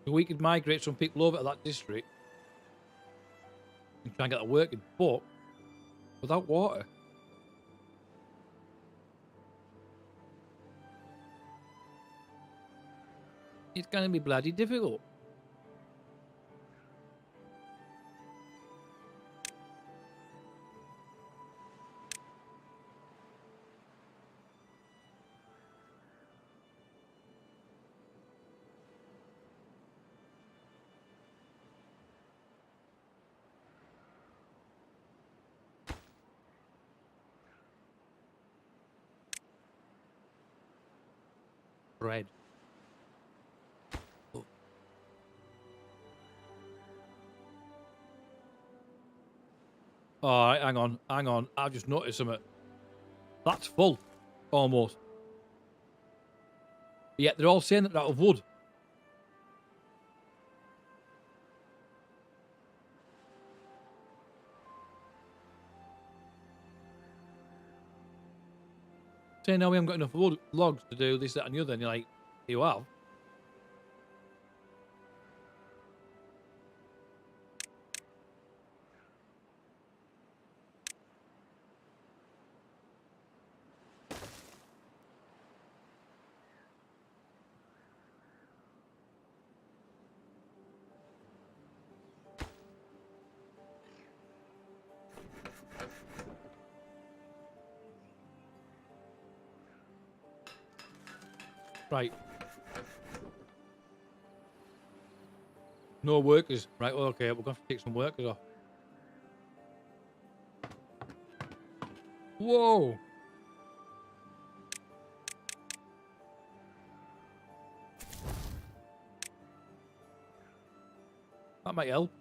We could migrate some people over to that district and try and get that working, but without water. It's going to be bloody difficult. Bread. Oh. Alright, hang on. I've just noticed something. That's full. Almost. Yet they're all saying that they're out of wood. Saying now we haven't got enough wood logs to do this, that, and the other, and you're like, you have? Right. No workers. Right, okay, we're going to have to take some workers off. Whoa! That might help.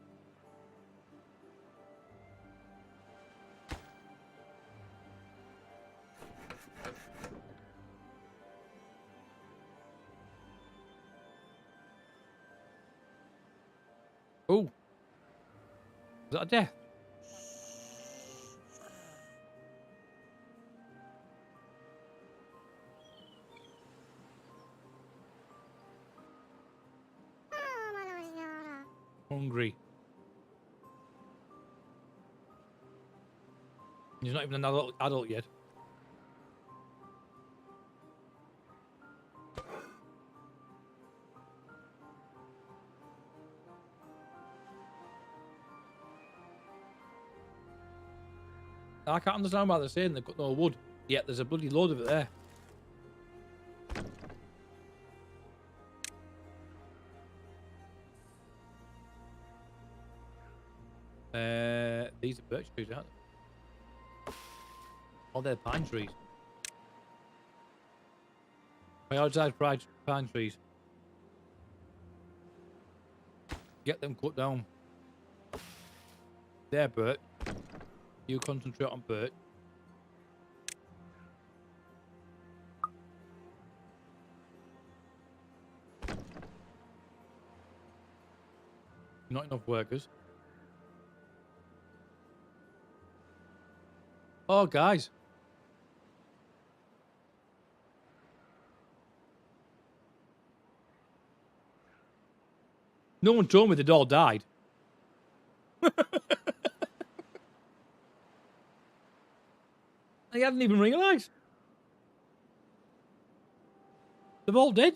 that a death? Hungry. He's not even an adult yet. I can't understand why they're saying they've got no wood. Yet there's a bloody load of it there. These are birch trees, aren't they? Oh, they're pine trees. Prioritize pine trees. Get them cut down. They're birch. You concentrate on birch. Not enough workers. Oh, guys. No one told me they'd all died. I hadn't even realised. They're all dead.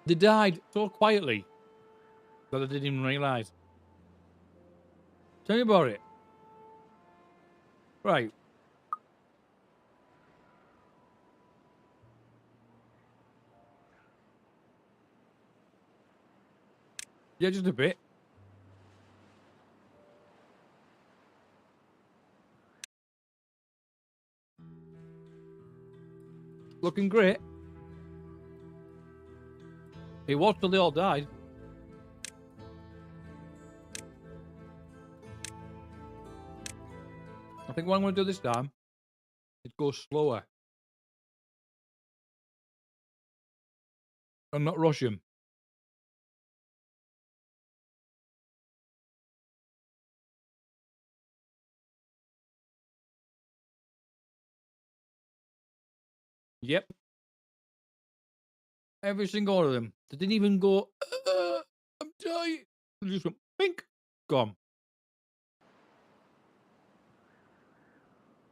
They died so quietly that I didn't even realise. Tell me about it. Right. Yeah, just a bit. Looking great. It was till they all died. I think what I'm going to do this time is go slower. And not rush him. Yep. Every single one of them. They didn't even go, I'm dying. They just went, pink. Gone.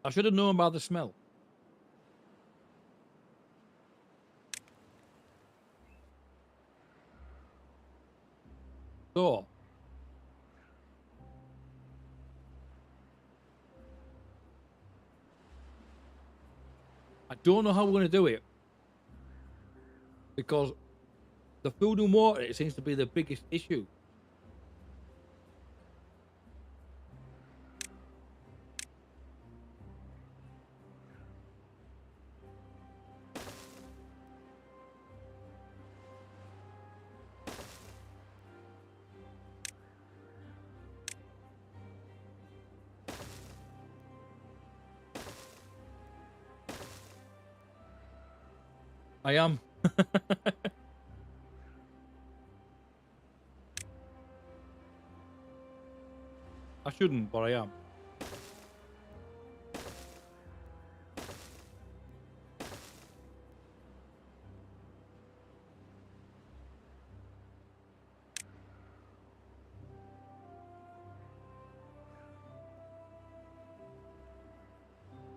I should have known about the smell. So. I don't know how we're going to do it. Because the food and water, it seems to be the biggest issue. I am. I shouldn't, but I am.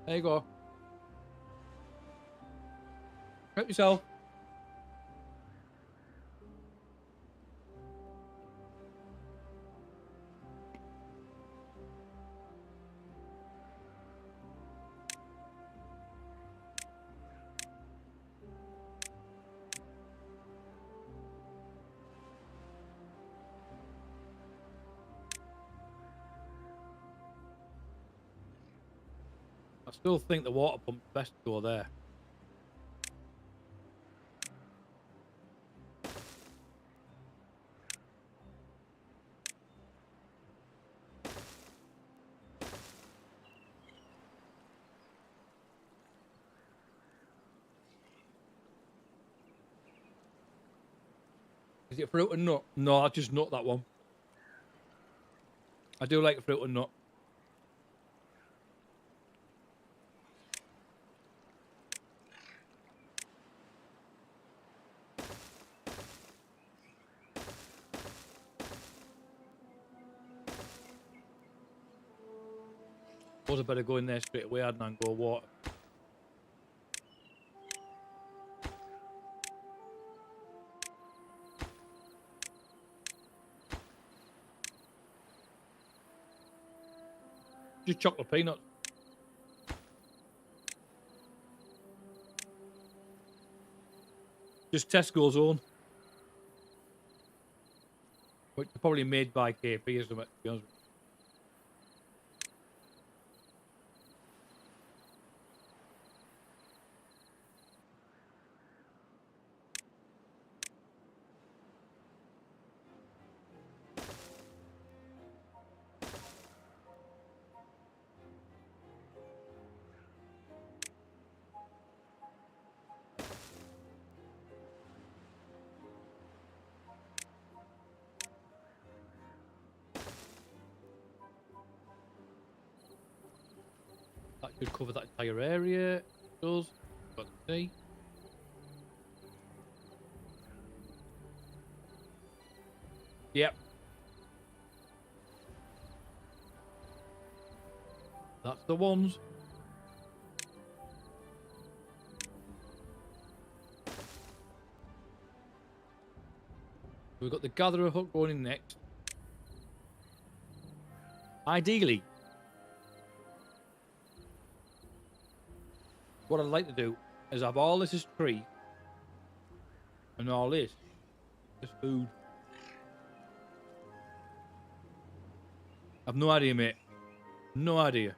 There you go. Help yourself. I still think the water pump's best to go there. it fruit and nut? No, I just nut that one. I do like fruit and nut. Suppose I better go in there straight away, hadn't I, and go water. Just chocolate peanuts. Just Tesco's own. Which are probably made by KP or something, to be honest with you. That should cover that entire area. It does. Got to see. Yep. That's the ones. We've got the gatherer hook going in next. Ideally, what I'd like to do is have all this as tree and all this is food. I've no idea, mate. No idea.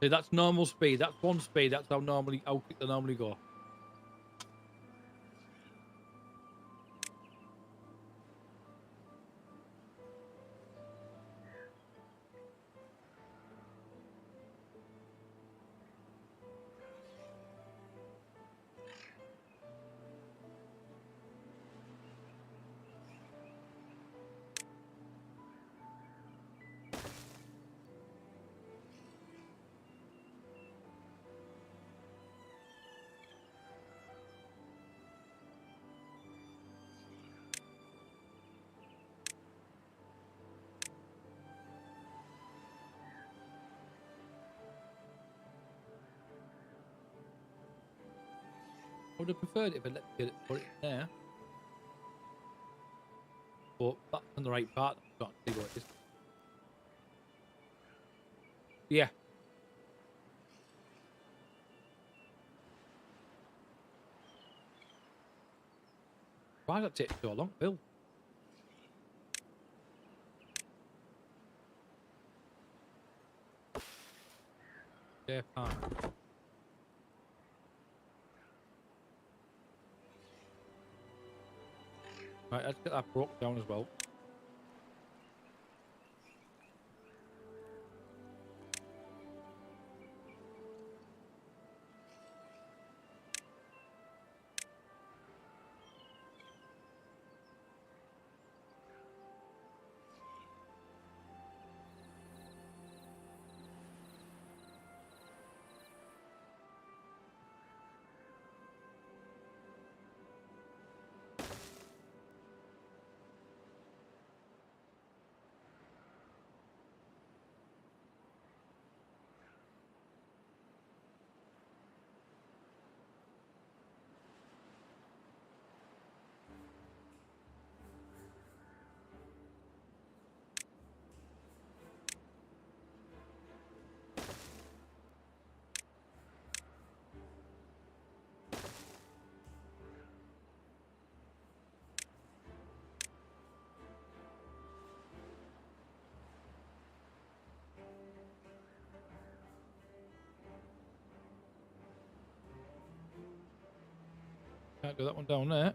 See, that's normal speed. That's one speed. That's how quick they normally go. I would have preferred it if I let me put it in there. But that's on the right part. I can't see what it is. Yeah. Why does that take so long, Bill? Yeah, fine. Right, let's get that broke down as well. Can't do that one down there.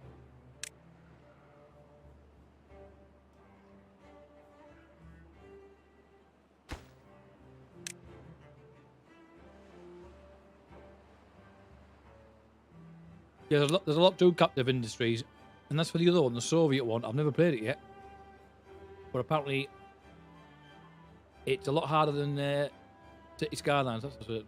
Yeah, there's a lot to captive industries, and that's for the other one, the Soviet one. I've never played it yet, but apparently it's a lot harder than City Skylines. That's for certain.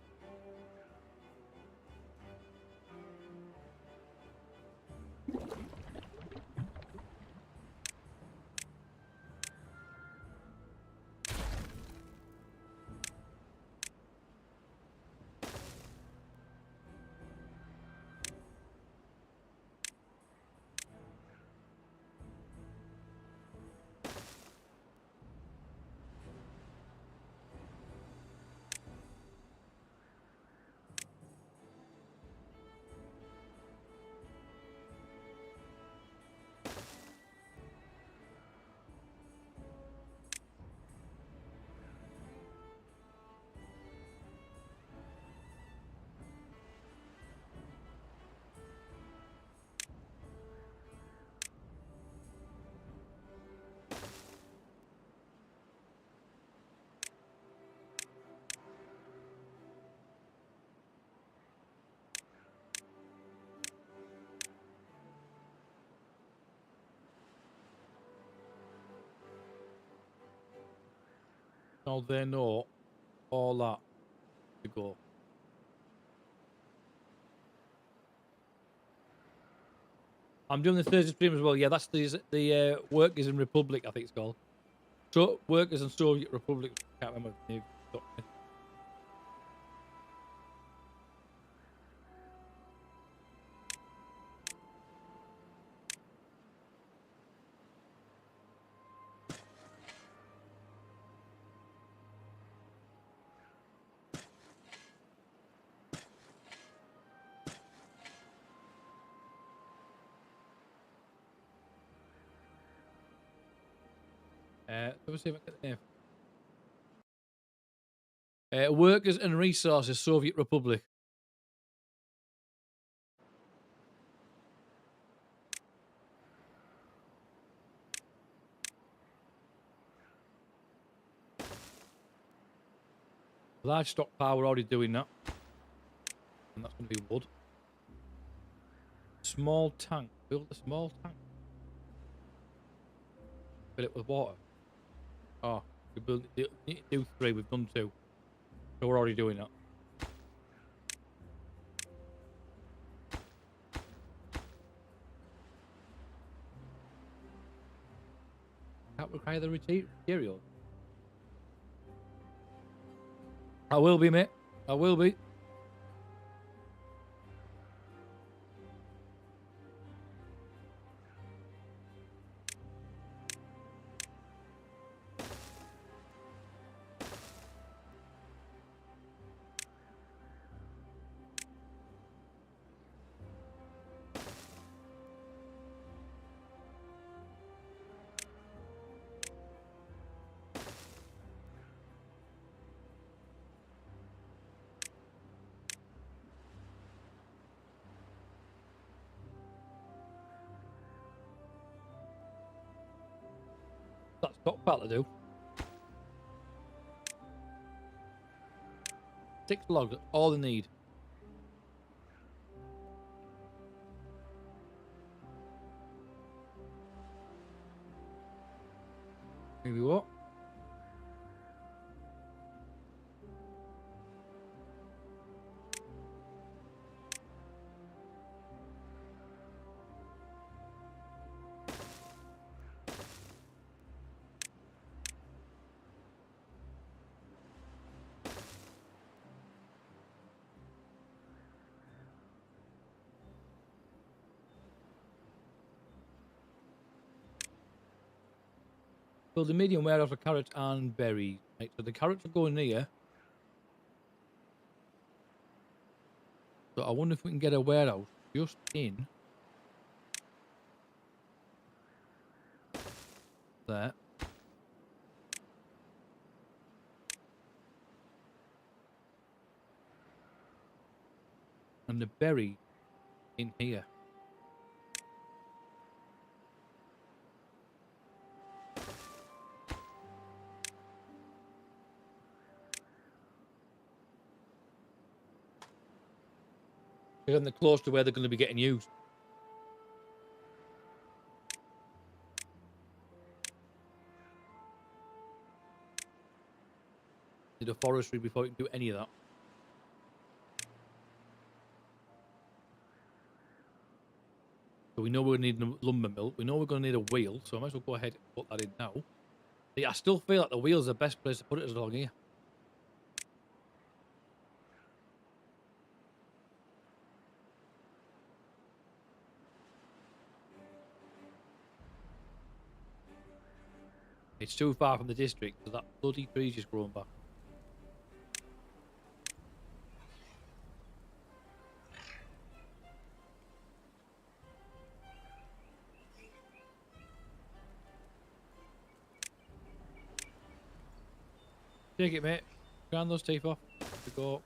Now they know all that to go. I'm doing the Thursday stream as well. Yeah, that's the Workers in Republic, I think it's called. So Workers in Soviet Republic. Can't remember the name. Let me see if I get the name. Workers and Resources, Soviet Republic. Large stockpile, we're already doing that. And that's going to be wood. Small tank. Build a small tank. Fill it with water. Oh, we need to do 3. We've done 2. So we're already doing that. Can't require the material. I will be, mate. I will be. That's stockpile to do. 6 logs, that's all they need. Maybe what? Build a medium warehouse for carrots and berries. Right, so the carrots are going here. So I wonder if we can get a warehouse just in there. And the berry in here. Because then they're close to where they're going to be getting used. Need a forestry before you can do any of that. So we know we're going to need a lumber mill. We know we're going to need a wheel, so I might as well go ahead and put that in now. See, I still feel like the wheel's the best place to put it along here. It's too far from the district, so that bloody tree's just grown back. Take it, mate. Grind those teeth off. To go.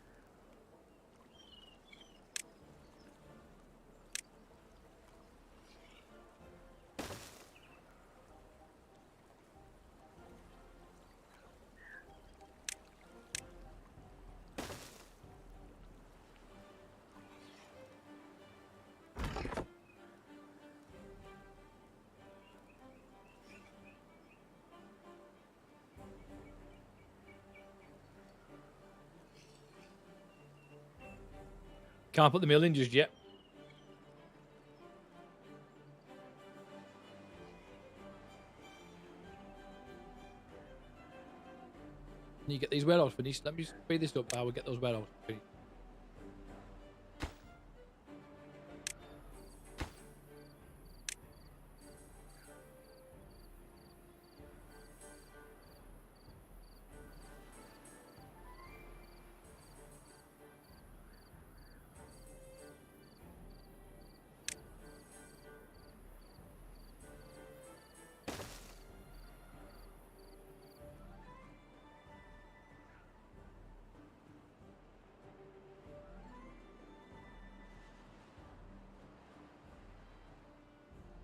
Can't put the mill in just yet. Can you get these warehouses finished? Let me speed this up. I will get those warehouses finished.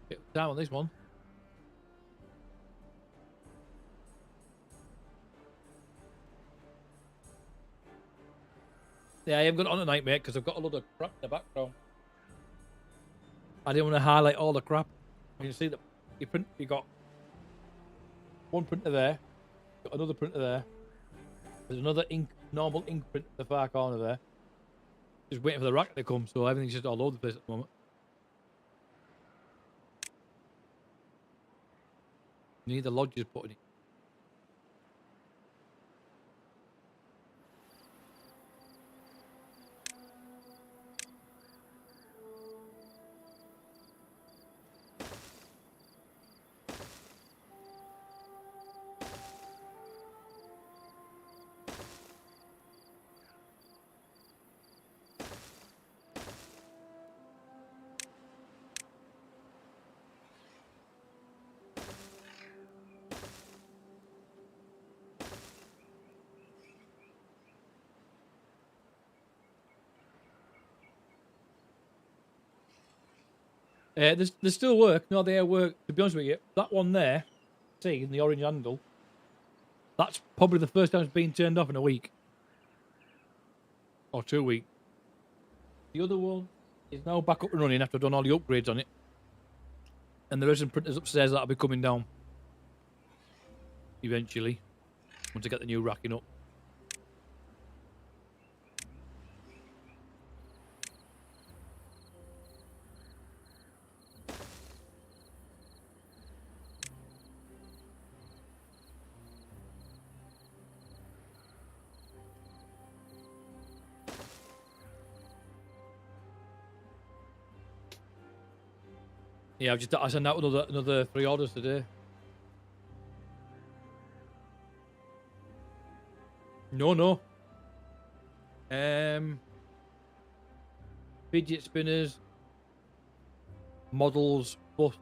Bit of time on this one. Yeah, I am going on tonight, mate, because I've got a lot of crap in the background. I didn't want to highlight all the crap. You can see that you got one printer there, got another printer there. There's another normal ink print at the far corner there. Just waiting for the rack to come, so everything's just all over the place at the moment. You need the lodges put in it. They still work. No, they work. To be honest with you, that one there, see, in the orange handle, that's probably the first time it's been turned off in a week. Or 2 weeks. The other one is now back up and running after I've done all the upgrades on it. And there are some printers upstairs that'll be coming down. Eventually. Once I get the new racking up. Yeah, I sent out another 3 orders today. No. Fidget spinners, models, plus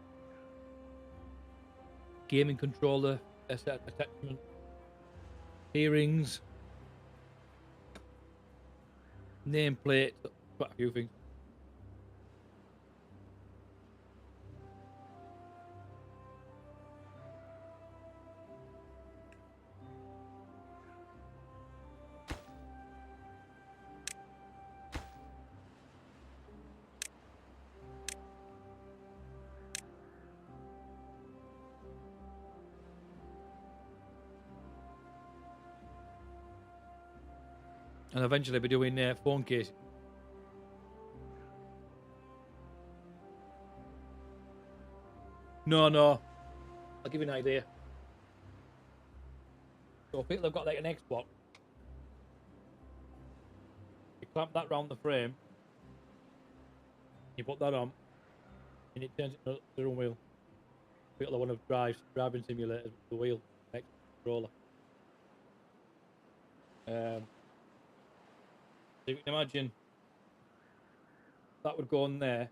gaming controller, attachment, earrings, nameplate, quite a few things. And eventually be doing phone case. No. I'll give you an idea. So people have got like an Xbox. You clamp that round the frame. You put that on, and it turns into a steering wheel. People that want to drive driving simulators with the wheel, next controller. So you can imagine that would go on there,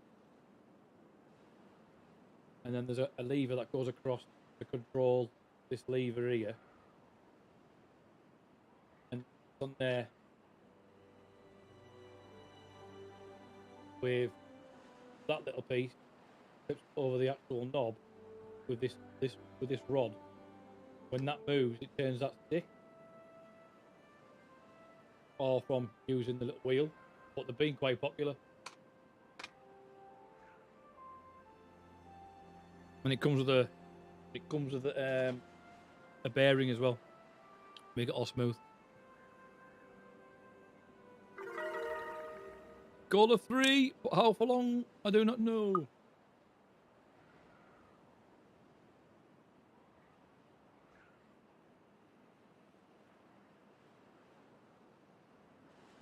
and then there's a lever that goes across to control this lever here, and it's on there with that little piece flips over the actual knob with this rod. When that moves, it turns that stick. All from using the little wheel, but they've been quite popular. And it comes with a bearing as well, make it all smooth. Goal of 3, but how for long? I do not know.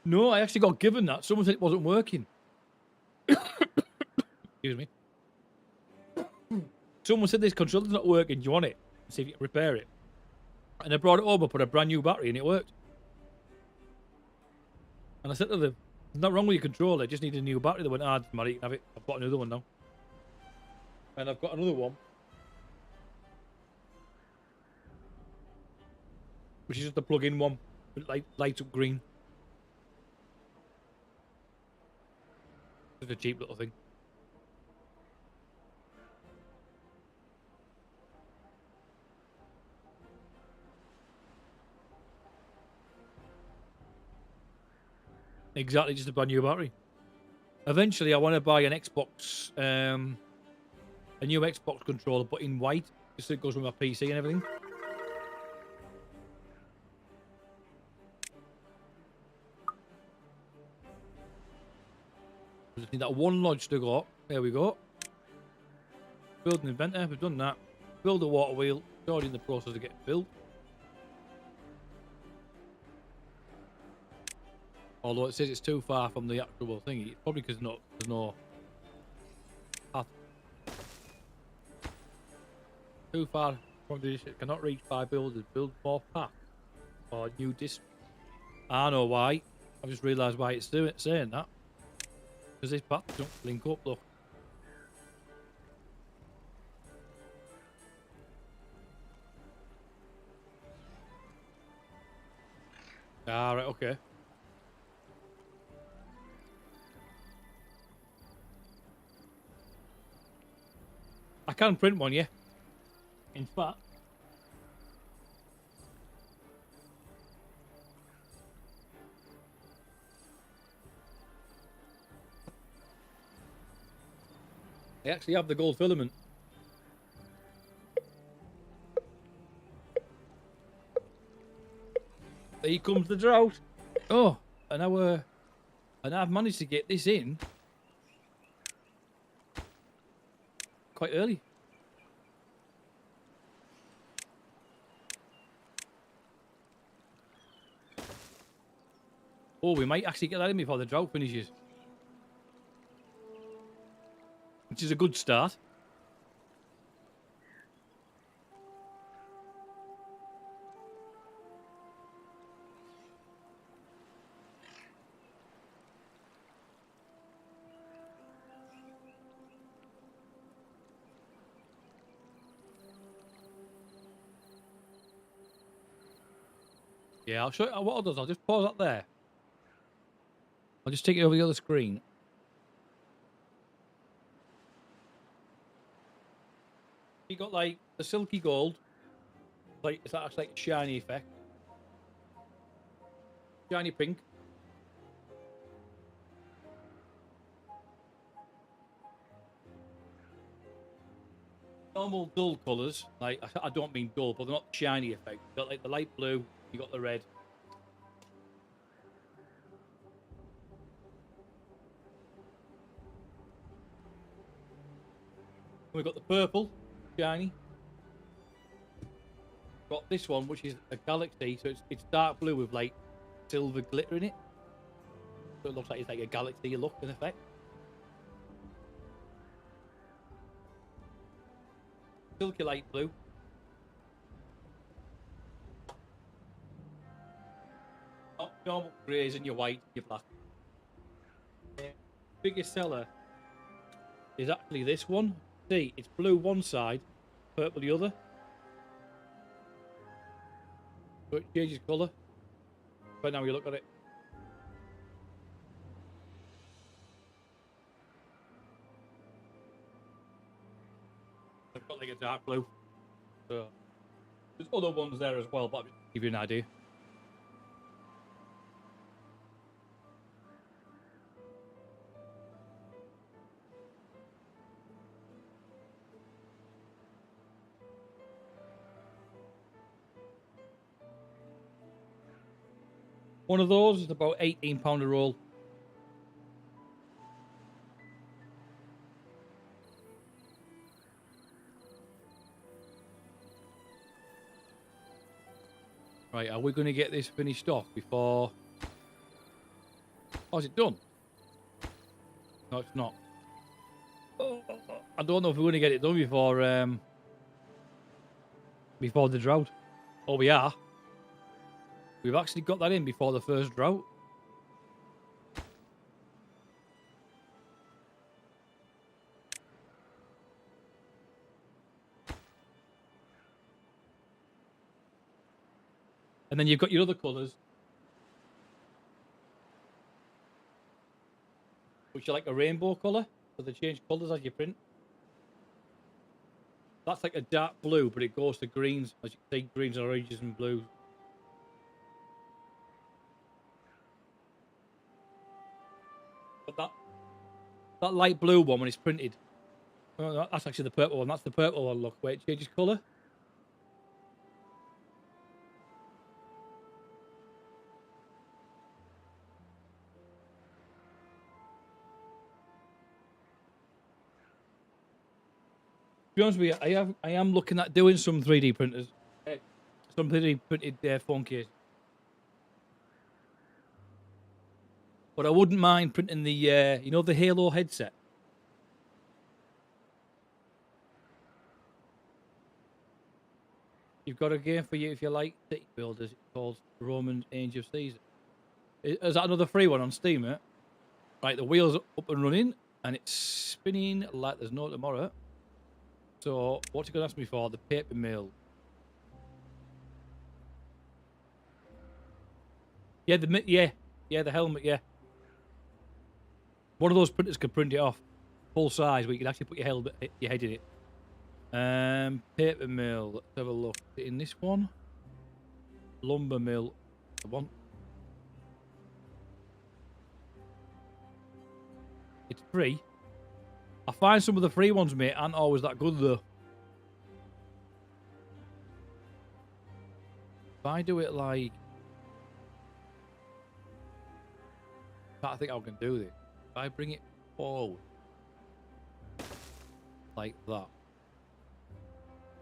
No, I actually got given that. Someone said it wasn't working. Excuse me. Someone said this controller's not working. Do you want it? See if you can repair it. And I brought it over, put a brand new battery, and it worked. And I said to them, "There's nothing wrong with your controller. Just need a new battery." They went, "Ah, Matt, you can have it. I've got another one now." And I've got another one, which is just a plug-in one, with lights up green. Just a cheap little thing. Exactly, just a brand new battery. Eventually, I want to buy an Xbox, a new Xbox controller, but in white, just so it goes with my PC and everything. We just need that one lodge to go. There we go. Build an inventor, we've done that. Build a water wheel, it's already in the process of getting built. Although it says it's too far from the actual thing, it's probably because there's no path. Too far from the district, cannot reach by builders. Build more path or new district. I know why. I've just realised why it's saying that. Because this path don't link up, look. Ah, right, okay. I can print one, yeah. In fact, I actually have the gold filament. Here comes the drought. Oh, and I've managed to get this in quite early. Oh, we might actually get that in before the drought finishes. Which is a good start. Yeah, I'll show you what I'll do. I'll just pause that there. I'll just take it over the other screen. You got like the silky gold, like it's actually like a shiny effect, shiny pink. Normal dull colours, like I don't mean dull, but they're not shiny effect. You got like the light blue, you got the red. We've got the purple, shiny. Got this one, which is a galaxy, so it's dark blue with like silver glitter in it. So it looks like it's like a galaxy look in effect. Silky light blue. Not normal greys and your white, your black. Biggest seller is actually this one. See, it's blue one side, purple the other. So it changes colour. Right now you look at it. I've got like a dark blue. So there's other ones there as well, but I'll just give you an idea. One of those is about £18 a roll. Right, are we going to get this finished off before... Oh, is it done? No, it's not. Oh, I don't know if we're going to get it done before the drought. Oh, we are. We've actually got that in before the first drought. And then you've got your other colours, which are like a rainbow colour, so they change colours as you print. That's like a dark blue, but it goes to greens, as you can see, greens and oranges and blues. But that light blue one, when it's printed, oh, that's actually the purple one. That's the purple one, look, where it changes colour. To be honest with you, I am looking at doing some 3D printers, some 3D printed phone case. But I wouldn't mind printing the, you know, the Halo headset. You've got a game for you if you like city builders. It's called Roman Age of Caesar. Is that another free one on Steam, eh? Right, the wheel's up and running, and it's spinning like there's no tomorrow. So, what's he going to ask me for? The paper mill. Yeah, the helmet, yeah. One of those printers could print it off full size, where you can actually put your head in it. Paper mill. Let's have a look. In this one, lumber mill. The one. It's free. I find some of the free ones, mate, aren't always that good though. If I do it like, I think I can do this. If I bring it forward like that,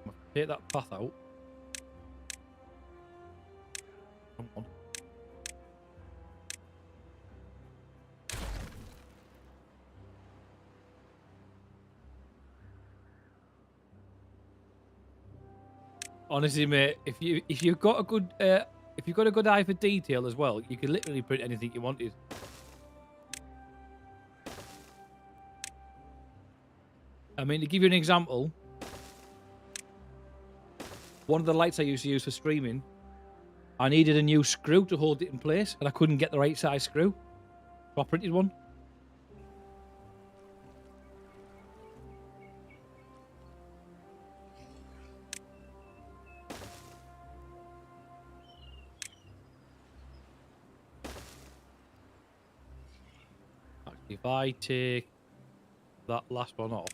I'm gonna take that path out. Come on. Honestly, mate, if you've got a good eye for detail as well, you can literally print anything you wanted. I mean, to give you an example, one of the lights I used to use for streaming, I needed a new screw to hold it in place, and I couldn't get the right size screw, so I printed one. Actually, if I take that last one off,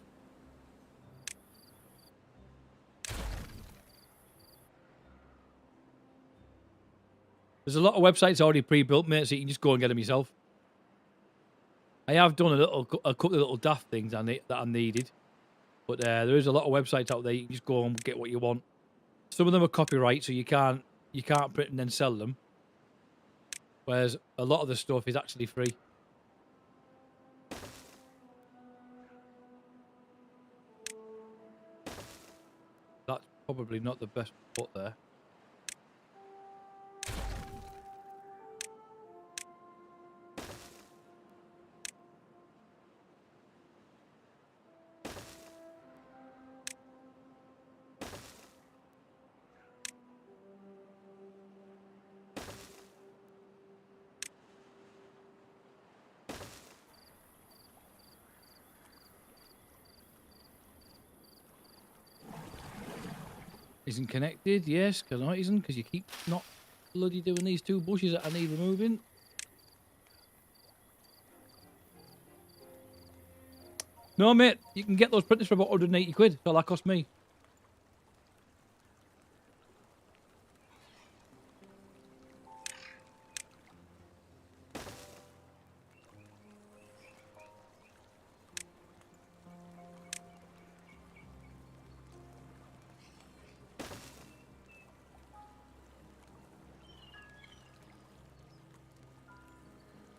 there's a lot of websites already pre-built, mate, so you can just go and get them yourself. I have done a couple of little daft things that I needed. But there is a lot of websites out there. You can just go and get what you want. Some of them are copyright, so you can't print and then sell them. Whereas a lot of the stuff is actually free. That's probably not the best put there. Isn't connected? Yes, because no, it isn't, because you keep not bloody doing these two bushes that I need removing. No, mate, you can get those printers for about 180 quid. That's all that cost me.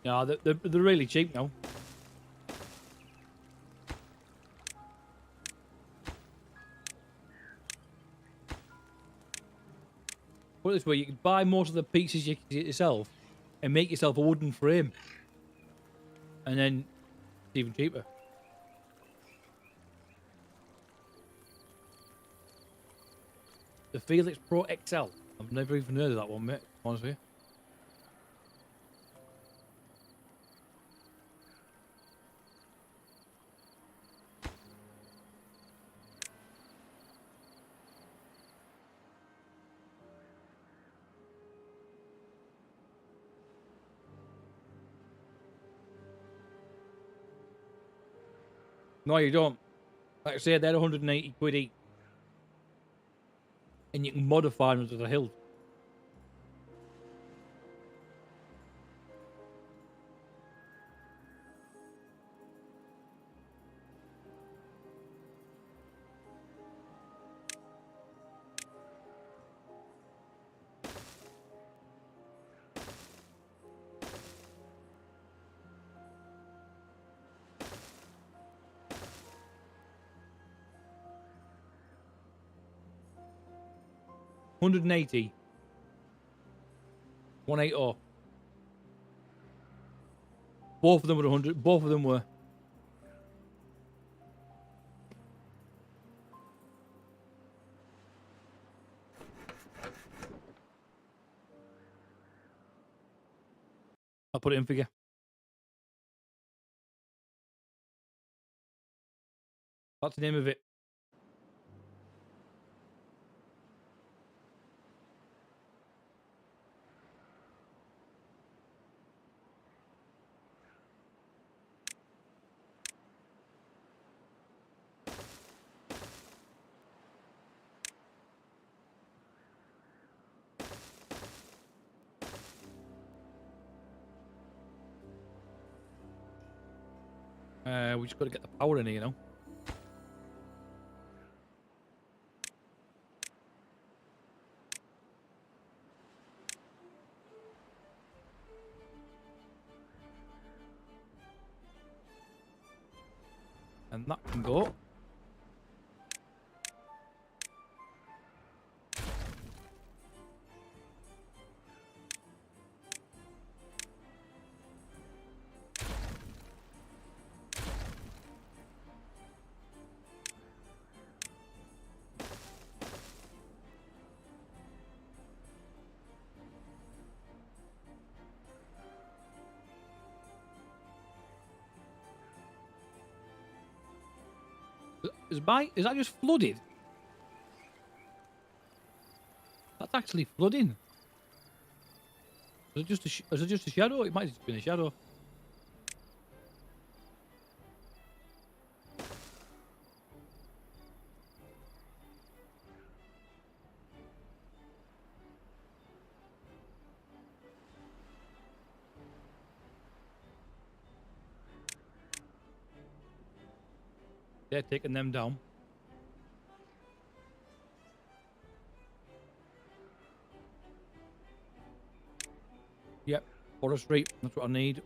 No, they're really cheap now. Put it this way, you can buy most of the pieces yourself and make yourself a wooden frame. And then it's even cheaper. The Felix Pro XL. I've never even heard of that one, mate, honestly. No, you don't. Like I said, they're 180 quid each. And you can modify them to the hilt. $180. 180. Both of them were 100. Both of them were. I'll put it in for you. That's the name of it. We just got to get the power in here, you know. And that can go. Is that just flooded? That's actually flooding. Is it just a shadow? It might have just been a shadow. They're taking them down. Yep, forestry. That's what I need.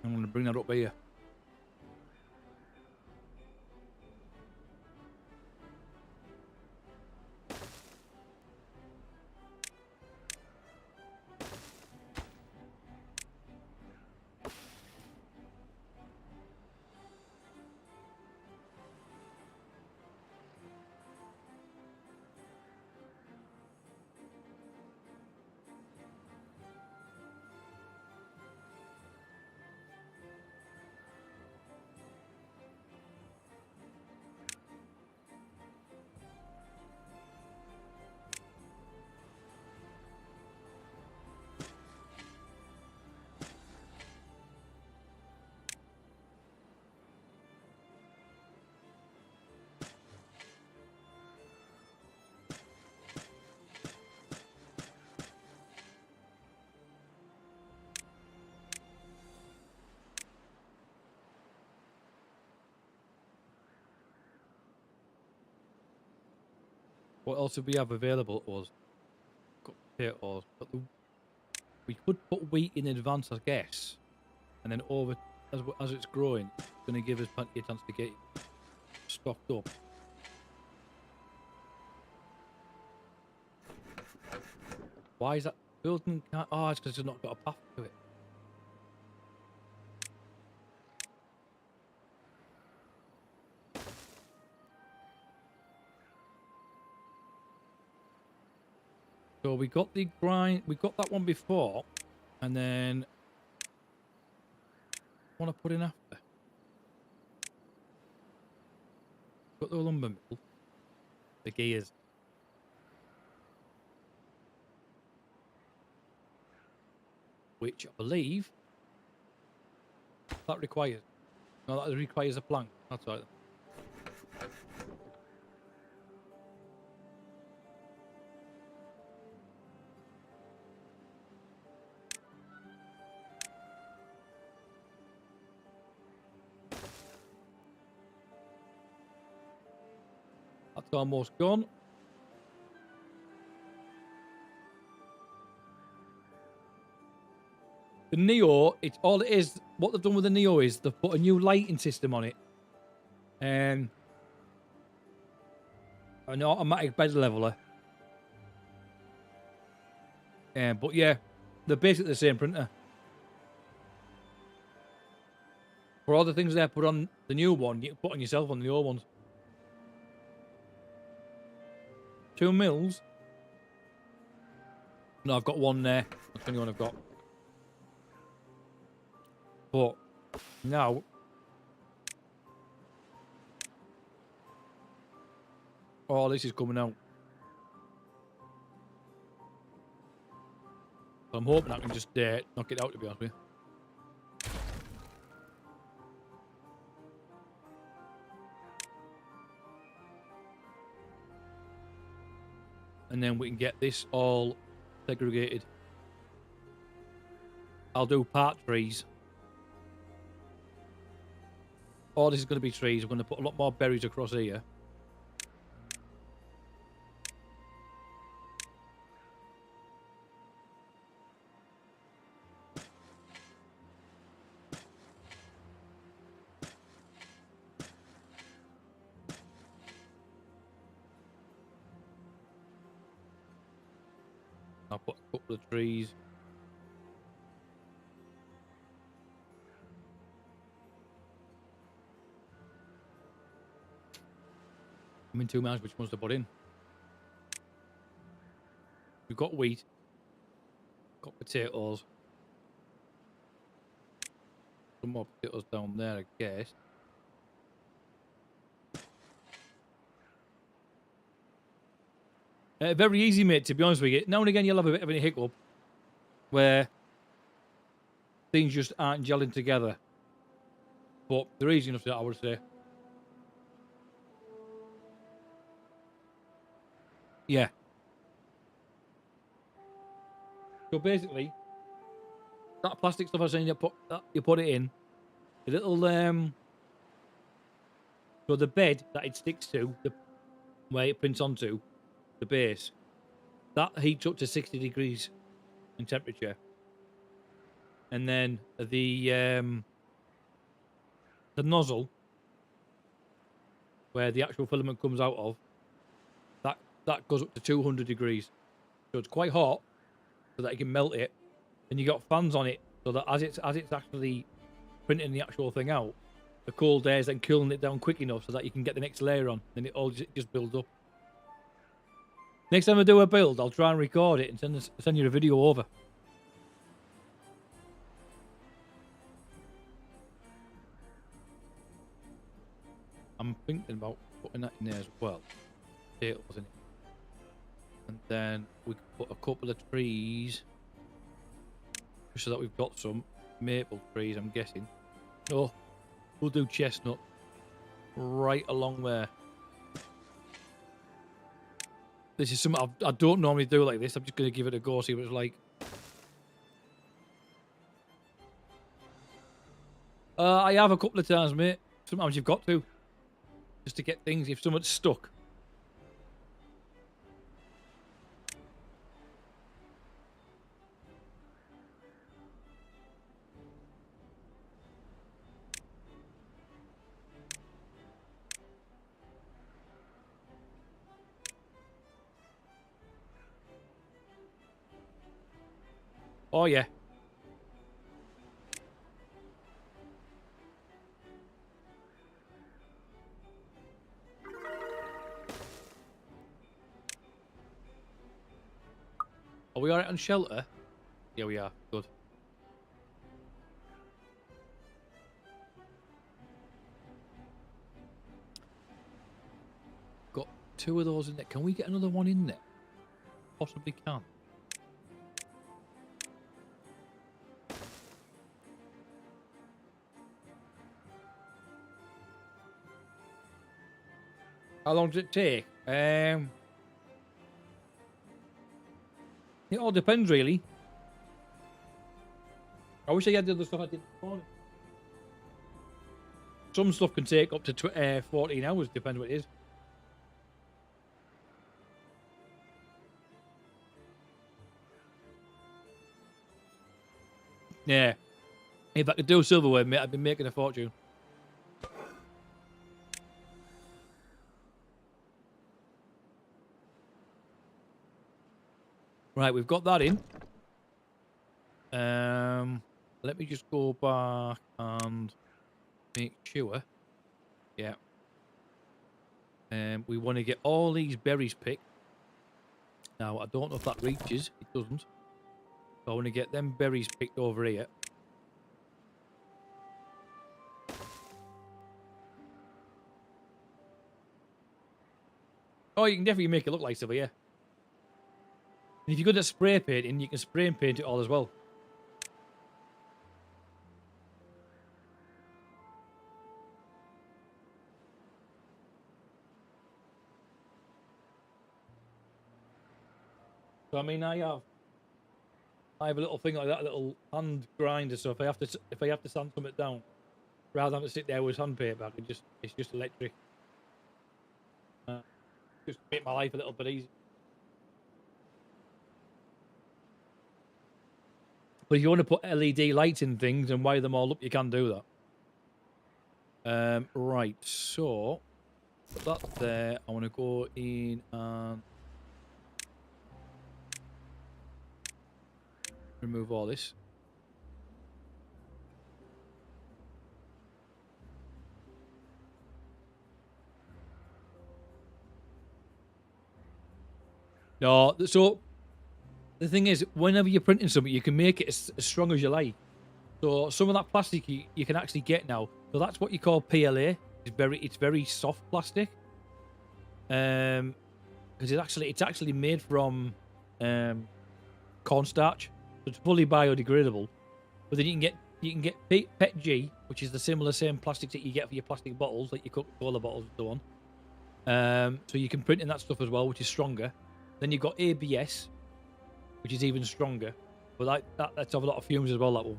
I'm going to bring that up here. What else do we have available to us? Got potatoes. But we could put wheat in advance, I guess. And then over as it's growing, it's going to give us plenty of chance to get it stocked up. Why is that building? Oh, it's because it's not got a path to it. So we got the grind. We got that one before, and then want to put in after. Got the lumber mill, the gears. Which I believe that requires. No, that requires a plank. That's right. That's almost gone. The Neo, it's all it is. What they've done with the Neo is they've put a new lighting system on it. And an automatic bed leveler. But yeah, they're basically the same printer. For all the things they put on the new one, you can put on yourself on the old ones. 2 mils. No, I've got one there. That's the only one I've got. But now, oh, this is coming out. So I'm hoping I can just knock it out, to be honest with you. And then we can get this all segregated. I'll do part trees. Oh, this is going to be trees. I'm going to put a lot more berries across here. I'll put a couple of trees. I'm in 2 minds which ones to put in. We've got wheat. Got potatoes. Some more potatoes down there, I guess. Very easy, mate, to be honest with you. Now and again, you'll have a bit of a hiccup where things just aren't gelling together. But they're easy enough to that, I would say. Yeah. So basically, that plastic stuff I was saying you put it in, a little so the bed that it sticks to, where it prints onto, the base, that heats up to 60 degrees in temperature, and then the nozzle where the actual filament comes out of, that goes up to 200 degrees. So it's quite hot, so that you can melt it. And you got fans on it, so that as it's actually printing the actual thing out, the cold air is then cooling it down quick enough so that you can get the next layer on, and it all just builds up. Next time I do a build, I'll try and record it and send you a video over. I'm thinking about putting that in there as well. Potatoes in it. And then we could put a couple of trees, just so that we've got some maple trees, I'm guessing. Oh, we'll do chestnut right along there. This is something I don't normally do like this. I'm just going to give it a go, see what it's like. I have a couple of times, mate. Sometimes you've got to. Just to get things, if someone's stuck. Oh, yeah. Are we alright on shelter? Yeah, we are. Good. Got 2 of those in there. Can we get another one in there? Possibly can. How long does it take? It all depends, really. I wish I had the other stuff I did this morning. Some stuff can take up to 14 hours, depending what it is. Yeah. If I could do silverware, mate, I'd be making a fortune. Right, we've got that in. Let me just go back and make sure. Yeah. We want to get all these berries picked. Now, I don't know if that reaches. It doesn't. So I want to get them berries picked over here. Oh, you can definitely make it look like silver, yeah. And if you're good at spray painting, you can spray and paint it all as well. So I mean, I have a little thing like that, a little hand grinder. So if I have to sand something down, rather than to sit there with sandpaper, it's just electric. Just make my life a little bit easier. But if you want to put LED lights in things and wire them all up, you can do that. Right, so that's there. I want to go in and remove all this. No, so the thing is, whenever you're printing something, you can make it as strong as you like. So some of that plastic you can actually get now. So that's what you call PLA. It's very soft plastic. Because it's actually made from cornstarch. So it's fully biodegradable. But then you can get PETG, which is the same plastic that you get for your plastic bottles, like your Coca-Cola bottles and so on. So you can print in that stuff as well, which is stronger. Then you've got ABS, which is even stronger, but that lets off a lot of fumes as well, that one.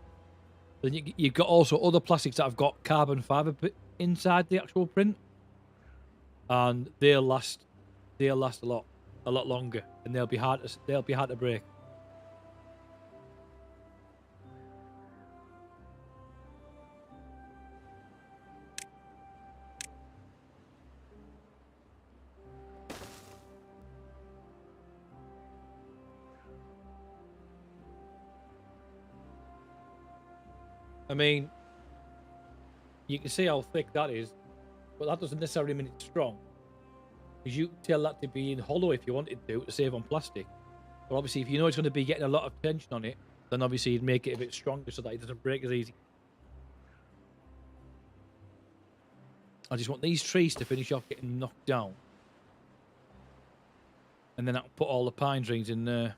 Then you've got also other plastics that have got carbon fiber inside the actual print, and they'll last a lot. a lot longer, and they'll be hard to break. I mean, you can see how thick that is, but that doesn't necessarily mean it's strong. Because you can tell that to be in hollow if you wanted to save on plastic. But obviously, if you know it's going to be getting a lot of tension on it, then obviously you'd make it a bit stronger so that it doesn't break as easy. I just want these trees to finish off getting knocked down. And then I'll put all the pine trees in there.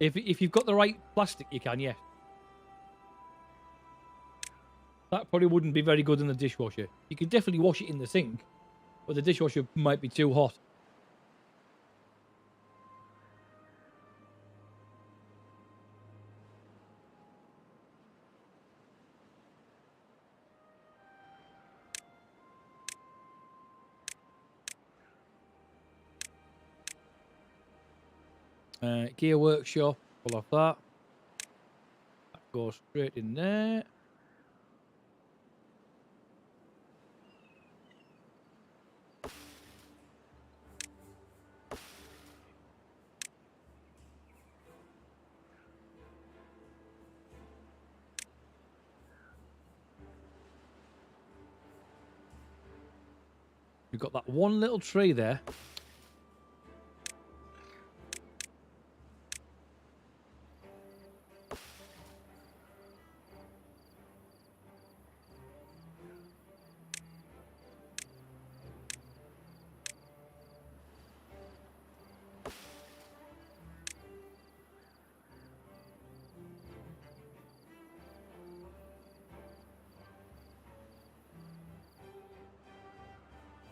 If you've got the right plastic, you can, yes. That probably wouldn't be very good in the dishwasher. You can definitely wash it in the sink, but the dishwasher might be too hot. Gear workshop, we'll have that. That goes straight in there. We've got that one little tree there.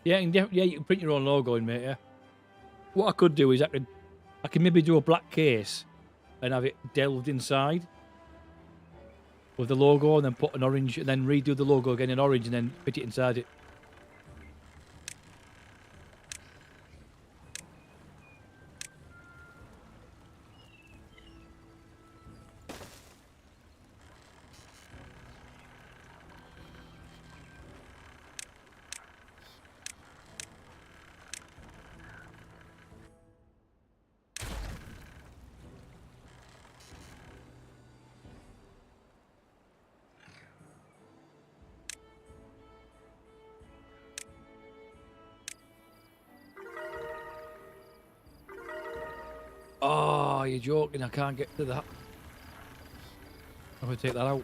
Yeah, you can print your own logo in, mate. Yeah. What I could do is I can maybe do a black case and have it delved inside with the logo, and then put an orange, and then redo the logo again in orange, and then fit it inside it. Oh, you're joking. I can't get to that. I'm going to take that out.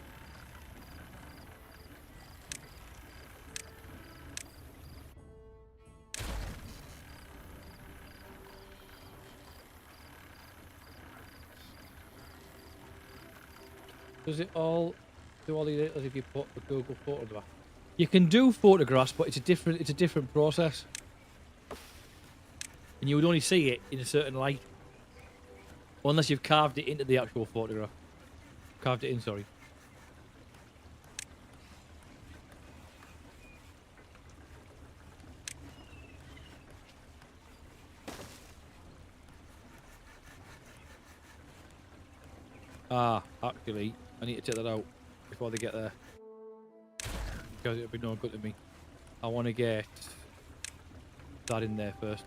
Does it all do all the as if you put the Google photograph? You can do photographs, but it's a different process. And you would only see it in a certain light. Unless you've carved it into the actual photograph. Carved it in, sorry. Ah, actually, I need to take that out before they get there. Because it'll be no good to me. I want to get that in there first.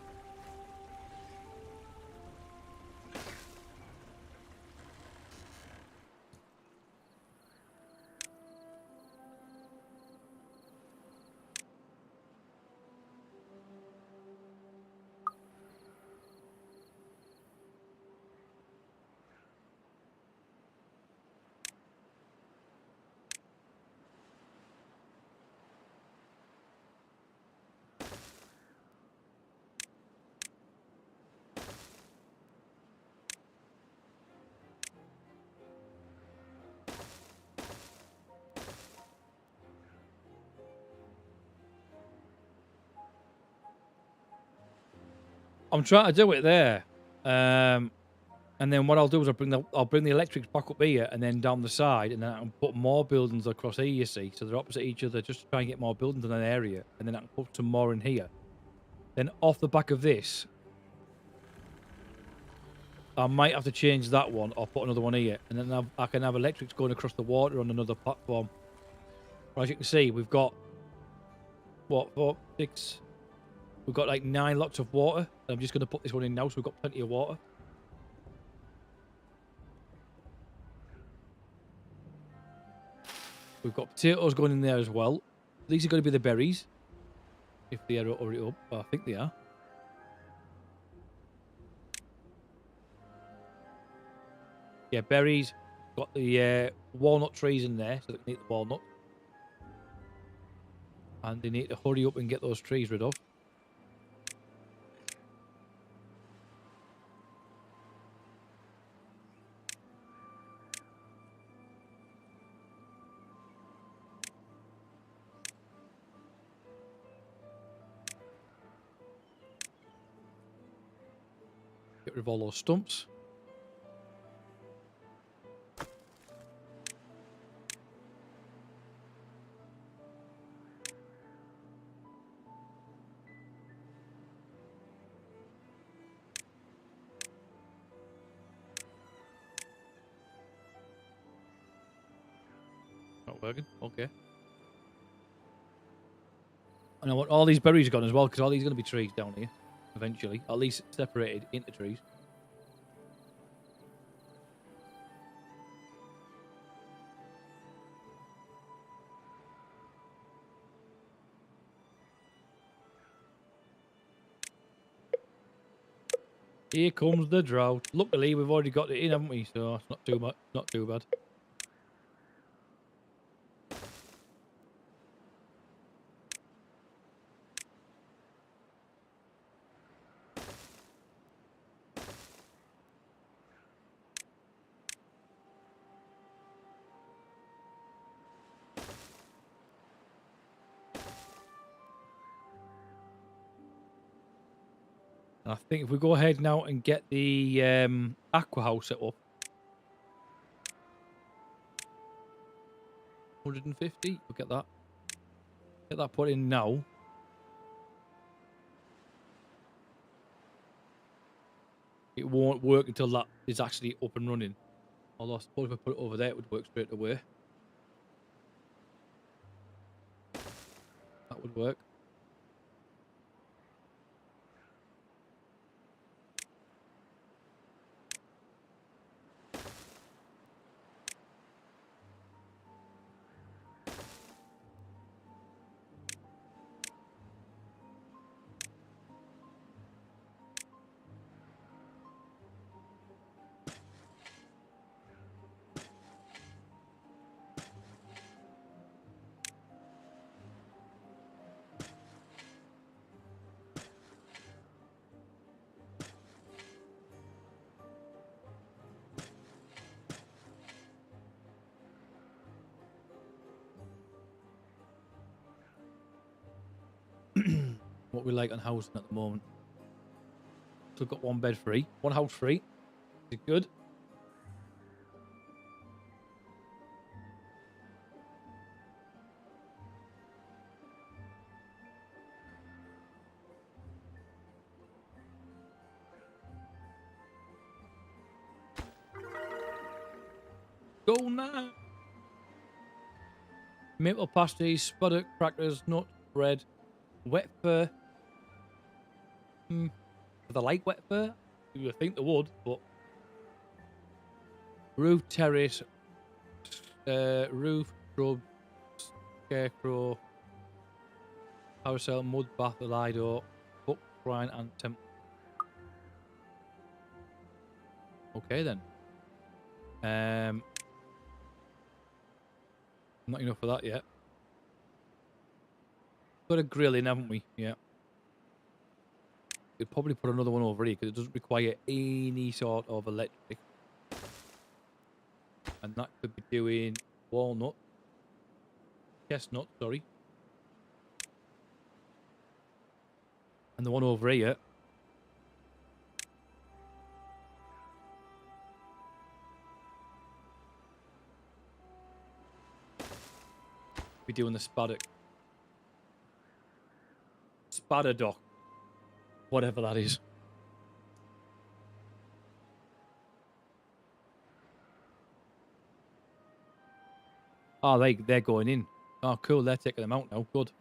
I'm trying to do it there. And then what I'll do is I'll bring the electrics back up here and then down the side, and then I can put more buildings across here, you see, so they're opposite each other, just to try and get more buildings in an area, and then I can put some more in here. Then off the back of this, I might have to change that one or put another one here, and then I can have electrics going across the water on another platform. But as you can see, we've got what, 4, 6. We've got like 9 lots of water. I'm just going to put this one in now, so we've got plenty of water. We've got potatoes going in there as well. These are going to be the berries. If they are already up. Well, I think they are. Yeah, berries. Got the walnut trees in there, so they can eat the walnut. And they need to hurry up and get those trees rid of. Get rid of all those stumps. Not working. Okay. And I want all these berries gone as well, because all these are going to be trees down here eventually, at least separated into trees. Here comes the drought. Luckily, we've already got it in, haven't we? So it's not too much, not too bad. And I think if we go ahead now and get the aqua house set up, 150. We'll get that. Get that put in now. It won't work until that is actually up and running. Although I suppose if I put it over there, it would work straight away. That would work. What we like on housing at the moment. Still got 1 bed free, 1 house free. Is it good? Go now! Maple pasties, spuddock, crackers, nut, bread, wet fur. Do they like wet fur? You would think they would, but roof terrace, roof, shrub, scarecrow, carousel, mud bath, lido, book, shrine, and temple. Okay then. Not enough for that yet. Got a grill in, haven't we? Yeah. We'd probably put another one over here because it doesn't require any sort of electric. And that could be doing walnut. Chestnut, sorry. And the one over here doing the spatter dock, whatever that is. Oh, they're going in. Oh, cool. They're taking them out now. Good.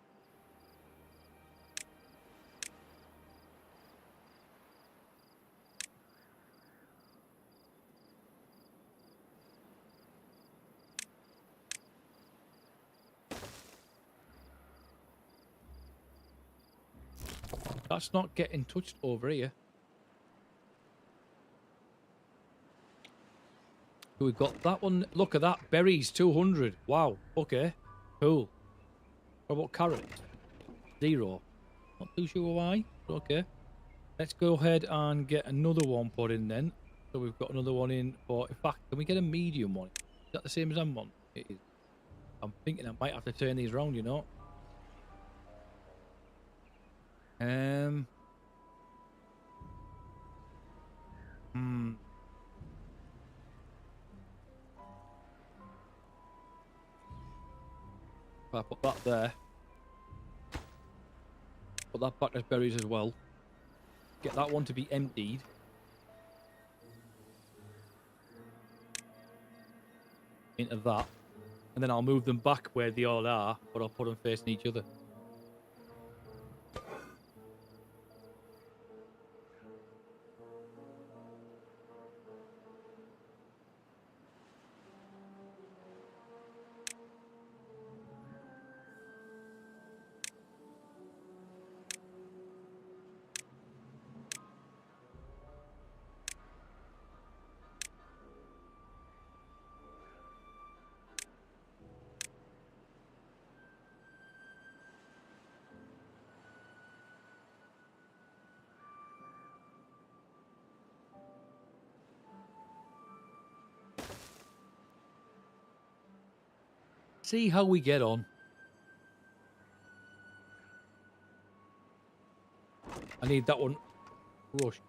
That's not getting touched over here. So we've got that one. Look at that. Berries, 200. Wow. Okay. Cool. What about carrots? 0. Not too sure why. Okay. Let's go ahead and get another one put in then. So we've got another one in for... In fact, can we get a medium one? Is that the same as that one? It is. I'm thinking I might have to turn these around, you know. If I put that there. Put that back as berries as well. Get that one to be emptied. Into that. And then I'll move them back where they all are, but I'll put them facing each other. See how we get on. I need that one rushed.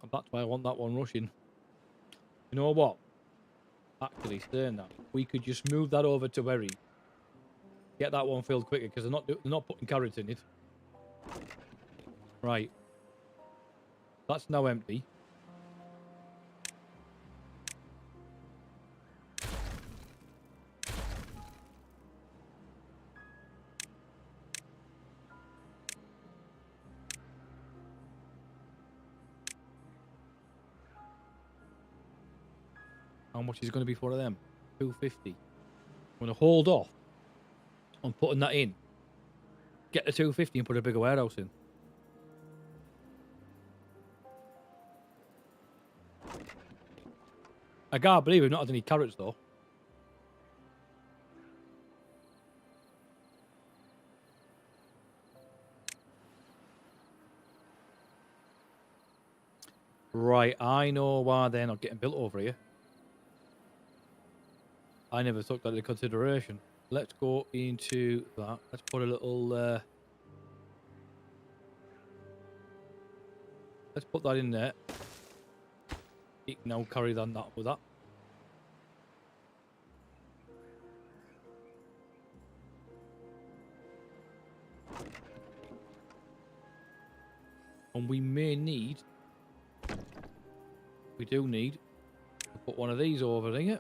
And that's why I want that one rushing. You know what? Actually, saying that, we could just move that over to Berry. Get that one filled quicker because they're not putting carrots in it. Right. That's now empty. How much is it going to be for them? 250. I'm going to hold off on putting that in. Get the 250 and put a bigger warehouse in. I can't believe we've not had any carrots though. Right, I know why they're not getting built over here. I never took that into consideration. Let's go into that. Let's put a little... let's put that in there. You can now carry that with that. And we may need... We do need to put one of these over here.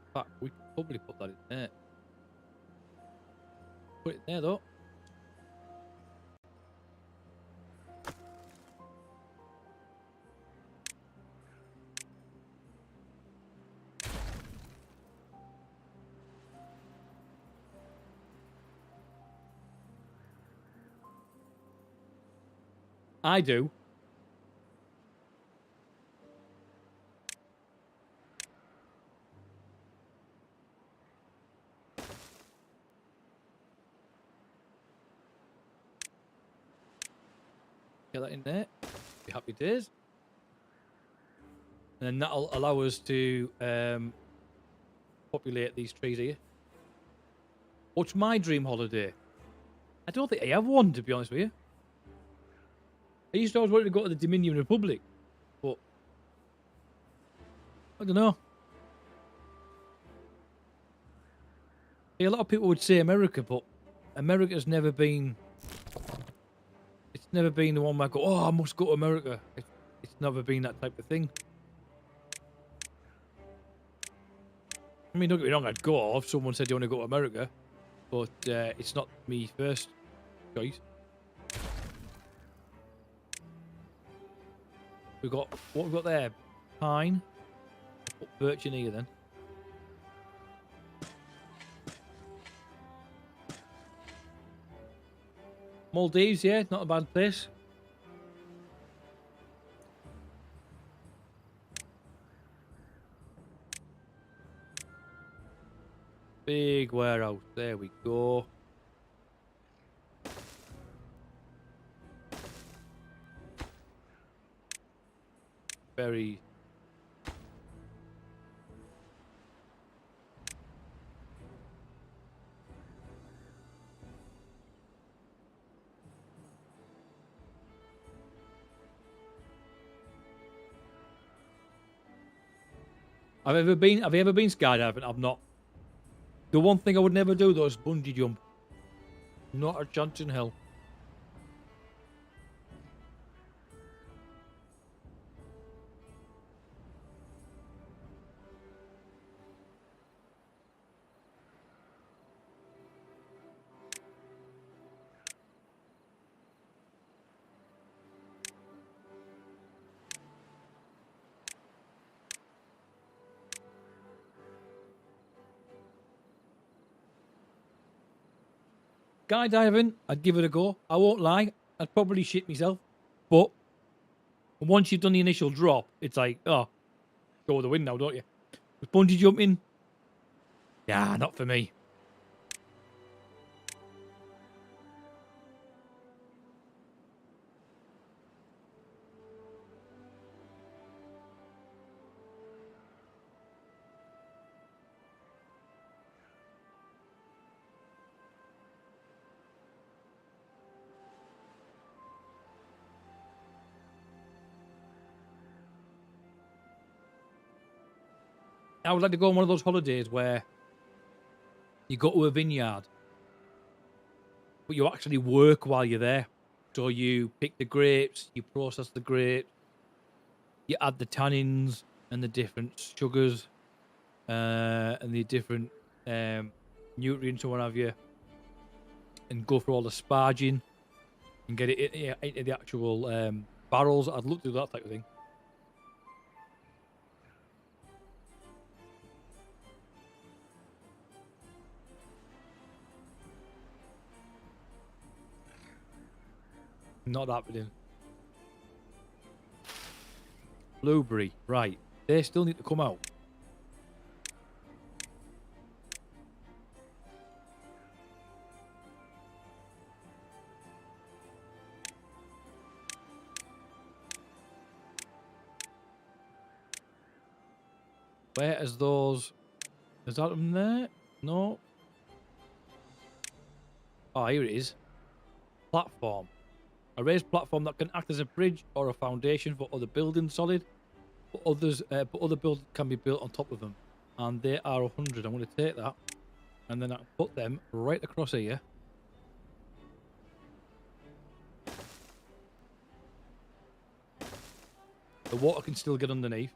In fact, we could probably put that in there. Put it there though. I do. Get that in there. Be happy days. And then that'll allow us to populate these trees here. What's my dream holiday? I don't think I have one, to be honest with you. I used to always want to go to the Dominion Republic, but I don't know. See, a lot of people would say America, but America's never been. It's never been the one where I go, oh, I must go to America. It's never been that type of thing. I mean, don't get me wrong, I'd go if someone said you want to go to America, but it's not me first choice. We've got, what we've got there? Pine. Put birch in here then. Maldives, yeah, not a bad place. Big warehouse, there we go. Very. Have you ever been skydiving? I've not. The one thing I would never do though is bungee jump. Not a chance in hell. Skydiving, I'd give it a go. I won't lie, I'd probably shit myself. But once you've done the initial drop, it's like, oh, go with the wind now, don't you? With bungee jumping, yeah, not for me. I would like to go on one of those holidays where you go to a vineyard, but you actually work while you're there. So you pick the grapes, you process the grapes, you add the tannins and the different sugars and the different nutrients or what have you, and go through all the sparging and get it into the actual barrels. I'd look through that type of thing. Not happening. Blueberry, right. They still need to come out. Where is those? Is that them there? No. Oh, here it is. Platform. A raised platform that can act as a bridge or a foundation for other buildings solid, but other buildings can be built on top of them. And they are 100. I'm going to take that, and then I can put them right across here. The water can still get underneath.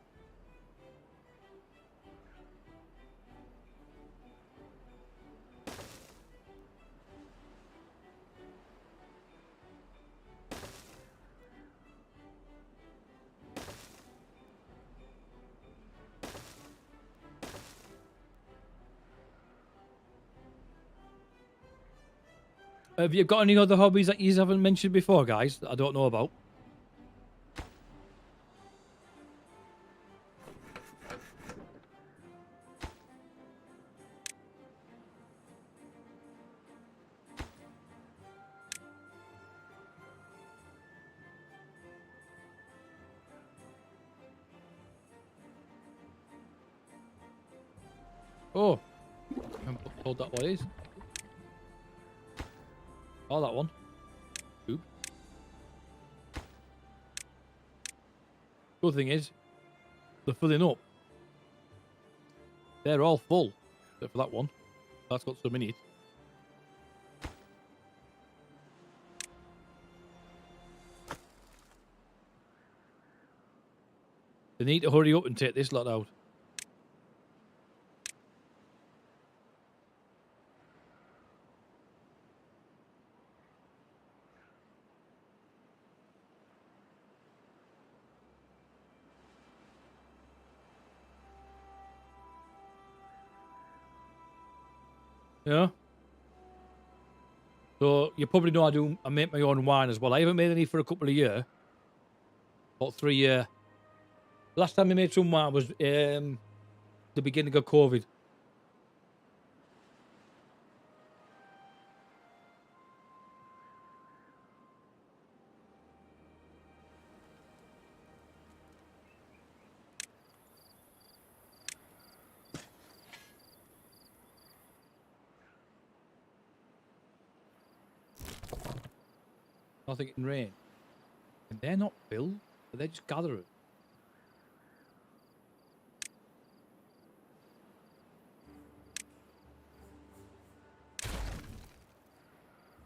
Have you got any other hobbies that you haven't mentioned before, guys, that I don't know about? Oh, I haven't told that what it is. Oh, that one. Oop. Good thing is, they're filling up. They're all full, except for that one. That's got some in it. They need to hurry up and take this lot out. Yeah. So you probably know I make my own wine as well. I haven't made any for a couple of years. About 3 years. Last time I made some wine was the beginning of COVID. Nothing can rain. And they're not filled, but they're just gathering.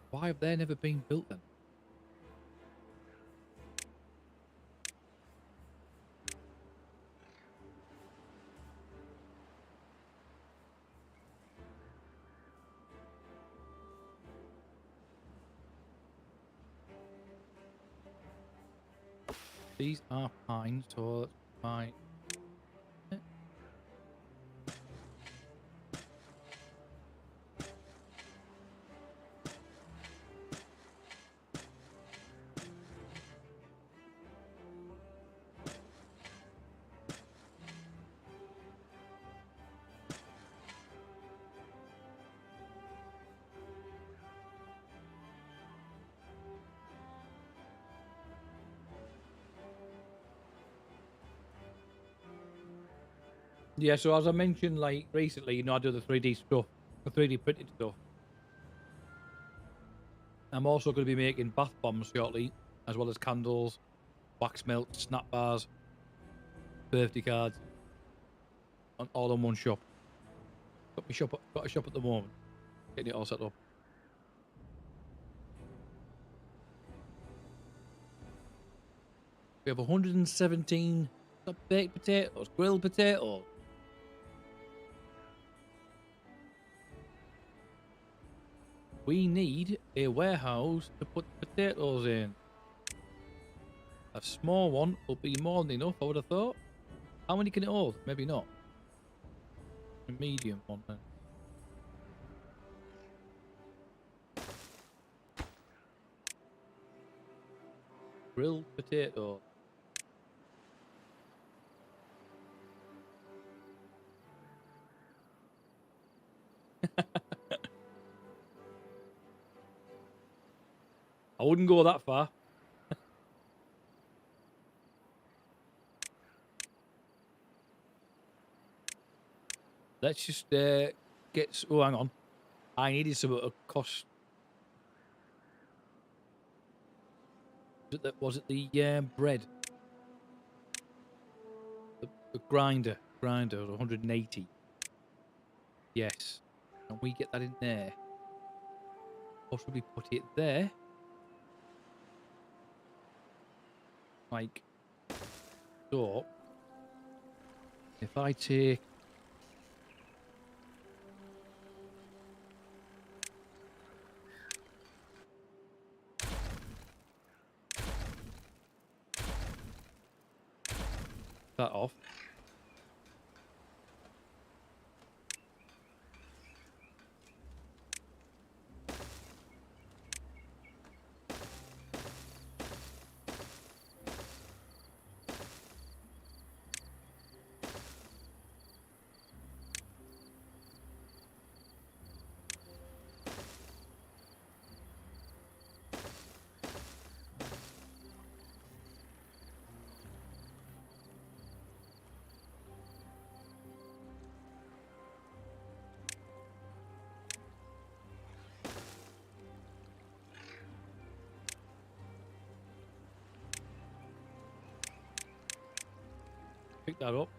Why have they never been built then? These are pine, so that's fine. Yeah, so as I mentioned, like recently, I do the 3D stuff, the 3D printed stuff. I'm also going to be making bath bombs shortly, as well as candles, wax melt, snap bars, birthday cards, and all in one shop. Got a shop at the moment, getting it all set up. We have 117 baked potatoes, grilled potatoes. We need a warehouse to put potatoes in. A small one will be more than enough, I would have thought. How many can it hold? Maybe not. A medium one then. Grilled potato. I wouldn't go that far. Let's just get... Oh, hang on. I needed some at a cost. Was it the bread? The grinder. Grinder was 180. Yes. Can we get that in there? Or should we put it there? Like so. If I take that off. pick that up.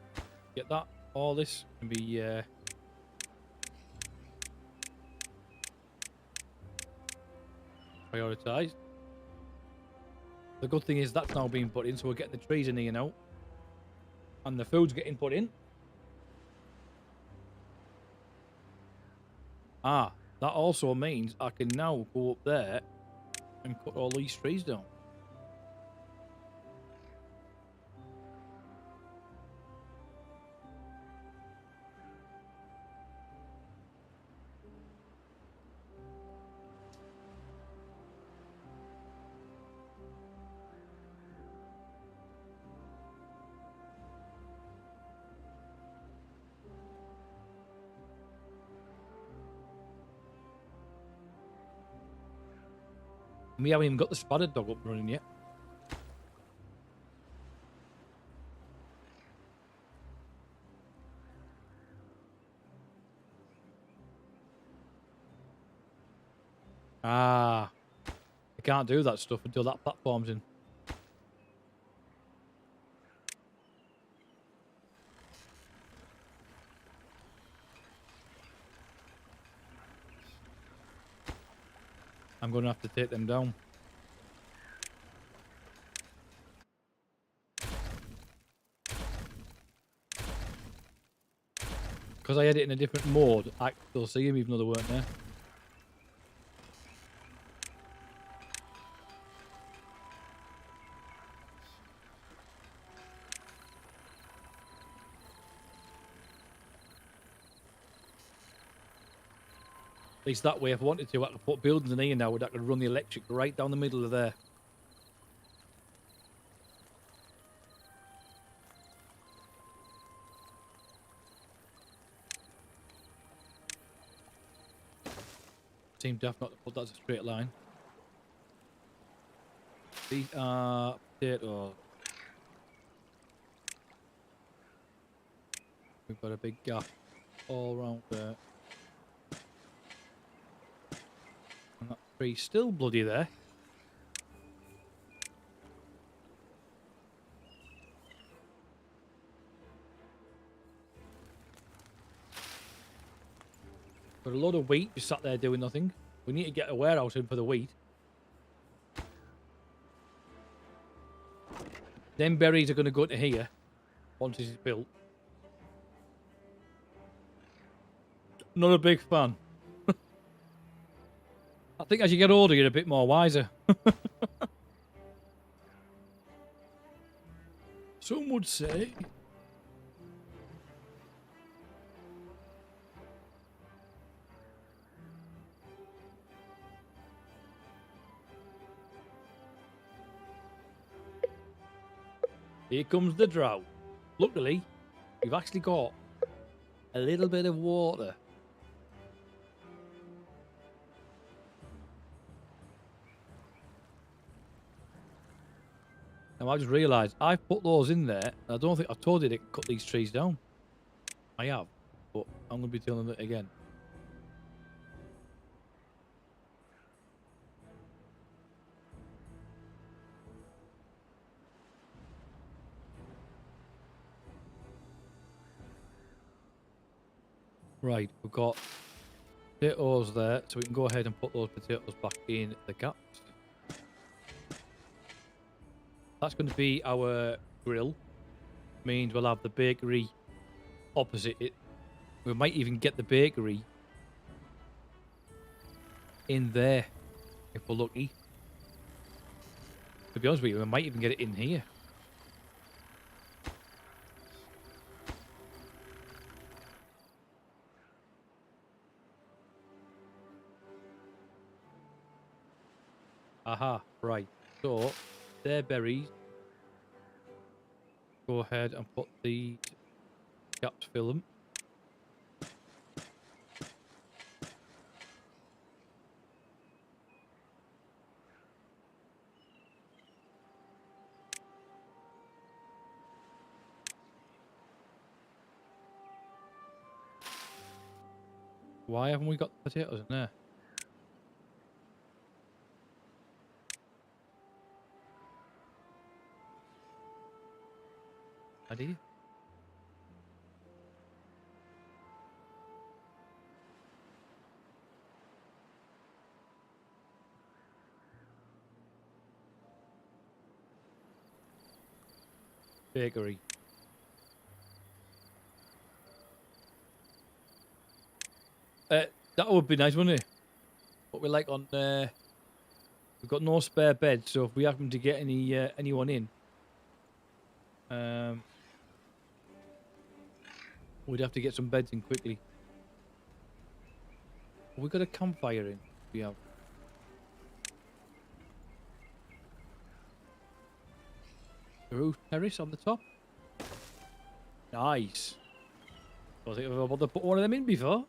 Get that. All this can be prioritised. The good thing is that's now being put in, so we're getting the trees in here now. And the food's getting put in. Ah, that also means I can now go up there and cut all these trees down. We haven't even got the spotted dog up and running yet. Ah, I can't do that stuff until that platform's in. I'm going to have to take them down. Because I had it in a different mode, I could still see them even though they weren't there. At least that way, if I wanted to, I could put buildings in here now where I could run the electric right down the middle of there. Seemed daft not to put that as a straight line. These are potatoes. We've got a big gap all around there. And that tree's still bloody there. Got a load of wheat just sat there doing nothing. We need to get a warehouse in for the wheat. Them berries are going to go to here once it's built. Not a big fan. I think as you get older, you're a bit more wiser. Some would say. Here comes the drought. Luckily, we've actually got a little bit of water. Now I just realised I've put those in there. And I don't think I told you to cut these trees down. I have, but I'm going to be telling them it again. Right, we've got potatoes there, so we can go ahead and put those potatoes back in the gaps. That's going to be our grill. Means we'll have the bakery opposite it. We might even get the bakery in there if we're lucky. To be honest with you, we might even get it in here. Aha, right. So, they're berries. Go ahead and put the gaps, fill them. Why haven't we got the potatoes in there? Idea. Bakery. That would be nice, wouldn't it? But we're like on. We've got no spare beds, so if we happen to get anyone in, we'd have to get some beds in quickly. We got a campfire in. We have. The roof terrace on the top. Nice. I think I've ever put one of them in before.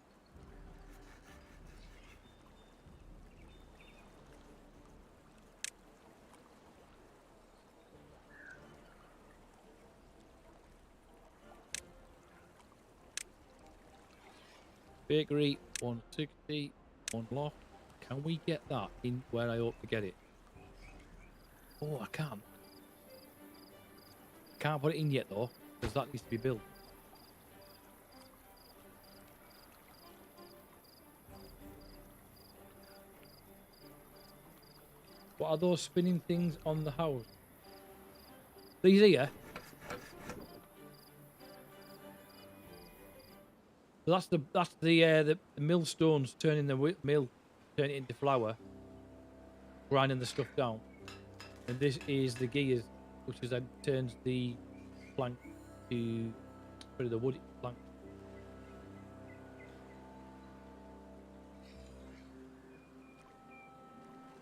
Bakery, 160, one loft. Can we get that in where I hope to get it? Oh, I can't. Can't put it in yet though, because that needs to be built. What are those spinning things on the house? These here? So that's the millstones turning the mill, turning it into flour, grinding the stuff down, and this is the gears, which is then turns the plank to the wood plank.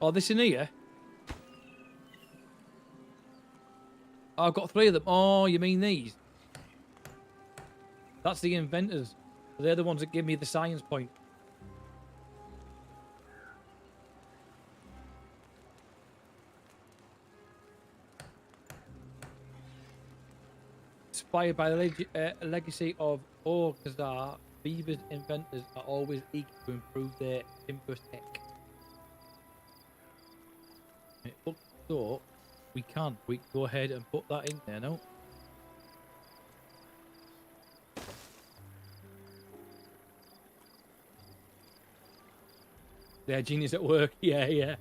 Oh, this in here? Oh, I've got 3 of them. Oh, you mean these? That's the inventors. They're the ones that give me the science point. Inspired by the legacy of Orgazar, Beavers inventors are always eager to improve their timber tech. It looks so we can go ahead and put that in there now. They're genius at work. Yeah, yeah.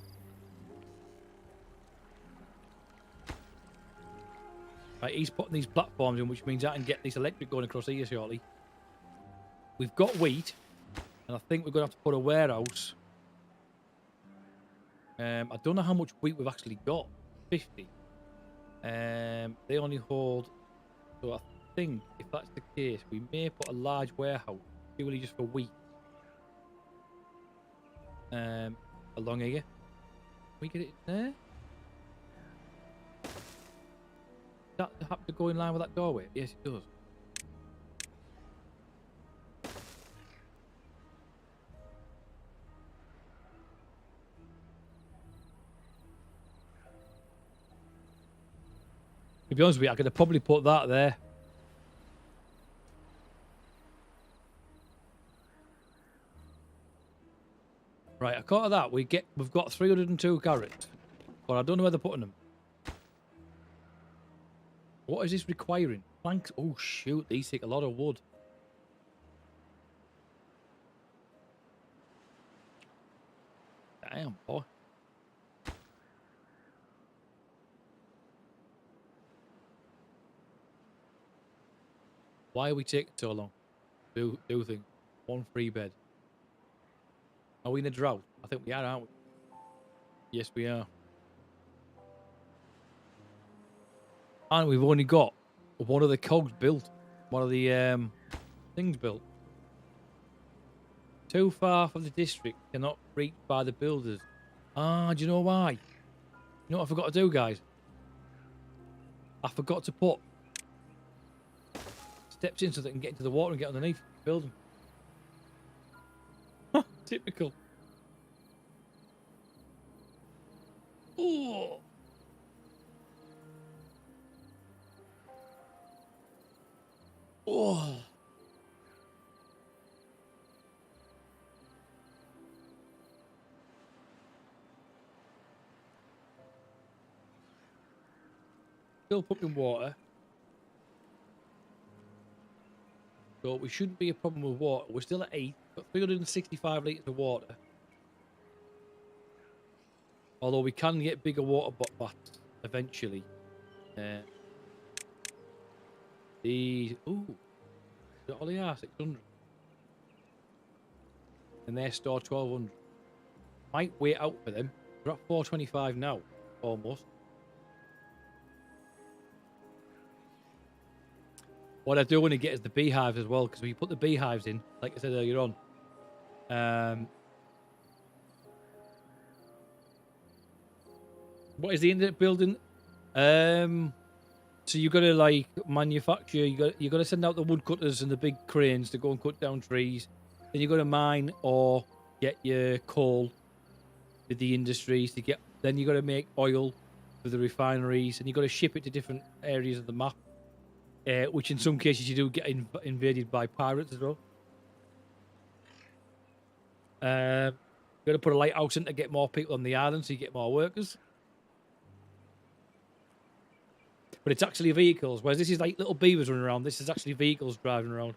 Right, he's putting these platforms in, which means I can get this electric going across here shortly. We've got wheat, and I think we're going to have to put a warehouse. I don't know how much wheat we've actually got. 50. They only hold. So I think if that's the case, we may put a large warehouse purely just for wheat. Along here. Can we get it in there? Does that have to go in line with that doorway? Yes, it does. To be honest with you, I could have probably put that there. Right, according to that, we've got 302 carrots, but I don't know where they're putting them. What is this requiring? Planks? Oh shoot, these take a lot of wood. Damn, boy. Why are we taking so long? Do things. 1 free bed. Are we in a drought? I think we are, aren't we? Yes, we are. And we've only got one of the cogs built. One of the things built. Too far from the district, cannot reach by the builders. Ah, do you know why? You know what I forgot to do, guys? I forgot to put steps in so they can get into the water and get underneath the building. Typical. Oh. Oh. Still pumping water. So we shouldn't be a problem with water. We're still at 8. Got 365 litres of water. Although we can get bigger water baths eventually. These, ooh, all they are 600, and their store 1200. Might wait out for them. They're at 425 now, almost. What I do want to get is the beehives as well, because when you put the beehives in, like I said earlier on, what is the internet building? So you got to like manufacture. You got to send out the woodcutters and the big cranes to go and cut down trees. Then you got to mine or get your coal with the industries to get. Then you got to make oil for the refineries, and you got to ship it to different areas of the map. Which in some cases you do get invaded by pirates as well. You got to put a lighthouse in to get more people on the island, so you get more workers. But it's actually vehicles, whereas this is like little beavers running around. This is actually vehicles driving around.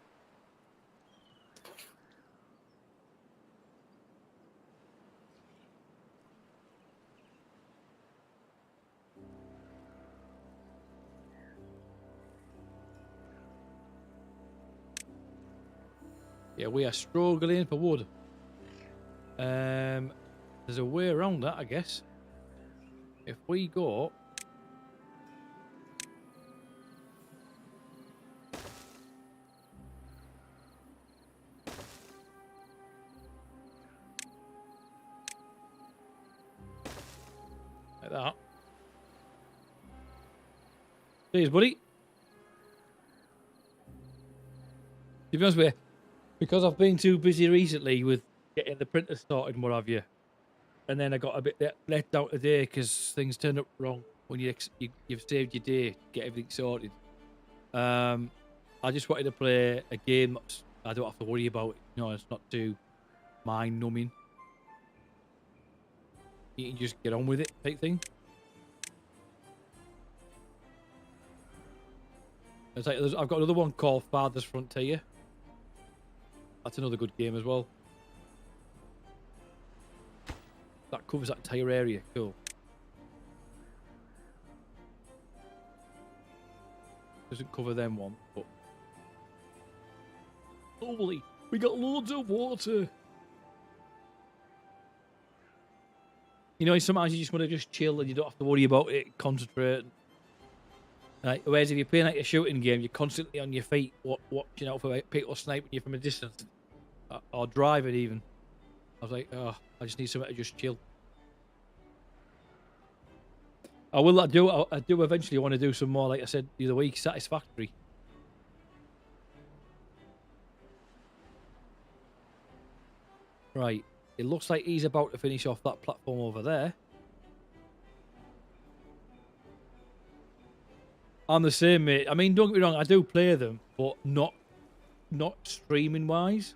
Yeah, we are struggling for wood. There's a way around that, I guess. If we go... like that. Cheers, buddy. To be honest with you, because I've been too busy recently with getting the printer started and what have you, and then I got a bit let out today because things turned up wrong when you've saved your day to get everything sorted. I just wanted to play a game that I don't have to worry about. You know, it's not too mind-numbing. You can just get on with it, type thing. It's like I've got another one called Father's Frontier. That's another good game as well. That covers that entire area. Cool. Doesn't cover them one, but holy, we got loads of water. You know, sometimes you just want to just chill and you don't have to worry about it, concentrate. Whereas if you're playing like a shooting game, you're constantly on your feet, watching out for people sniping you from a distance, or driving even. I was like, oh, I just need somewhere to just chill. I do eventually want to do some more, like I said the other week, Satisfactory. Right, it looks like he's about to finish off that platform over there. I'm the same, mate. I mean, don't get me wrong, I do play them, but not streaming wise,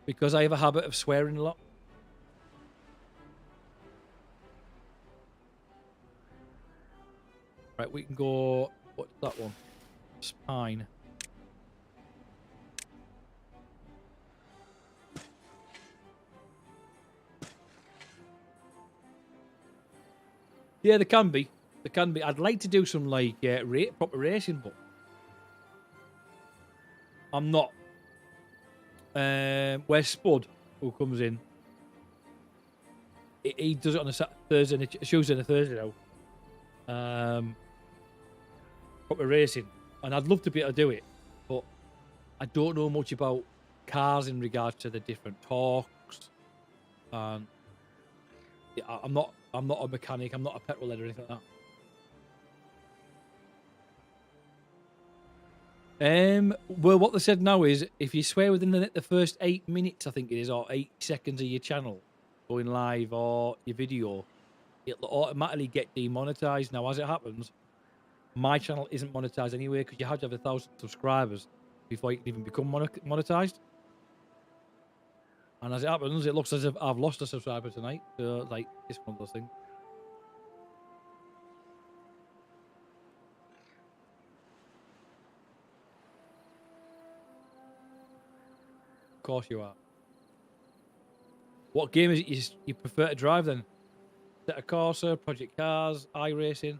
because I have a habit of swearing a lot. Right, we can go. What's that one? Spine. Yeah, there can be. There can be. I'd like to do some like proper racing, but I'm not. Where Spud, who comes in, he does it on a Thursday, and a Tuesday and a Thursday now. Proper racing, and I'd love to be able to do it, but I don't know much about cars in regards to the different torques. And I'm not a mechanic. I'm not a petrol head or anything like that. Well, what they said now is if you swear within the first 8 minutes, I think it is, or 8 seconds of your channel going live or your video, it'll automatically get demonetized. Now, as it happens, my channel isn't monetized anyway because you have to have 1,000 subscribers before you can even become monetized. And as it happens, it looks as if I've lost a subscriber tonight. So, like, it's one of those things. Of course you are. What game is it you prefer to drive then? Set a Corsa, Project Cars, iRacing?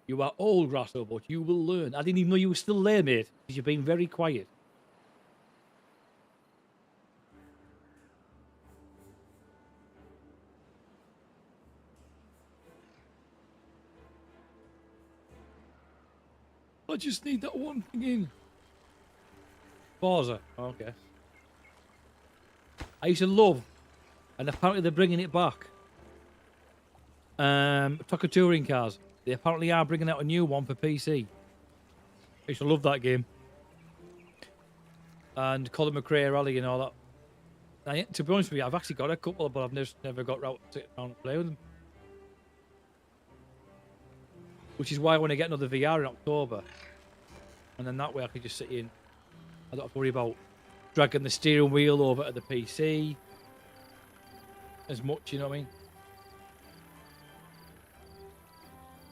You are old, Grasso, but you will learn. I didn't even know you were still there, mate, because you've been very quiet. I just need that one thing in. Forza. Okay. I used to love, and apparently they're bringing it back. Tucker Touring Cars. They apparently are bringing out a new one for PC. I used to love that game. And Colin McRae Rally and all that. And to be honest with you, I've actually got a couple, but I've just never got round to sit down and play with them. Which is why I want to get another VR in October. And then that way I can just sit in. I don't have to worry about dragging the steering wheel over to the PC as much, you know what I mean?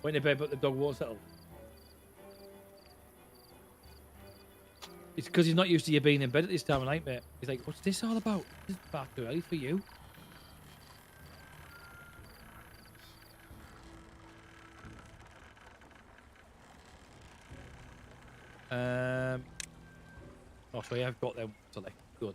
Went to bed, but the dog won't settle. It's because he's not used to you being in bed at this time of night, mate. He's like, what's this all about? This is far too early for you. Oh, sorry, I've got them select. Good.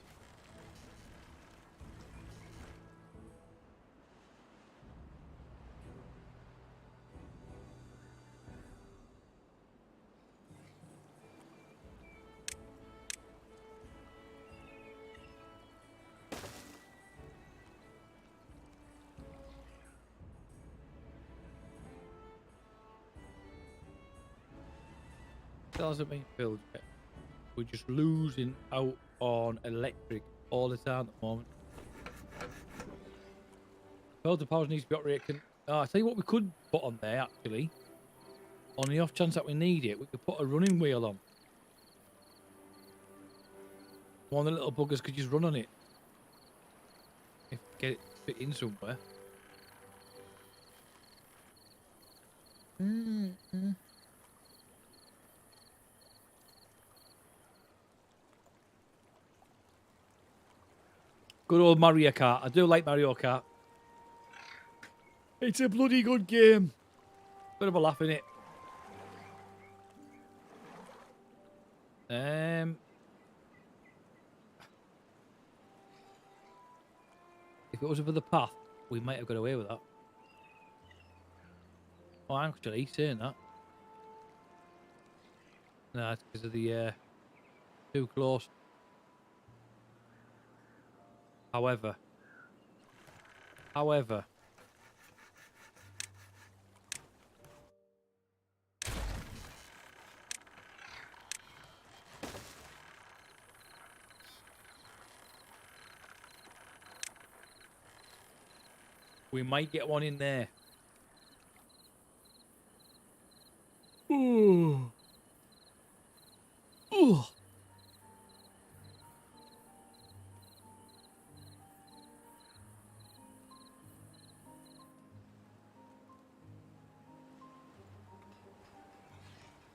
Doesn't mean filled yet. We're just losing out on electric all the time at the moment. Well, the power needs to be operating. I tell you what, we could put on there actually. On the off chance that we need it, we could put a running wheel on. One of the little buggers could just run on it. If we get it fit in somewhere. Good old Mario Kart. I do like Mario Kart. It's a bloody good game. Bit of a laugh in it. If it wasn't for the path, we might have got away with that. Oh, actually, saying that. No, it's because of the too close. However, we might get one in there. Ooh. Ooh.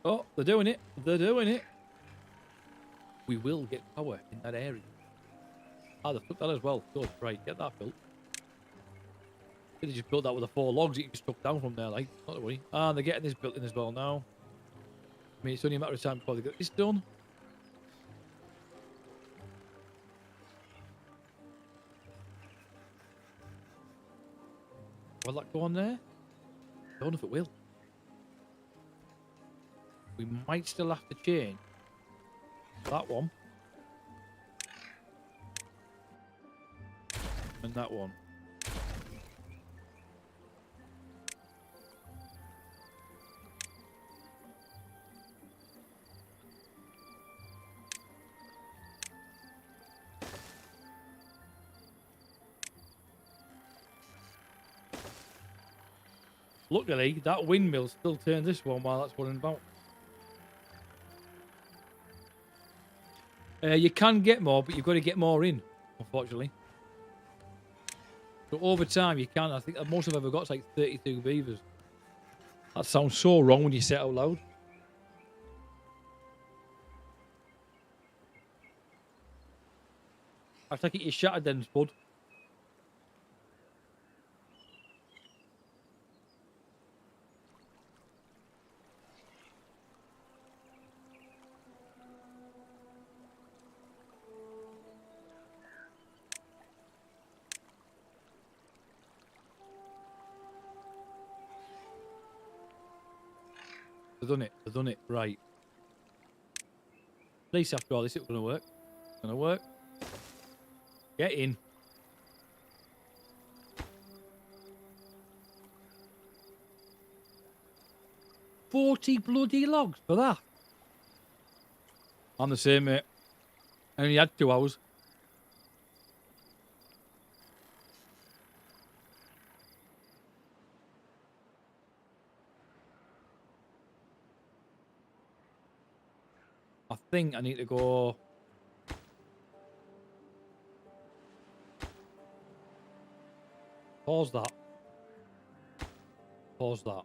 Oh, they're doing it. They're doing it. We will get power in that area. Ah, they took that as well. Good. Right, get that built. They just built that with the 4 logs that you just took down from there, like. Not to worry. Ah, they're getting this built in as well now. I mean, it's only a matter of time before they get this done. Will that go on there? I don't know if it will. We might still have to change that one. And that one. Luckily, that windmill still turns this one while that's running about. You can get more, but you've got to get more in, unfortunately. So over time, you can. I think the most I've ever got is like 32 beavers. That sounds so wrong when you say it out loud. I take it you shattered then, Spud. They've done it. They've done it. Right. At least after all this, it's going to work. It's going to work. Get in. $40 bloody logs for that. I'm the same, mate. I only had 2 hours. I think I need to go. Pause that. Pause that.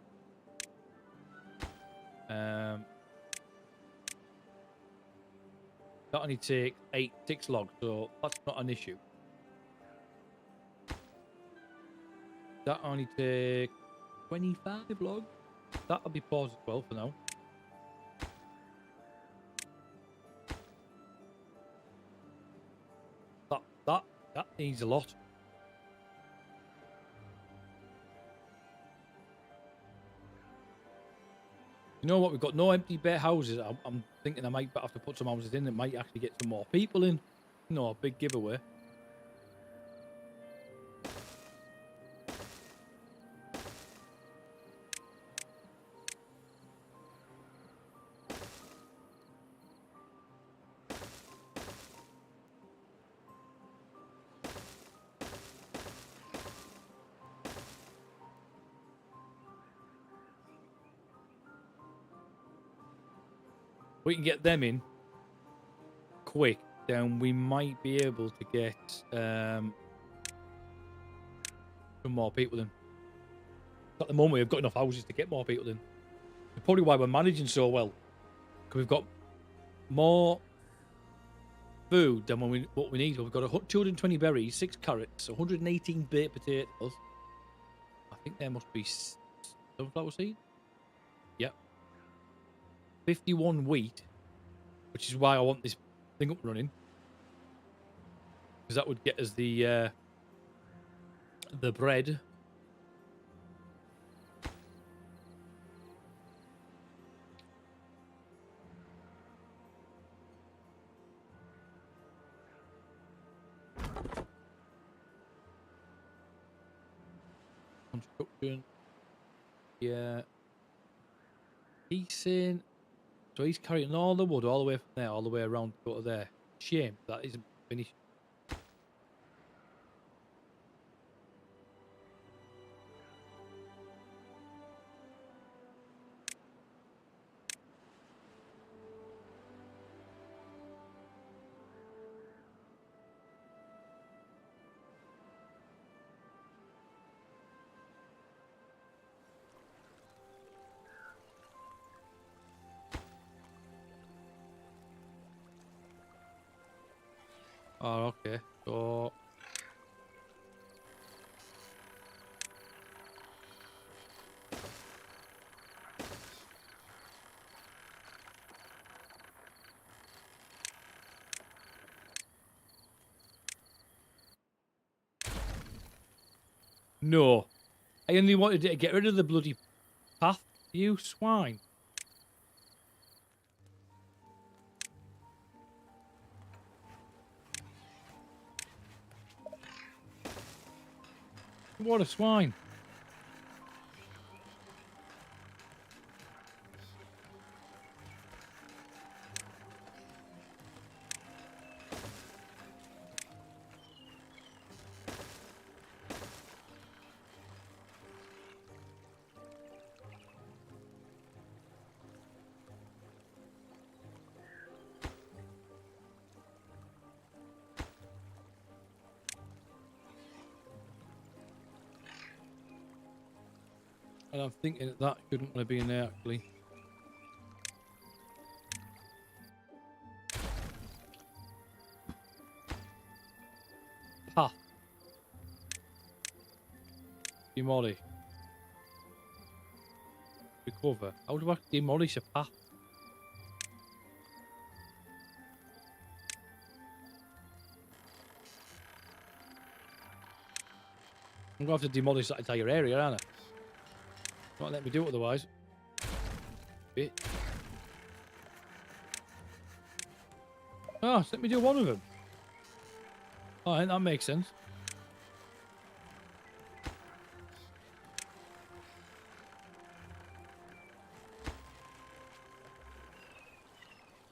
That only take 6 logs, so that's not an issue. That only take 25 logs. That'll be paused as well for now. That needs a lot. You know what? We've got no empty bare houses. I'm thinking I might have to put some houses in that might actually get some more people in. No, big giveaway. We can get them in quick, then we might be able to get some more people in. At the moment, we've got enough houses to get more people in. That's probably why we're managing so well, because we've got more food than what we need. We've got 220 berries, 6 carrots, 118 baked potatoes. I think there must be sunflower seed. Yep. 51 wheat, which is why I want this thing up and running, because that would get us the bread. Construction. Yeah. Decent. So he's carrying all the wood all the way from there, all the way around to go to there. Shame that isn't finished. Oh, okay. So no, I only wanted to get rid of the bloody path. You swine. What a swine. And I'm thinking that shouldn't want to be in there, actually. Path. Demolish. Recover. How do I demolish a path? I'm going to have to demolish that entire area, aren't I? Not let me do it otherwise. bit. Oh, so let me do one of them. Alright, that makes sense.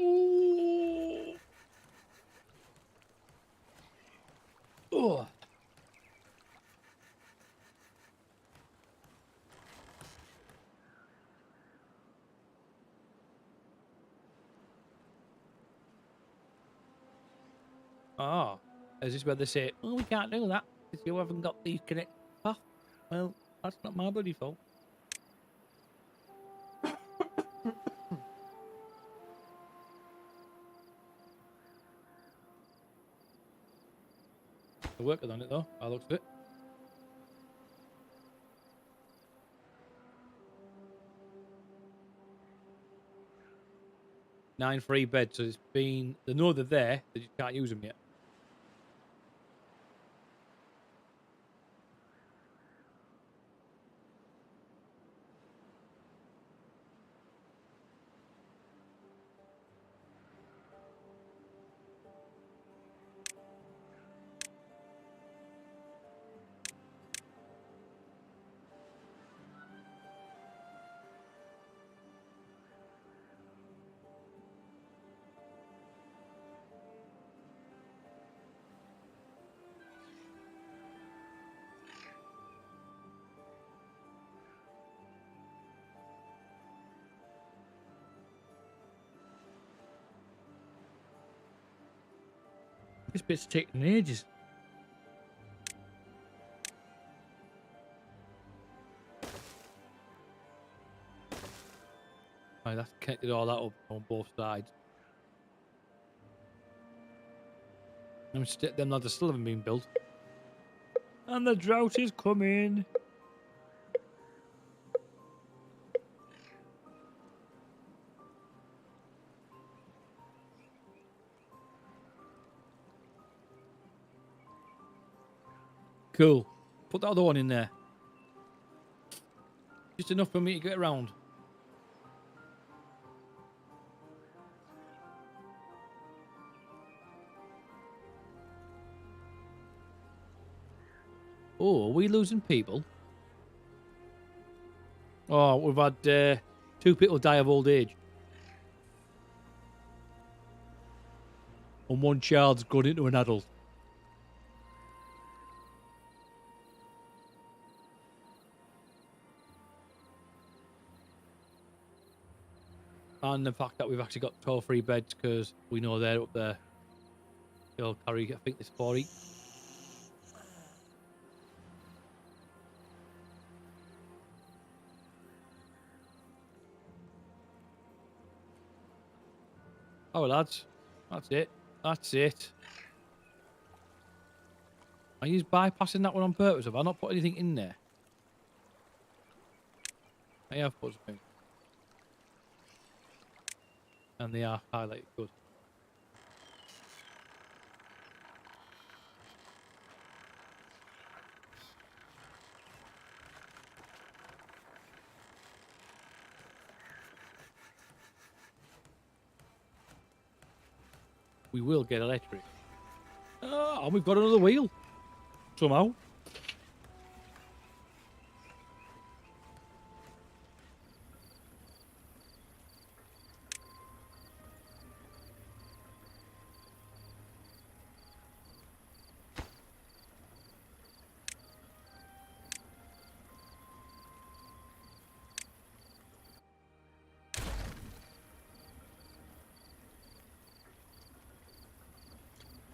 Ooh. Oh. Ah, is this where they say, "Oh, we can't do that because you haven't got the connect path"? Well, that's not my bloody fault. They're working on it though. I looked at it. Nine free beds. So it's been. They know they're there. They just can't use them yet. This bit's taking ages. Right, that's connected all that up on both sides. Them lads still haven't been built. And the drought is coming. Cool. Put that other one in there. Just enough for me to get around. Oh, are we losing people? Oh, we've had 2 people die of old age. And 1 child's gone into an adult. And the fact that we've actually got 12 free beds because we know they're up there. They'll carry, I think there's 4 each. Oh, lads. That's it. That's it. Are you bypassing that one on purpose? Have I not put anything in there? I have put something. And they are highlighted. Good. We will get electric. Oh, and we've got another wheel. Somehow.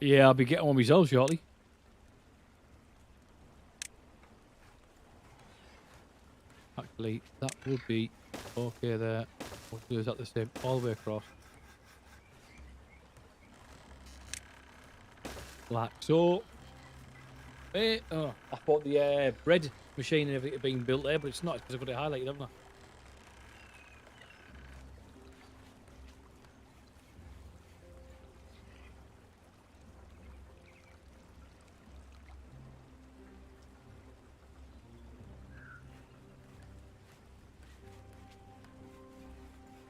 Yeah, I'll be getting one myself shortly. Actually, that would be okay there. We'll do that the same all the way across. Like so. Hey, oh, I thought the bread machine and everything had been built there, but it's not. It's because I've got it highlighted, haven't I?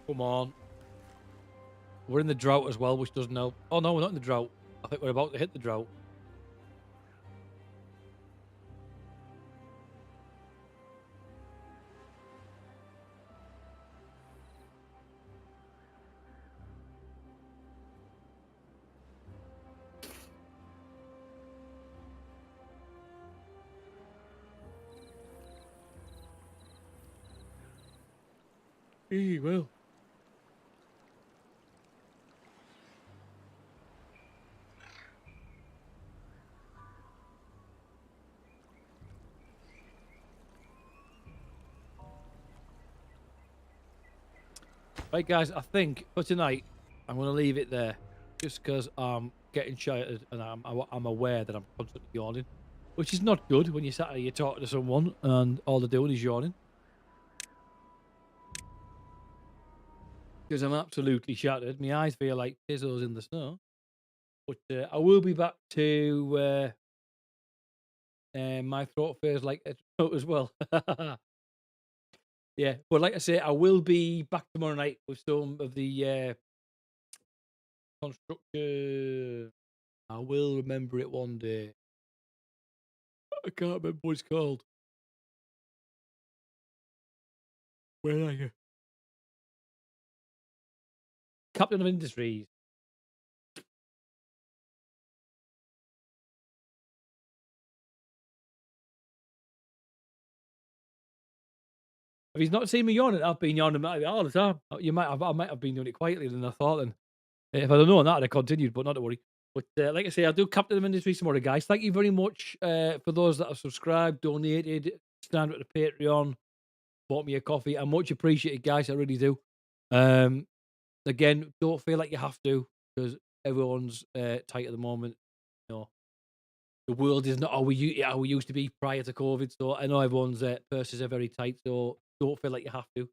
Come on. We're in the drought as well, which doesn't help. Oh, no, we're not in the drought. I think we're about to hit the drought. Well. Right, guys, I think for tonight, I'm going to leave it there. Just because I'm getting shattered and I'm aware that I'm constantly yawning. Which is not good when you're sat there, you're talking to someone and all they're doing is yawning. Because I'm absolutely shattered. My eyes feel like pizzles in the snow. But I will be back to my throat feels like a throat as well. Yeah, but like I say, I will be back tomorrow night with some of the construction. I will remember it one day. I can't remember what it's called. Where are you? Captain of Industries. If he's not seen me yawning, I've been yawning all the time. I might have been doing it quietly than I thought. And if I'd have known that, I'd have continued, but not to worry. But like I say, I'll do Captain of Industries tomorrow, guys. Thank you very much for those that have subscribed, donated, stand at the Patreon, bought me a coffee. I much appreciate it, guys. I really do. Again, don't feel like you have to because everyone's tight at the moment. You know, the world is not how we used to be prior to COVID. So I know everyone's purses are very tight. So don't feel like you have to.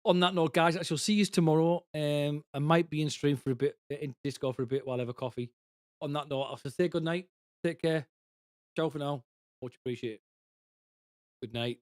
On that note, guys, I shall see you tomorrow. I might be in stream for a bit, in Discord for a bit while I have a coffee. On that note, I'll say good night. Take care. Ciao for now. Much appreciate it. Good night.